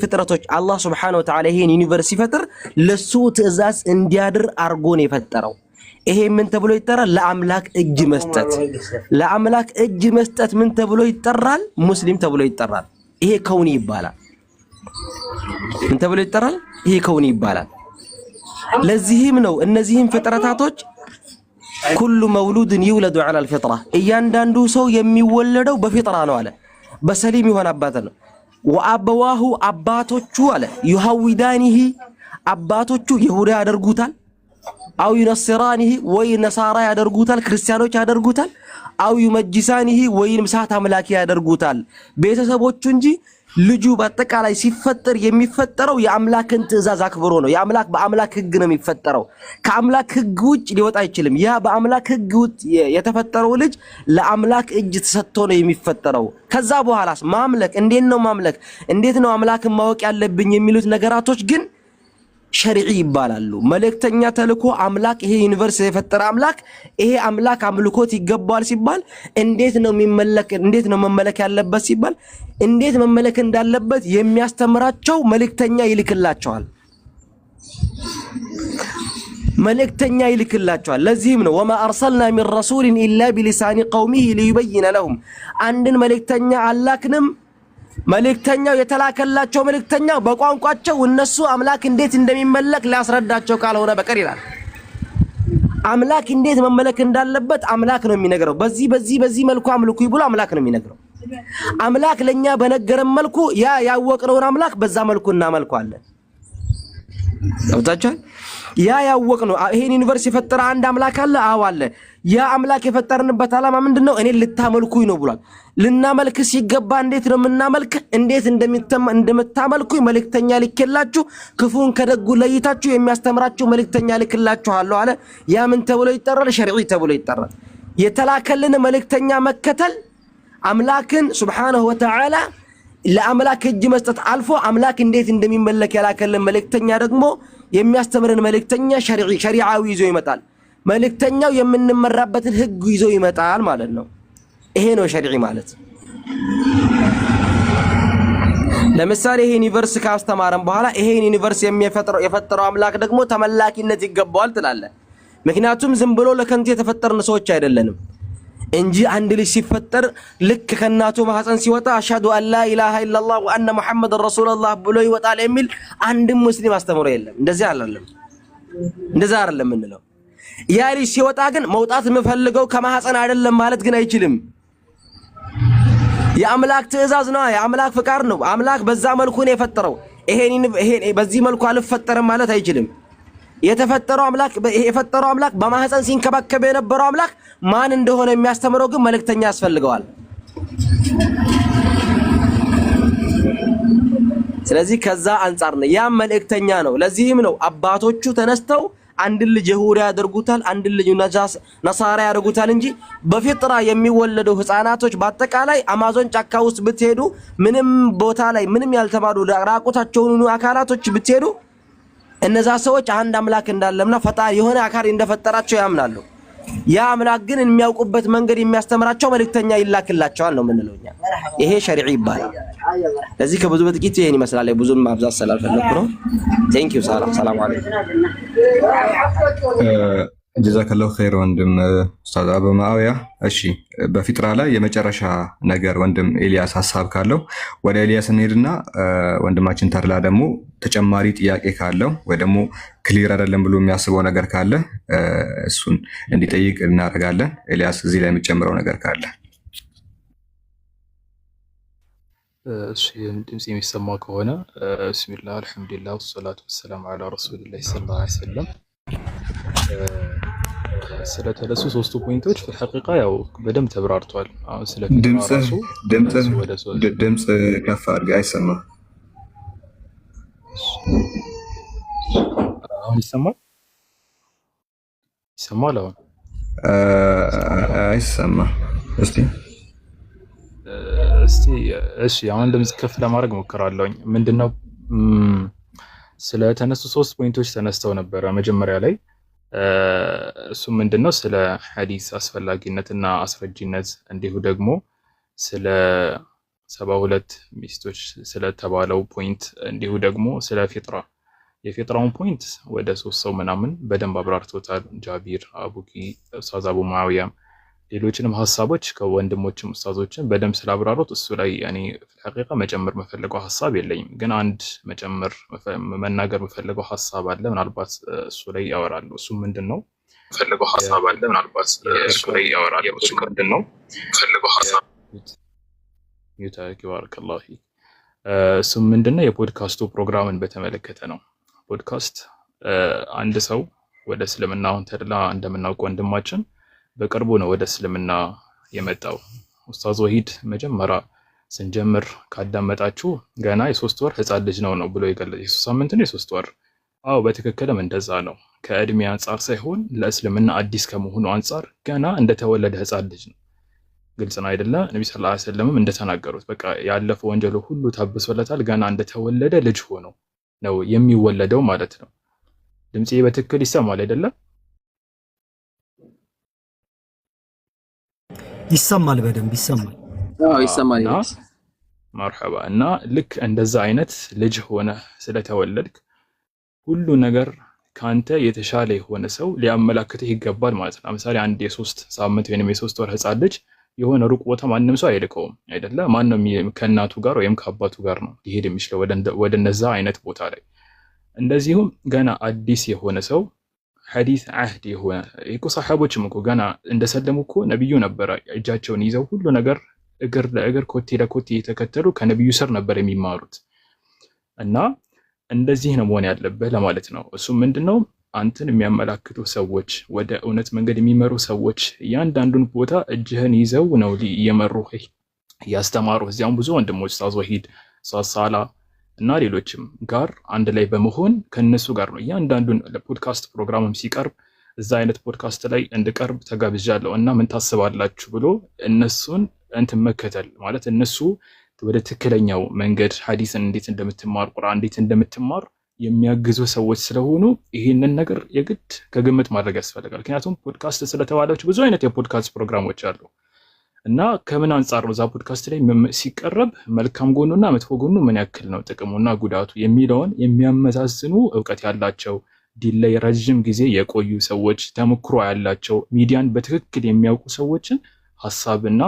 ፍጥረቶች አላህ Subhanahu Wa Ta'ala ይሄን ዩኒቨርስ ሲፈጥር ለሱ ትዕዛዝ እንዲያድር አርጎ ነው የፈጠረው። ይሄ ምን ተብሎ ይጠራል? ለአምላክ እጅ መስጠት። ለአምላክ እጅ መስጠት ምን ተብሎ ይጠራል? ሙስሊም ተብሎ ይጠራል። ይሄ ከውኒ ይባላል። ምን ተብሎ ይጠራል? ይሄ ከውኒ ይባላል። ለዚህም ነው እነዚህን ፍጥረታቶች ኩሉ መውሉድን ይውለዱ ዐላ አልፊጥራ፣ እያንዳንዱ ሰው የሚወለደው በፊጥራ ነው አለ። በሰሊም የሆነ አባት ነው። ወአበዋሁ አባቶቹ አለ ይሐውዳኒሂ አባቶቹ ይሁዳ ያደርጉታል፣ አው ይነስራኒሂ ወይ ነሳራ ያደርጉታል፣ ክርስቲያኖች ያደርጉታል፣ አው ይመጅሳኒሂ ወይም ሳት አምላኪ ያደርጉታል። ቤተሰቦቹ እንጂ ልጁ በአጠቃላይ ሲፈጠር የሚፈጠረው የአምላክን ትእዛዝ አክብሮ ነው። የአምላክ በአምላክ ህግ ነው የሚፈጠረው። ከአምላክ ህግ ውጭ ሊወጣ አይችልም። ያ በአምላክ ህግ ውጭ የተፈጠረው ልጅ ለአምላክ እጅ ተሰጥቶ ነው የሚፈጠረው። ከዛ በኋላስ ማምለክ እንዴት ነው ማምለክ እንዴት ነው አምላክን ማወቅ ያለብኝ የሚሉት ነገራቶች ግን ሸሪዒ ይባላሉ። መልእክተኛ ተልኮ አምላክ ይሄ ዩኒቨርስ የፈጠረ አምላክ ይሄ አምላክ አምልኮት ይገባል ሲባል እንዴት ነው የሚመለክ እንዴት ነው መመለክ ያለበት ሲባል እንዴት መመለክ እንዳለበት የሚያስተምራቸው መልእክተኛ ይልክላቸዋል። መልእክተኛ ይልክላቸዋል። ለዚህም ነው ወማ አርሰልና ሚን ረሱልን ኢላ ቢሊሳኒ ቀውሚሂ ሊዩበይነ ለሁም አንድን መልእክተኛ አላክንም መልእክተኛው የተላከላቸው መልእክተኛው በቋንቋቸው እነሱ አምላክ እንዴት እንደሚመለክ ሊያስረዳቸው ካልሆነ በቀር ይላል። አምላክ እንዴት መመለክ እንዳለበት አምላክ ነው የሚነግረው። በዚህ መልኩ አምልኩ ብሎ አምላክ ነው የሚነግረው። አምላክ ለኛ በነገረን መልኩ ያ ያወቅነውን አምላክ በዛ መልኩ እናመልከዋለን። ገብታችኋል? ያ ያወቅነው ይሄን ዩኒቨርስ የፈጠረ አንድ አምላክ አለ። አዎ አለ። ያ አምላክ የፈጠርንበት ዓላማ ምንድነው? እኔን ልታመልኩኝ ነው ብሏል። ልናመልክ ሲገባ እንዴት ነው የምናመልክ? እንዴት እንደምታመልኩኝ መልእክተኛ ልክላችሁ ክፉን ከደጉ ለይታችሁ የሚያስተምራችሁ መልእክተኛ ልክላችኋለሁ አለ። ያ ምን ተብሎ ይጠራል? ሸሪዒ ተብሎ ይጠራል። የተላከልን መልእክተኛ መከተል አምላክን ሱብሓነሁ ወተዓላ ለአምላክ እጅ መስጠት አልፎ አምላክ እንዴት እንደሚመለክ ያላከልን መልእክተኛ ደግሞ የሚያስተምረን መልእክተኛ ሸሪዓዊ ይዞ ይመጣል። መልእክተኛው የምንመራበትን ህግ ይዞ ይመጣል ማለት ነው። ይሄ ነው ሸሪዒ ማለት። ለምሳሌ ይሄ ዩኒቨርስ ካስተማረን በኋላ ይሄን ዩኒቨርስ የፈጠረው አምላክ ደግሞ ተመላኪነት ይገባዋል ትላለህ። ምክንያቱም ዝም ብሎ ለከንቱ የተፈጠርን ሰዎች አይደለንም እንጂ አንድ ልጅ ሲፈጠር ልክ ከናቱ ማህፀን ሲወጣ አሽሀዱ አን ላ ኢላሃ ኢላላህ ወአነ ሙሐመድ ረሱሉላህ ብሎ ይወጣል የሚል አንድም ሙስሊም አስተምሮ የለም። እንደዚህ አይደለም እንለው። ያ ልጅ ሲወጣ ግን መውጣት የምፈልገው ከማህፀን አይደለም ማለት ግን አይችልም። የአምላክ ትእዛዝ ነው፣ የአምላክ ፍቃድ ነው። አምላክ በዛ መልኩ ነው የፈጠረው። ይሄን በዚህ መልኩ አልፈጠረም ማለት አይችልም። የፈጠረው አምላክ በማህፀን ሲንከባከብ የነበረው አምላክ ማን እንደሆነ የሚያስተምረው ግን መልእክተኛ ያስፈልገዋል። ስለዚህ ከዛ አንፃር ነው ያ መልእክተኛ ነው። ለዚህም ነው አባቶቹ ተነስተው አንድ ልጅ ይሁዳ ያደርጉታል፣ አንድ ልጅ ነሳራ ያደርጉታል እንጂ በፊጥራ የሚወለዱ ህፃናቶች በአጠቃላይ አማዞን ጫካ ውስጥ ብትሄዱ ምንም ቦታ ላይ ምንም ያልተማሩ ራቁታቸውን አካላቶች ብትሄዱ እነዛ ሰዎች አንድ አምላክ እንዳለና ፈጣሪ የሆነ አካል እንደፈጠራቸው ያምናሉ። ያ አምላክ ግን የሚያውቁበት መንገድ የሚያስተምራቸው መልእክተኛ ይላክላቸዋል ነው የምንለውኛ። ይሄ ሸሪዒ ይባላል። ለዚህ ከብዙ በጥቂት ይሄን ይመስላል። ብዙም ማብዛት ስላልፈለኩ ነው። ቴንክ ዩ። ሰላም አለይኩም። ጀዛከላሁ ኸይር ወንድም ኡስታዝ አቡ ሙአዊያ። እሺ በፊጥራ ላይ የመጨረሻ ነገር ወንድም ኤልያስ ሀሳብ ካለው ወደ ኤልያስ እንሄድና ወንድማችን ተርላ ደግሞ ተጨማሪ ጥያቄ ካለው ወይ ደግሞ ክሊር አይደለም ብሎ የሚያስበው ነገር ካለ እሱን እንዲጠይቅ እናደርጋለን። ኤልያስ እዚህ ላይ የምጨምረው ነገር ካለ። እሺ ድምጽ የሚሰማ ከሆነ ቢስሚላህ አልሐምዱሊላህ ወሰላቱ ወሰላሙ ዐላ ረሱሊላህ ሰለላሁ ዐለይሂ ወሰለም። ስለተነሱ ሶስቱ ፖይንቶች በሐቂቃ ያው በደንብ ተብራርቷል። አሁን ስለ ድምጽ ከፍ አድርገህ አይሰማም። አሁን ይሰማል? አሁን አይሰማም። እስቲ እሺ አሁን ድምጽ ከፍ ለማድረግ ሞክራለሁኝ። ምንድነው ስለተነሱ ሶስት ፖይንቶች ተነስተው ነበረ መጀመሪያ ላይ። እሱ ምንድነው ስለ ሐዲስ አስፈላጊነትና አስረጂነት እንዲሁ ደግሞ ስለ 72 ሚስቶች ስለተባለው ፖይንት እንዲሁ ደግሞ ስለ ፊጥራ የፊጥራውን ፖይንት ወደ 3 ሰው ምናምን በደንብ አብራርቶታል። ጃቢር፣ አቡኪ፣ ኡስታዝ አቡ ሙአዊያ ሌሎችንም ሐሳቦች ከወንድሞችም ኡስታዞችን በደንብ ስላብራሩት እሱ ላይ እኔ ሐቂቃ መጨመር መፈለገው ሐሳብ የለኝም። ግን አንድ መናገር መፈለገው ሐሳብ አለ። ምናልባት እሱ ላይ ያወራሉ። እሱ ምንድነው መፈለገው ሐሳብ አለ። ምናልባት እሱ ላይ ያወራሉ። እሱ ምንድነው መፈለገው ሐሳብ ይታኪ ባረከላሁ ፊክ። እሱ ምንድነው የፖድካስቱ ፕሮግራምን በተመለከተ ነው። ፖድካስት አንድ ሰው ወደ እስልምናውን ተድላ እንደምናውቀው ወንድማችን በቅርቡ ነው ወደ እስልምና የመጣው። ኡስታዝ ወሂድ መጀመሪያ ስንጀምር ካዳመጣችሁ ገና የ3 ወር ህፃን ልጅ ነው ብሎ የገለጸ የ3 ሳምንት ነው የ3 ወር። አዎ በትክክልም እንደዛ ነው። ከእድሜ አንጻር ሳይሆን ለእስልምና አዲስ ከመሆኑ አንጻር ገና እንደተወለደ ህፃን ልጅ ነው። ግልጽ ነው አይደለ? ነብዩ ሰለላሁ ዐለይሂ ወሰለም እንደተናገሩት በቃ ያለፈው ወንጀሉ ሁሉ ታብሶለታል። ገና እንደተወለደ ልጅ ሆኖ ነው የሚወለደው ማለት ነው። ድምጼ በትክክል ይሰማል አይደለ? ይሰማል፣ በደንብ ይሰማል። አዎ ይሰማል። መርሐባ። እና ልክ እንደዛ አይነት ልጅ ሆነ ስለተወለድክ ሁሉ ነገር ካንተ የተሻለ የሆነ ሰው ሊያመላክትህ ይገባል ማለት ነው። ለምሳሌ አንድ የ3 ሳምንት ወይንም የ3 ወር ህፃን ልጅ የሆነ ሩቅ ቦታ ማንም ሰው አይልከውም አይደለ? ማንም ከእናቱ ጋር ወይም ከአባቱ ጋር ነው ሊሄድ የሚችለው ወደ እነዛ አይነት ቦታ ላይ። እንደዚሁም ገና አዲስ የሆነ ሰው ሐዲስ አህድ የሆነ እኮ ሰሐቦችም እኮ ገና እንደሰለሙ እኮ ነብዩ ነበረ እጃቸውን ይዘው ሁሉ ነገር እግር ለእግር ኮቴ ለኮቴ የተከተሉ ከነብዩ ስር ነበር የሚማሩት። እና እንደዚህ ነው መሆን ያለበት ለማለት ነው። እሱ ምንድነው አንተን የሚያመላክቱ ሰዎች፣ ወደ እውነት መንገድ የሚመሩ ሰዎች እያንዳንዱን ቦታ እጅህን ይዘው ነው እየመሩ እያስተማሩ። እዚያም ብዙ ወንድሞች ኡስታዝ ወሂድ፣ ኡስታዝ ሳላ እና ሌሎችም ጋር አንድ ላይ በመሆን ከነሱ ጋር ነው እያንዳንዱን ለፖድካስት ፕሮግራምም ሲቀርብ እዛ አይነት ፖድካስት ላይ እንድቀርብ ተጋብዣለሁ እና ምን ታስባላችሁ ብሎ እነሱን እንትን መከተል ማለት እነሱ ወደ ትክክለኛው መንገድ ሐዲስን እንዴት እንደምትማር ቁርአን እንዴት እንደምትማር የሚያግዙ ሰዎች ስለሆኑ ይህንን ነገር የግድ ከግምት ማድረግ ያስፈልጋል። ምክንያቱም ፖድካስት ስለተባላችሁ ብዙ አይነት የፖድካስት ፕሮግራሞች አሉ እና ከምን አንጻር ነው እዛ ፖድካስት ላይ ሲቀረብ መልካም ጎኑና መጥፎ ጎኑ ምን ያክል ነው ጥቅሙና ጉዳቱ የሚለውን የሚያመዛዝኑ እውቀት ያላቸው ዲን ላይ ረጅም ጊዜ የቆዩ ሰዎች፣ ተሞክሮ ያላቸው ሚዲያን በትክክል የሚያውቁ ሰዎችን ሐሳብና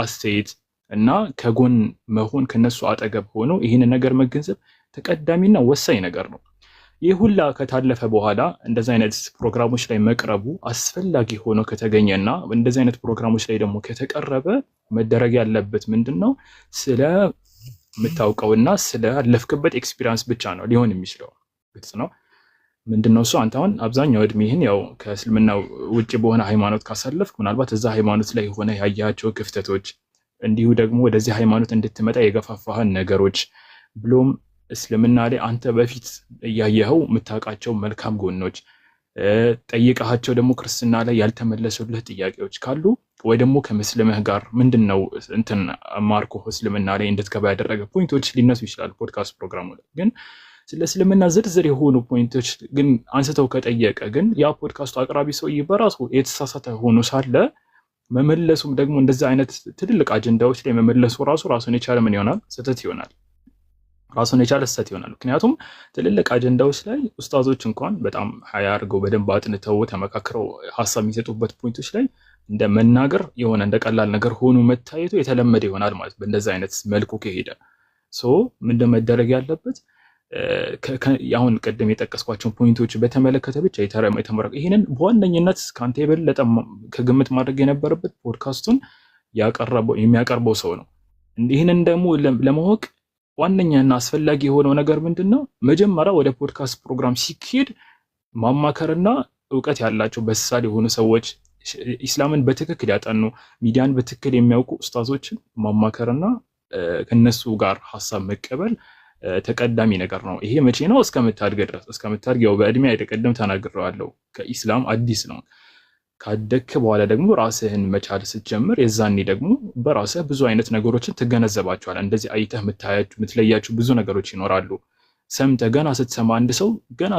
አስተያየት እና ከጎን መሆን ከነሱ አጠገብ ሆኖ ይህንን ነገር መገንዘብ ተቀዳሚና ወሳኝ ነገር ነው። ይህ ሁላ ከታለፈ በኋላ እንደዚህ አይነት ፕሮግራሞች ላይ መቅረቡ አስፈላጊ ሆኖ ከተገኘና እንደዚህ አይነት ፕሮግራሞች ላይ ደግሞ ከተቀረበ መደረግ ያለበት ምንድነው? ስለ የምታውቀውና ስለ አለፍክበት ኤክስፒሪየንስ ብቻ ነው ሊሆን የሚችለው። ግልጽ ነው። ምንድነው እሱ አንተ አሁን አብዛኛው እድሜህን ያው ከእስልምና ውጭ በሆነ ሃይማኖት ካሳለፍክ ምናልባት እዛ ሃይማኖት ላይ ሆነ ያያቸው ክፍተቶች እንዲሁ ደግሞ ወደዚህ ሃይማኖት እንድትመጣ የገፋፋህን ነገሮች ብሎም እስልምና ላይ አንተ በፊት እያየኸው የምታውቃቸው መልካም ጎኖች ጠይቀሃቸው ደግሞ ክርስትና ላይ ያልተመለሱልህ ጥያቄዎች ካሉ ወይ ደግሞ ከመስለምህ ጋር ምንድነው እንትን ማርኮ እስልምና ላይ እንድትገባ ያደረገ ፖይንቶች ሊነሱ ይችላል። ፖድካስት ፕሮግራሙ ላይ ግን ስለ እስልምና ዝርዝር የሆኑ ፖይንቶች ግን አንስተው ከጠየቀ ግን ያ ፖድካስቱ አቅራቢ ሰውዬ በራሱ የተሳሳተ ሆኖ ሳለ መመለሱም ደግሞ እንደዚህ አይነት ትልልቅ አጀንዳዎች ላይ መመለሱ ራሱን የቻለ ምን ይሆናል? ስህተት ይሆናል። ራሱን የቻለ ስህተት ይሆናል። ምክንያቱም ትልልቅ አጀንዳዎች ላይ ኡስታዞች እንኳን በጣም ሀያ አድርገው በደንብ አጥንተው ተመካክረው ሀሳብ የሚሰጡበት ፖይንቶች ላይ እንደ መናገር የሆነ እንደ ቀላል ነገር ሆኖ መታየቱ የተለመደ ይሆናል ማለት በእንደዚህ አይነት መልኩ ከሄደ ምንድን መደረግ ያለበት አሁን ቀደም የጠቀስኳቸውን ፖይንቶች በተመለከተ ብቻ የተመረቀ ይሄንን በዋነኝነት ካንተ የበለጠ ከግምት ማድረግ የነበረበት ፖድካስቱን የሚያቀርበው ሰው ነው። ይህንን ደግሞ ለማወቅ ዋነኛና አስፈላጊ የሆነው ነገር ምንድነው? መጀመሪያ ወደ ፖድካስት ፕሮግራም ሲሄድ ማማከርና እውቀት ያላቸው በሳል የሆኑ ሰዎች ኢስላምን በትክክል ያጠኑ ሚዲያን በትክክል የሚያውቁ ኡስታዞችን ማማከርና ከነሱ ጋር ሐሳብ መቀበል ተቀዳሚ ነገር ነው። ይሄ መቼ ነው? እስከምታድግ ድረስ። እስከምታድግ ያው በእድሜ አይደቀደም ተናግሬዋለሁ። ከኢስላም አዲስ ነው። ካደግክ በኋላ ደግሞ ራስህን መቻል ስትጀምር የዛኔ ደግሞ በራስህ ብዙ አይነት ነገሮችን ትገነዘባቸዋል። እንደዚህ አይተህ የምትለያቸው ብዙ ነገሮች ይኖራሉ። ሰምተህ ገና ስትሰማ አንድ ሰው ገና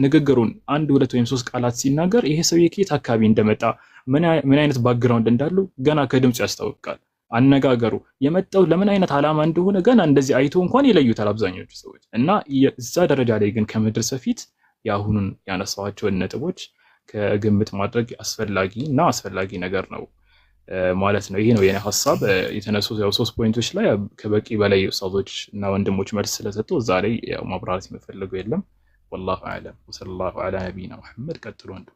ንግግሩን 1 2 ወይም 3 ቃላት ሲናገር ይሄ ሰው የከየት አካባቢ እንደመጣ ምን አይነት ባክግራውንድ እንዳለው ገና ከድምፁ ያስታውቃል። አነጋገሩ የመጣው ለምን አይነት ዓላማ እንደሆነ ገና እንደዚህ አይቶ እንኳን ይለዩታል አብዛኞቹ ሰዎች። እና እዛ ደረጃ ላይ ግን ከመድረስ በፊት የአሁኑን ያነሳኋቸውን ነጥቦች ከግምት ማድረግ አስፈላጊ ነገር ነው ማለት ነው። ይሄ ነው የኔ ሐሳብ። የተነሱ ያው 3 ፖይንቶች ላይ ከበቂ በላይ ኡስታዞች እና ወንድሞች መልስ ስለሰጡ እዛ ላይ ያው ማብራራት የሚፈልገው የለም። والله اعلم وصلى على نبينا محمد። ቀጥሎ ወንድም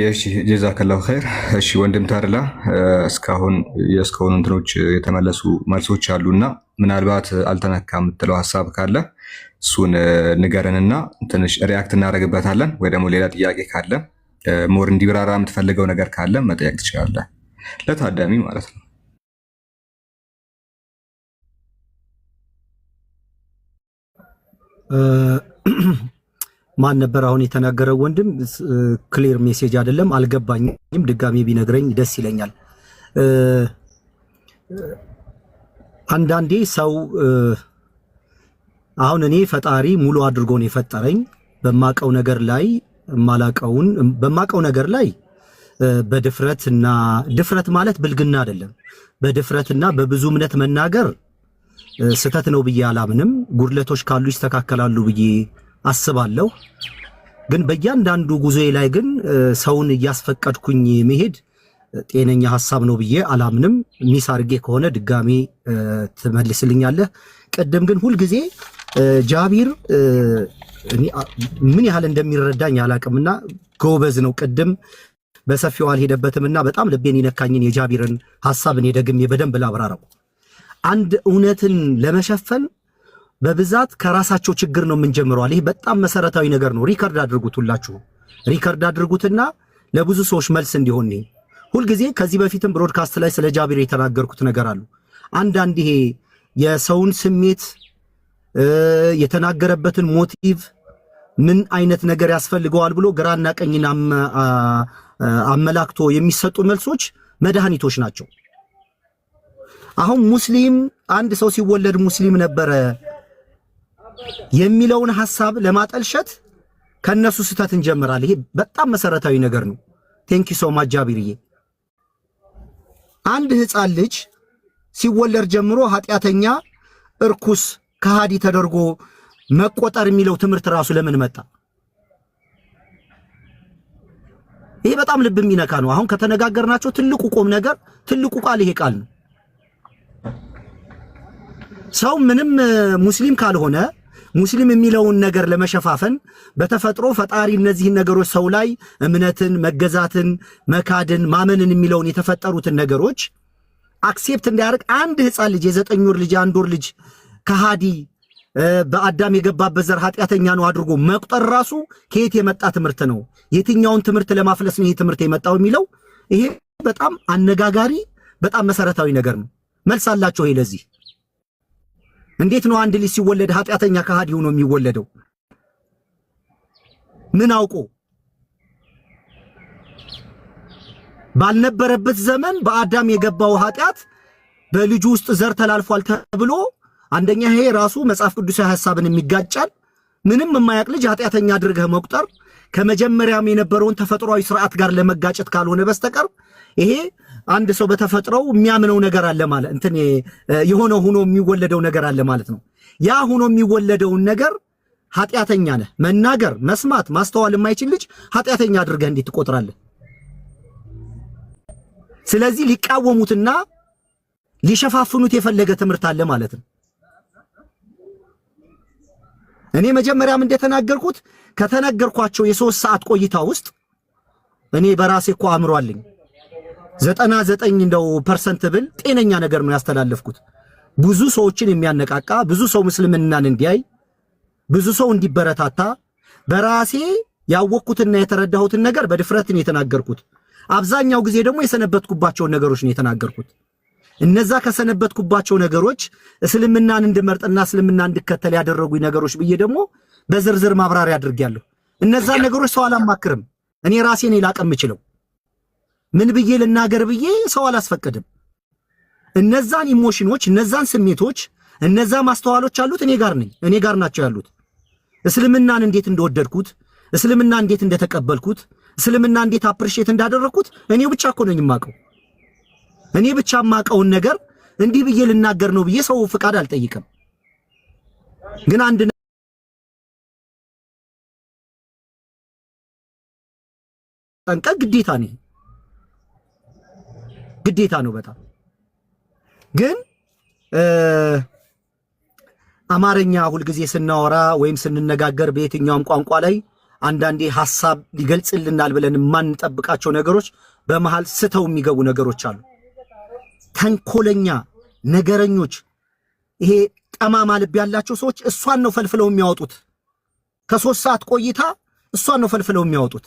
እሺ ጀዛከላሁ ኸይር። እሺ ወንድም ታርላ እስካሁን እንትኖች የተመለሱ መልሶች አሉና ምናልባት አልተነካ የምትለው ሐሳብ ካለ እሱን ንገረንና ትንሽ ሪያክት እናደርግበታለን። ወይ ደግሞ ሌላ ጥያቄ ካለ ሞር እንዲብራራ የምትፈልገው ነገር ካለ መጠየቅ ትችላለህ፣ ለታዳሚ ማለት ነው። ማን ነበር አሁን የተናገረው ወንድም? ክሊር ሜሴጅ አይደለም አልገባኝም። ድጋሜ ቢነግረኝ ደስ ይለኛል። አንዳንዴ ሰው አሁን እኔ ፈጣሪ ሙሉ አድርጎ ነው የፈጠረኝ። በማቀው ነገር ላይ ማላቀውን በማቀው ነገር ላይ በድፍረትና ድፍረት ማለት ብልግና አይደለም። በድፍረትና በብዙ እምነት መናገር ስተት ነው ብዬ አላምንም። ጉድለቶች ካሉ ይስተካከላሉ ብዬ አስባለሁ። ግን በእያንዳንዱ ጉዞዬ ላይ ግን ሰውን እያስፈቀድኩኝ መሄድ ጤነኛ ሐሳብ ነው ብዬ አላምንም። ሚስ አድርጌ ከሆነ ድጋሜ ትመልስልኛለህ። ቅድም ግን ሁልጊዜ ጃቢር ምን ያህል እንደሚረዳኝ አላቅምና ጎበዝ ነው። ቅድም በሰፊው አልሄደበትምና በጣም ልቤን ይነካኝን የጃቢርን ሐሳብ እኔ ደግሜ በደንብ ላብራራው። አንድ እውነትን ለመሸፈን በብዛት ከራሳቸው ችግር ነው የምንጀምረው። ይሄ በጣም መሰረታዊ ነገር ነው። ሪከርድ አድርጉት፣ ሁላችሁ ሪከርድ አድርጉትና ለብዙ ሰዎች መልስ እንዲሆን ነው። ሁልጊዜ ከዚህ በፊትም ብሮድካስት ላይ ስለ ጃቢር የተናገርኩት ነገር አሉ። አንዳንድ ይሄ የሰውን ስሜት የተናገረበትን ሞቲቭ ምን አይነት ነገር ያስፈልገዋል ብሎ ግራና ቀኝን አመላክቶ የሚሰጡ መልሶች መድኃኒቶች ናቸው። አሁን ሙስሊም አንድ ሰው ሲወለድ ሙስሊም ነበረ የሚለውን ሐሳብ ለማጠልሸት ከነሱ ስተት እንጀምራለን። ይሄ በጣም መሰረታዊ ነገር ነው። ቴንክ ዩ ሶ ማች ጃቢርዬ። አንድ ህፃን ልጅ ሲወለድ ጀምሮ ኃጢአተኛ፣ እርኩስ፣ ከሃዲ ተደርጎ መቆጠር የሚለው ትምህርት ራሱ ለምን መጣ? ይሄ በጣም ልብ የሚነካ ነው። አሁን ከተነጋገርናቸው ትልቁ ቁም ነገር ትልቁ ቃል ይሄ ቃል ነው። ሰው ምንም ሙስሊም ካልሆነ ሙስሊም የሚለውን ነገር ለመሸፋፈን በተፈጥሮ ፈጣሪ እነዚህን ነገሮች ሰው ላይ እምነትን፣ መገዛትን፣ መካድን፣ ማመንን የሚለውን የተፈጠሩትን ነገሮች አክሴፕት እንዲያደርግ አንድ ህፃን ልጅ የ9 ወር ልጅ የ1 ወር ልጅ ከሃዲ በአዳም የገባበት ዘር ኃጢአተኛ ነው አድርጎ መቁጠር ራሱ ከየት የመጣ ትምህርት ነው? የትኛውን ትምህርት ለማፍለስ ነው ይሄ ትምህርት የመጣው የሚለው ይሄ በጣም አነጋጋሪ በጣም መሰረታዊ ነገር ነው። መልስ አላቸው ይሄ ለዚህ እንዴት ነው አንድ ልጅ ሲወለድ ኃጢአተኛ ከሃዲ ሆኖ የሚወለደው? ምን አውቆ? ባልነበረበት ዘመን በአዳም የገባው ኃጢአት በልጁ ውስጥ ዘር ተላልፏል ተብሎ አንደኛ ይሄ ራሱ መጽሐፍ ቅዱሳዊ ሐሳብን የሚጋጫል። ምንም የማያውቅ ልጅ ኃጢአተኛ አድርገህ መቁጠር ከመጀመሪያም የነበረውን ተፈጥሯዊ ስርዓት ጋር ለመጋጨት ካልሆነ በስተቀር ይሄ አንድ ሰው በተፈጥሮው የሚያምነው ነገር አለ ማለት እንትን የሆነ ሆኖ የሚወለደው ነገር አለ ማለት ነው። ያ ሆኖ የሚወለደውን ነገር ኃጢአተኛ ነህ መናገር፣ መስማት፣ ማስተዋል የማይችል ልጅ ኃጢአተኛ አድርገህ እንዴት ትቆጥራለህ? ስለዚህ ሊቃወሙትና ሊሸፋፍኑት የፈለገ ትምህርት አለ ማለት ነው። እኔ መጀመሪያም እንደተናገርኩት ከተናገርኳቸው የ3 ሰዓት ቆይታ ውስጥ እኔ በራሴ እኮ አምሯልኝ 99 እንደው ፐርሰንት ብል ጤነኛ ነገር ነው ያስተላለፍኩት። ብዙ ሰዎችን የሚያነቃቃ ብዙ ሰው ምስልምናን እንዲያይ ብዙ ሰው እንዲበረታታ በራሴ ያወቅኩትና የተረዳሁትን ነገር በድፍረት ነው የተናገርኩት። አብዛኛው ጊዜ ደግሞ የሰነበትኩባቸው ነገሮች ነው የተናገርኩት። እነዛ ከሰነበትኩባቸው ነገሮች እስልምናን እንድመርጥና እስልምና እንድከተል ያደረጉኝ ነገሮች ብዬ ደግሞ በዝርዝር ማብራሪያ አድርጌያለሁ። እነዛ ነገሮች ሰው አላማክርም። እኔ ራሴ ነኝ ላቀም የምችለው። ምን ብዬ ልናገር ብዬ ሰው አላስፈቅድም። እነዛን ኢሞሽኖች፣ እነዛን ስሜቶች፣ እነዛ ማስተዋሎች አሉት እኔ ጋር ነኝ፣ እኔ ጋር ናቸው ያሉት። እስልምናን እንዴት እንደወደድኩት፣ እስልምና እንዴት እንደተቀበልኩት፣ እስልምና እንዴት አፕሪሼት እንዳደረኩት እኔው ብቻ እኮ ነኝ የማውቀው። እኔ ብቻ የማውቀውን ነገር እንዲህ ብዬ ልናገር ነው ብዬ ሰው ፍቃድ አልጠይቅም። ግን አንድ ጠንቀቅ ግዴታ ነው በጣም ግን አማርኛ ሁልጊዜ ስናወራ ወይም ስንነጋገር በየትኛውም ቋንቋ ላይ አንዳንዴ ሐሳብ ሊገልጽልናል ብለን የማንጠብቃቸው ነገሮች በመሃል ስተው የሚገቡ ነገሮች አሉ። ተንኮለኛ ነገረኞች፣ ይሄ ጠማማ ልብ ያላቸው ሰዎች እሷን ነው ፈልፍለው የሚያወጡት። ከ3 ሰዓት ቆይታ እሷን ነው ፈልፍለው የሚያወጡት።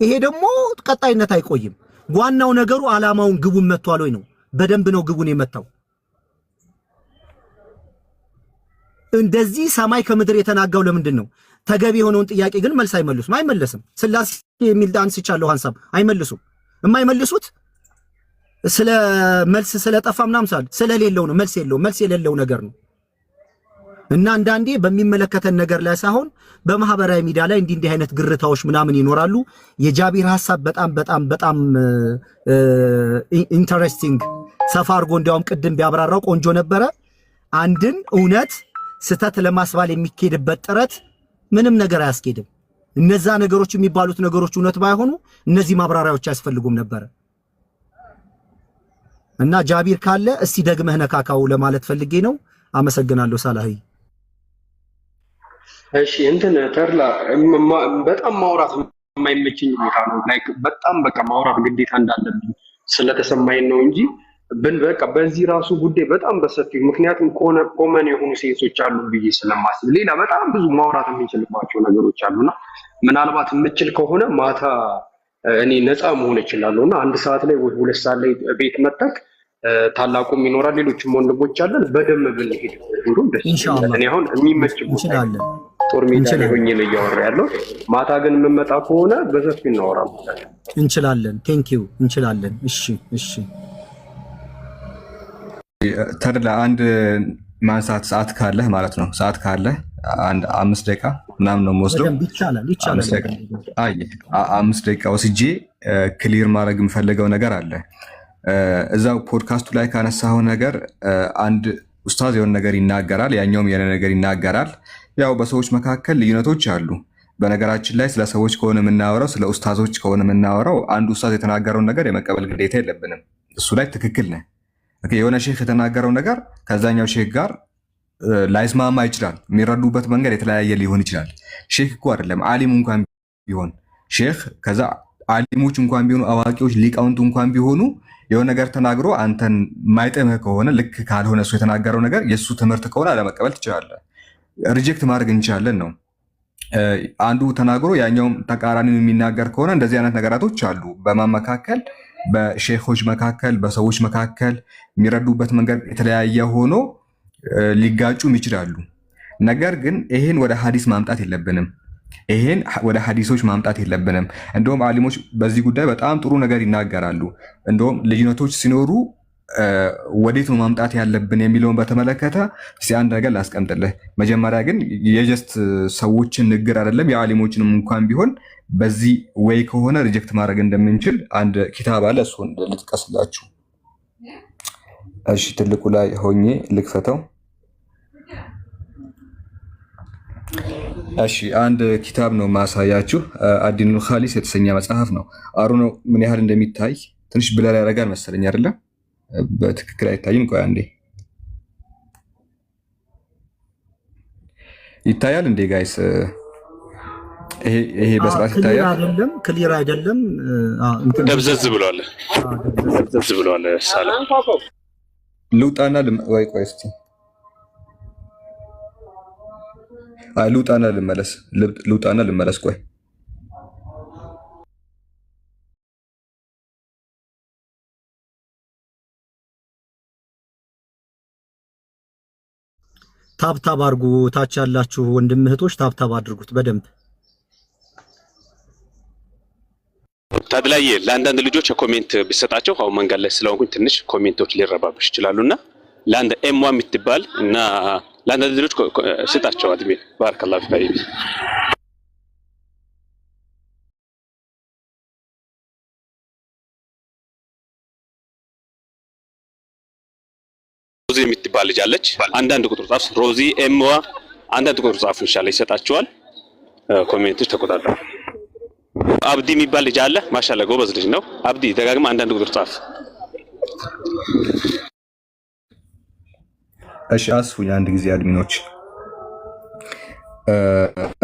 ይሄ ደግሞ ቀጣይነት አይቆይም። ዋናው ነገሩ ዓላማውን ግቡን መቷል ወይ ነው። በደንብ ነው ግቡን የመታው። እንደዚህ ሰማይ ከምድር የተናጋው ለምንድን ነው? ተገቢ የሆነውን ጥያቄ ግን መልስ አይመልስም። ስላሴ የሚል አንስቻለሁ ሐሳብ አይመልሱም። የማይመልሱት ስለ መልስ ስለጠፋ ምናምን ስለሌለው ነው። መልስ የሌለው ነገር ነው። እና አንዳንዴ በሚመለከተን ነገር ላይ ሳይሆን በማህበራዊ ሚዲያ ላይ እንዲህ አይነት ግርታዎች ምናምን ይኖራሉ። የጃቢር ሐሳብ በጣም ኢንተረስቲንግ ሰፋ አድርጎ እንዲያውም ቅድም ቢያብራራው ቆንጆ ነበረ። አንድን እውነት ስተት ለማስባል የሚኬድበት ጥረት ምንም ነገር አያስኬድም። እነዛ ነገሮች የሚባሉት ነገሮች እውነት ባይሆኑ እነዚህ ማብራሪያዎች አያስፈልጉም ነበር። እና ጃቢር ካለ እስቲ ደግመህ ነካካው ለማለት ፈልጌ ነው። አመሰግናለሁ ሳላሂ። እሺ እንትን ተርላ በጣም ማውራት የማይመችኝ ቦታ ነው። ላይክ በጣም በቃ ማውራት ግዴታ እንዳለብኝ ስለተሰማኝ ነው እንጂ በቃ በዚህ ራሱ ጉዳይ በጣም በሰፊው ምክንያቱም ኮመን የሆኑ ሴንሶች አሉ ብዬ ስለማስብ ሌላ በጣም ብዙ ማውራት የምንችልባቸው ነገሮች አሉና ምናልባት የምችል ከሆነ ማታ እኔ ነፃ መሆን እችላለሁና 1 ሰዓት ላይ ወይ 2 ሰዓት ላይ ቤት መጣክ ታላቁም ይኖራል ሌሎችም ወንድሞች አለን በደም ብንሄድ ሁሉም ደስ ይላል። እኔ አሁን የሚመች ቦታ ጦር ሜዳ ላይ ሆኜ ነው እያወራ ያለው። ማታ ግን የምመጣ ከሆነ በሰፊው እናወራለን እንችላለን። ቴንክ ዩ እንችላለን። እሺ ተድላ አንድ ማንሳት ሰዓት ካለህ ማለት ነው። ሰዓት ካለህ አንድ 5 ደቂቃ ምናምን ነው የምወስደው። ይቻላል። 5 ደቂቃ ወስጄ ክሊር ማድረግ የምፈልገው ነገር አለ። እዛው ፖድካስቱ ላይ ካነሳው ነገር አንድ ኡስታዝ የሆነ ነገር ይናገራል፣ ያኛውም የሆነ ነገር ይናገራል። ያው በሰዎች መካከል ልዩነቶች አሉ። በነገራችን ላይ ስለ ሰዎች ከሆነ የምናወራው ስለ ኡስታዞች ከሆነ የምናወራው አንድ ኡስታዝ የተናገረውን ነገር የመቀበል ግዴታ የለብንም። እሱ ላይ ትክክል ነህ። የሆነ ሼክ የተናገረው ነገር ከዛኛው ሼክ ጋር ላይስማማ ይችላል። የሚረዱበት መንገድ የተለያየ ሊሆን ይችላል። ሼክ እኮ አይደለም ዓሊም እንኳን ቢሆን ሼክ ከዛ ዓሊሞች እንኳን ቢሆኑ አዋቂዎች ሊቃውንቱ እንኳን ቢሆኑ የሆነ ነገር ተናግሮ አንተን ማይጠምህ ከሆነ ልክ ካልሆነ እሱ የተናገረው ነገር የእሱ ትምህርት ከሆነ አለመቀበል ትችላለህ። ሪጀክት ማድረግ እንችላለን ነው። አንዱ ተናግሮ ያኛውም ተቃራኒ የሚናገር ከሆነ እንደዚህ አይነት ነገራቶች አሉ። በማን መካከል? በሼኾች መካከል፣ በሰዎች መካከል የሚረዱበት መንገድ የተለያየ ሆኖ ሊጋጩም ይችላሉ። ነገር ግን ይሄን ወደ ሐዲስ ማምጣት የለብንም። ይሄን ወደ ሐዲሶች ማምጣት የለብንም። እንደውም ዓሊሞች በዚህ ጉዳይ በጣም ጥሩ ነገር ይናገራሉ። እንደውም ልዩነቶች ሲኖሩ ወዴት ነው ማምጣት ያለብን የሚለውን በተመለከተ እስቲ አንድ ነገር ላስቀምጥልህ። መጀመሪያ ግን የጀስት ሰዎችን ንግር አይደለም የዓሊሞችንም እንኳን ቢሆን በዚህ ወይ ከሆነ ሪጀክት ማድረግ እንደምንችል አንድ ኪታብ አለ። እሱን ልጥቀስላችሁ። እሺ ትልቁ ላይ ሆኜ ልክፈተው። እሺ አንድ ኪታብ ነው ማሳያችሁ። አዲኑል ኻሊስ የተሰኘ መጽሐፍ ነው። አሩ ነው ምን ያህል እንደሚታይ ትንሽ ብለር ያደርጋል መሰለኝ አይደለ? በትክክል አይታይም። ቆይ አንዴ ይታያል እንዴ ጋይስ? ይሄ በስርዓት ይታያል? አይደለም ክሊር አይደለም። ደብዘዝ ብሏል። ሳላ ልውጣና ወይ ቆይ እስቲ ልውጣና ልመለስ። ቆይ ታብታብ አድርጉ። ታች ያላችሁ ወንድም እህቶች ታብታብ አድርጉት በደንብ። ታድላዬ ለአንዳንድ ልጆች ኮሜንት ቢሰጣቸው አሁን መንገድ ላይ ስለሆንኩኝ ትንሽ ኮሜንቶች ሊረባብሽ ይችላሉና ለአንድ ኤምዋ የምትባል እና ለአንዳንድ ልጆች ስጣቸው። አድሜ ባረከላሁ ፊክ። ሮዚ የምትባል ልጅ አለች። አንዳንድ ቁጥር ጻፍ። ሮዚ ኤምዋ አንዳንድ ቁጥር ጻፍ። ኢንሻአላህ ይሰጣቸዋል። ኮሜንቶች ተቆጣጣሩ። አብዲ የሚባል ልጅ አለ። ማሻአላህ ጎበዝ ልጅ ነው። አብዲ ደጋግማ አንዳንድ ቁጥር ጻፍ። እሺ አስፉኝ አንድ ጊዜ አድሚኖች።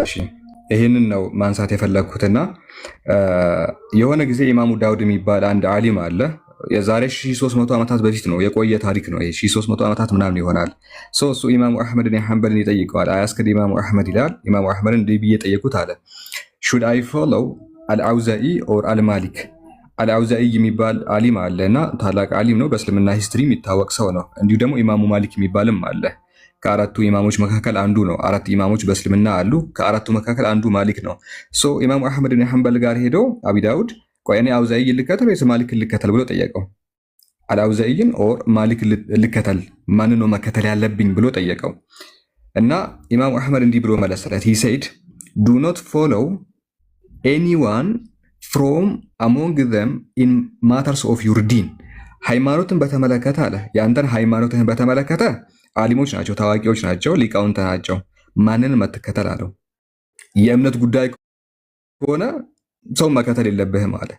እሺ ይሄንን ነው ማንሳት የፈለግኩትና የሆነ ጊዜ ኢማሙ ዳውድ የሚባል አንድ ዓሊም አለ። የዛሬ 1300 ዓመታት በፊት ነው፣ የቆየ ታሪክ ነው። ይሄ 1300 ዓመታት ምናምን ይሆናል። እሱ ኢማሙ አህመድን ሐንበልን ይጠይቀዋል። አያስከድ ኢማሙ አህመድ ይላል። ኢማሙ አህመድን እንዲህ ብዬ ጠየቁት አለ should I follow አልአውዛኢ ኦር አልማሊክ? አልአውዛኢ የሚባል ዓሊም አለ እና ታላቅ ዓሊም ነው። በእስልምና ሂስትሪ የሚታወቅ ሰው ነው። እንዲሁ ደግሞ ኢማሙ ማሊክ የሚባልም አለ። ከአራቱ ኢማሞች መካከል አንዱ ነው። 4 ኢማሞች በእስልምና አሉ። ከአራቱ መካከል አንዱ ማሊክ ነው። ሶ ኢማሙ አህመድ ብን ሐንበል ጋር ሄዶ አቢ ዳውድ ቆይ እኔ አውዛኢይን ልከተል ወይስ ማሊክን ልከተል ብሎ ጠየቀው። አልአውዛኢይን ኦር ማሊክ ልከተል፣ ማን ነው መከተል ያለብኝ ብሎ ጠየቀው። እና ኢማሙ አህመድ እንዲህ ብሎ መለሰለት። he said do not follow anyone from among them in matters of your deen ሃይማኖትን በተመለከተ አለ ያንተን ሃይማኖትን በተመለከተ አሊሞች ናቸው፣ ታዋቂዎች ናቸው፣ ሊቃውንት ናቸው፣ ማንን መተከተል አለው። የእምነት ጉዳይ ከሆነ ሰው መከተል የለብህም አለ።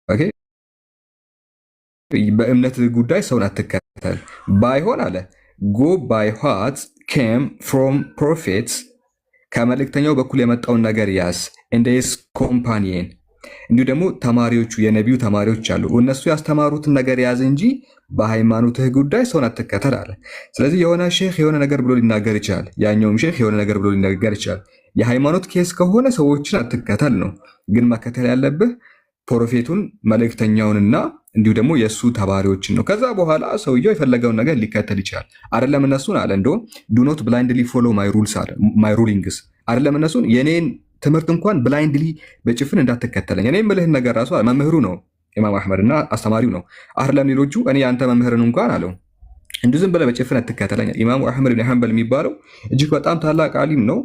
ኦኬ በእምነት ጉዳይ ሰውን አትከተል። ባይሆን አለ go by what came from prophets ከመልእክተኛው በኩል የመጣውን ነገር ያዝ and his companion እንዲሁ ደግሞ ተማሪዎቹ የነቢዩ ተማሪዎች አሉ እነሱ ያስተማሩትን ነገር ያዝ እንጂ በሃይማኖትህ ጉዳይ ሰውን አትከተል አለ። ስለዚህ የሆነ ሼክ የሆነ ነገር ብሎ ሊናገር ይችላል፣ ያኛውም ሼክ የሆነ ነገር ብሎ ሊናገር ይችላል። የሃይማኖት ኬስ ከሆነ ሰዎችን አትከተል ነው። ግን መከተል ያለብህ ፕሮፌቱን መልእክተኛውንና እንዲሁ ደግሞ የእሱ ተባሪዎችን ነው። ከዛ በኋላ ሰውየው የፈለገውን ነገር ሊከተል ይችላል። አይደለም እነሱን አለ እንደውም ዱ ኖት ብላይንድሊ ፎሎ ማይ ሩልስ አለ ማይ ሩሊንግስ አይደለም እነሱን የኔን ትምህርት እንኳን ብላይንድሊ በጭፍን እንዳትከተለኝ። እኔ የምልህን ነገር ራሱ መምህሩ ነው ኢማም አህመድ እና አስተማሪው ነው አይደለም ሌሎቹ። እኔ አንተ መምህርን እንኳን አለው እንዲሁ ዝም ብለህ በጭፍን አትከተለኝ። ኢማሙ አህመድ ብን ሐንበል የሚባለው እጅግ በጣም ታላቅ ዓሊም ነው፣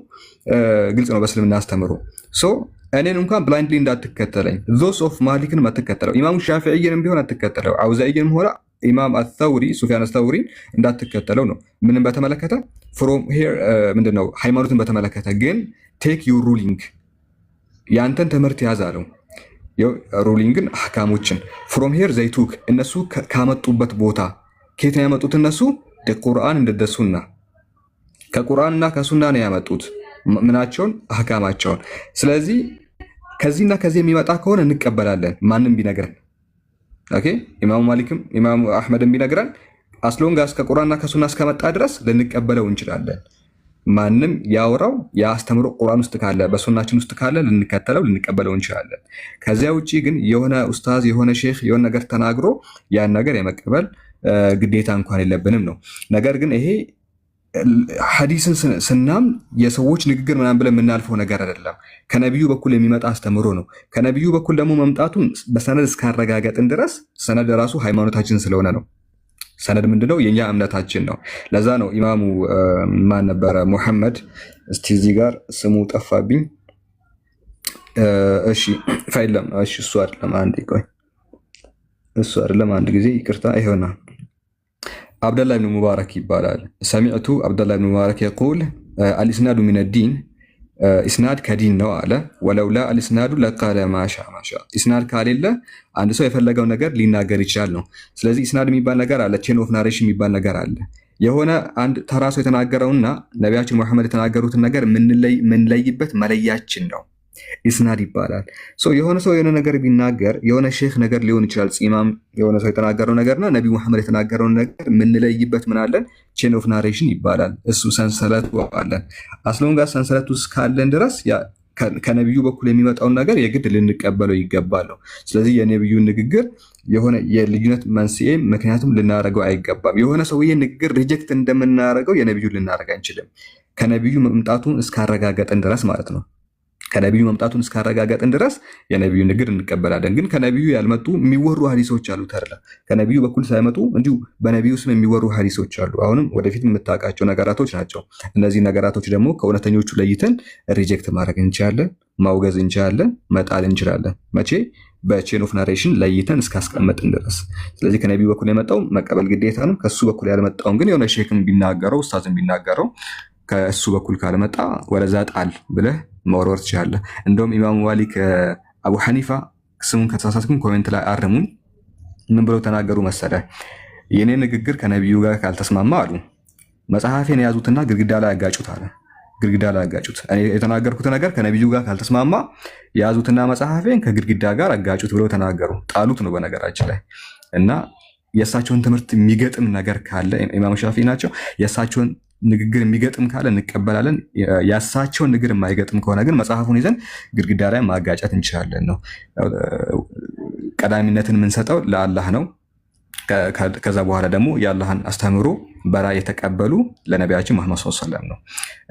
ግልጽ ነው በእስልምና አስተምሮ። ሶ እኔን እንኳን ብላይንድሊ እንዳትከተለኝ ዞስ ኦፍ ማሊክን አትከተለው፣ ኢማሙ ሻፊዒንም ቢሆን አትከተለው፣ አውዛኢንም ሆነ ኢማም አተውሪ ሱፊያን አስተውሪን እንዳትከተለው ነው። ምንም በተመለከተ ፍሮም ሄር ምንድነው ሃይማኖትን በተመለከተ ግን ቴክ ዩር ሩሊንግ ያንተን ትምህርት ያዝ አለው። ሩሊንግን አህካሞችን ፍሮም ሄር ዘይቱክ እነሱ ካመጡበት ቦታ ከየት ነው ያመጡት? እነሱ ቁርአን እንደደሱና ከቁርአንና ከሱና ነው ያመጡት ምናቸውን አህካማቸውን። ስለዚህ ከዚህና ከዚህ የሚመጣ ከሆነ እንቀበላለን ማንም ቢነግረን። ኦኬ ኢማሙ ማሊክም ኢማሙ አህመድም ቢነግረን አስሎንጋስ ከቁርአንና ከሱና እስከመጣ ድረስ ልንቀበለው እንችላለን። ማንም ያወራው ያስተምሮ ቁርአን ውስጥ ካለ በሱናችን ውስጥ ካለ ልንከተለው ልንቀበለው እንችላለን። ከዚያ ውጪ ግን የሆነ ኡስታዝ የሆነ ሼክ የሆነ ነገር ተናግሮ ያን ነገር የመቀበል ግዴታ እንኳን የለብንም ነው። ነገር ግን ይሄ ሐዲስን ስናም የሰዎች ንግግር ምናምን ብለን የምናልፈው ነገር አይደለም። ከነቢዩ በኩል የሚመጣ አስተምሮ ነው። ከነቢዩ በኩል ደግሞ መምጣቱን በሰነድ እስካረጋገጥን ድረስ ሰነድ ራሱ ሃይማኖታችን ስለሆነ ነው። ሰነድ ምንድነው? የኛ እምነታችን ነው። ለዛ ነው ኢማሙ ማን ነበረ? ሙሐመድ። እስቲ እዚህ ጋር ስሙ ጠፋብኝ። እሺ ፋይለም። እሺ እሱ አይደለም፣ አንዴ ቆይ፣ እሱ አይደለም፣ አንድ ጊዜ ይቅርታ። ይሄውና አብደላህ ብን ሙባረክ ይባላል። ሰሚዕቱ አብደላህ ብን ሙባረክ የቁል አልኢስናዱ ሚን ዲን ኢስናድ ከዲን ነው አለ። ወለውላ አልኢስናዱ ለቃለ ማሻ ማሻ። ኢስናድ ካሌለ አንድ ሰው የፈለገው ነገር ሊናገር ይችላል ነው። ስለዚህ ኢስናድ የሚባል ነገር አለ፣ ቼን ኦፍ ናሬሽን የሚባል ነገር አለ። የሆነ አንድ ተራ ሰው የተናገረውና ነቢያችን መሐመድ የተናገሩትን ነገር ምንለይበት መለያችን ነው፣ ኢስናድ ይባላል። የሆነ ሰው የሆነ ነገር ቢናገር የሆነ ሼክ ነገር ሊሆን ይችላል፣ ፂማም የሆነ ሰው የተናገረው ነገርና ነቢዩ መሐመድ የተናገረውን ነገር ምንለይበት ምን አለን? ቼን ኦፍ ናሬሽን ይባላል። እሱ ሰንሰለቱ አለን። አስሎንጋ ሰንሰለቱ እስካለን ድረስ ከነቢዩ በኩል የሚመጣውን ነገር የግድ ልንቀበለው ይገባል። ስለዚህ የነቢዩን ንግግር የሆነ የልዩነት መንስኤ ምክንያቱም ልናደርገው አይገባም። የሆነ ሰውዬ ንግግር ሪጀክት እንደምናደርገው የነቢዩን ልናደርግ አንችልም፣ ከነቢዩ መምጣቱን እስካረጋገጠን ድረስ ማለት ነው። ከነቢዩ መምጣቱን እስካረጋገጥን ድረስ የነቢዩ ንግግር እንቀበላለን። ግን ከነቢዩ ያልመጡ የሚወሩ ሀዲሶች አሉ። ተርላ ከነቢዩ በኩል ሳይመጡ እንዲሁ በነቢዩ ስም የሚወሩ ሀዲሶች አሉ። አሁንም ወደፊት የምታውቃቸው ነገራቶች ናቸው። እነዚህ ነገራቶች ደግሞ ከእውነተኞቹ ለይተን ሪጀክት ማድረግ እንችላለን፣ ማውገዝ እንችላለን፣ መጣል እንችላለን። መቼ? በቼን ኦፍ ናሬሽን ለይተን እስካስቀመጥን ድረስ። ስለዚህ ከነቢዩ በኩል የመጣው መቀበል ግዴታ ነው። ከሱ በኩል ያልመጣውን ግን የሆነ ሼክም ቢናገረው ኡስታዝም ቢናገረው ከእሱ በኩል ካልመጣ ወደዛ ጣል ብለህ መወርወር ትችላለህ። እንደውም ኢማሙ ማሊክ አቡ ሐኒፋ ስሙን ከተሳሳትኩም ኮሜንት ላይ አርሙን። ምን ብለው ተናገሩ መሰለ? የኔ ንግግር ከነቢዩ ጋር ካልተስማማ አሉ መጽሐፌን የያዙትና ግድግዳ ላይ ያጋጩት አለ። ግድግዳ ላይ ያጋጩት። እኔ የተናገርኩት ነገር ከነቢዩ ጋር ካልተስማማ የያዙትና መጽሐፌን ከግድግዳ ጋር አጋጩት ብለው ተናገሩ። ጣሉት ነው በነገራችን ላይ። እና የእሳቸውን ትምህርት የሚገጥም ነገር ካለ ኢማሙ ሻፊዒ ናቸው። የእሳቸውን ንግግር የሚገጥም ካለ እንቀበላለን። ያሳቸውን ንግግር የማይገጥም ከሆነ ግን መጽሐፉን ይዘን ግድግዳ ላይ ማጋጨት እንችላለን ነው። ቀዳሚነትን የምንሰጠው ለአላህ ነው። ከዛ በኋላ ደግሞ የአላህን አስተምሮ በራእይ የተቀበሉ ለነቢያችን መሐመድ ሰለላሁ ዐለይሂ ወሰለም ነው።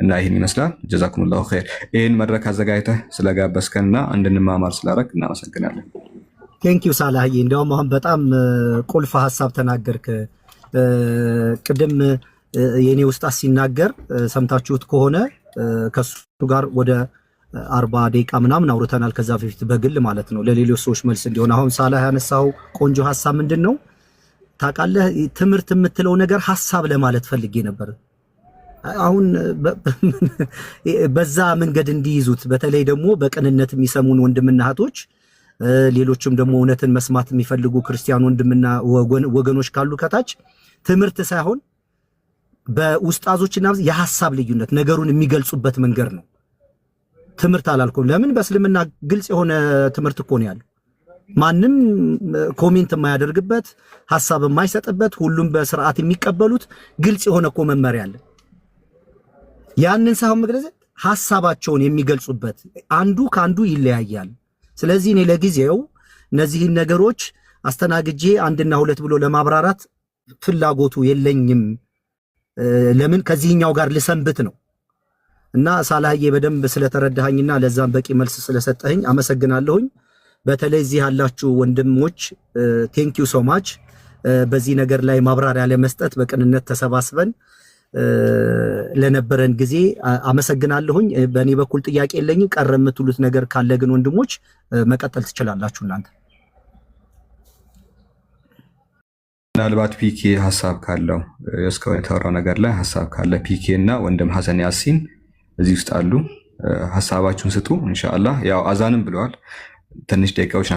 እና ይህን ይመስላል። ጀዛኩሙላሁ ኸይር። ይህን መድረክ አዘጋጅተህ ስለጋበዝከንና እንድንማማር ስላደረግ እናመሰግናለን። ቴንኪው ሳላህዬ። እንዲያውም አሁን በጣም ቁልፍ ሀሳብ ተናገርክ። ቅድም የኔ ውስጣት ሲናገር ሰምታችሁት ከሆነ ከሱ ጋር ወደ 40 ደቂቃ ምናምን አውርተናል። ከዛ በፊት በግል ማለት ነው፣ ለሌሎች ሰዎች መልስ እንዲሆን። አሁን ሳላህ ያነሳው ቆንጆ ሀሳብ ምንድን ነው ታውቃለህ? ትምህርት የምትለው ነገር ሀሳብ ለማለት ፈልጌ ነበር። አሁን በዛ መንገድ እንዲይዙት፣ በተለይ ደግሞ በቅንነት የሚሰሙን ወንድምና እህቶች፣ ሌሎችም ደግሞ እውነትን መስማት የሚፈልጉ ክርስቲያን ወንድምና ወገኖች ካሉ ከታች ትምህርት ሳይሆን በኡስታዞችና የሐሳብ ልዩነት ነገሩን የሚገልጹበት መንገድ ነው። ትምህርት አላልኩም። ለምን በእስልምና ግልጽ የሆነ ትምህርት እኮ ነው ያለው። ማንም ኮሜንት የማያደርግበት ሐሳብ የማይሰጥበት ሁሉም በስርዓት የሚቀበሉት ግልጽ የሆነ እኮ መመሪያ አለ። ያንን ሳይሆን መግለጽ ሐሳባቸውን የሚገልጹበት አንዱ ካንዱ ይለያያል። ስለዚህ እኔ ለጊዜው እነዚህን ነገሮች አስተናግጄ አንድና ሁለት ብሎ ለማብራራት ፍላጎቱ የለኝም። ለምን ከዚህኛው ጋር ልሰንብት ነው። እና ሳላህዬ በደንብ ስለተረዳኸኝና ለዛም በቂ መልስ ስለሰጠኸኝ አመሰግናለሁኝ። በተለይ እዚህ ያላችሁ ወንድሞች ቴንኪዩ ሶ ማች። በዚህ ነገር ላይ ማብራሪያ ለመስጠት በቅንነት ተሰባስበን ለነበረን ጊዜ አመሰግናለሁኝ። በእኔ በኩል ጥያቄ የለኝም። ቀረ የምትሉት ነገር ካለ ግን ወንድሞች መቀጠል ትችላላችሁ እናንተ። ምናልባት ፒኬ ሀሳብ ካለው እስካሁን የተወራው ነገር ላይ ሀሳብ ካለ ፒኬ እና ወንድም ሐሰን ያሲን እዚህ ውስጥ አሉ። ሀሳባችሁን ስጡ ኢንሻአላህ። ያው አዛንም ብለዋል። ትንሽ ደቂቃዎች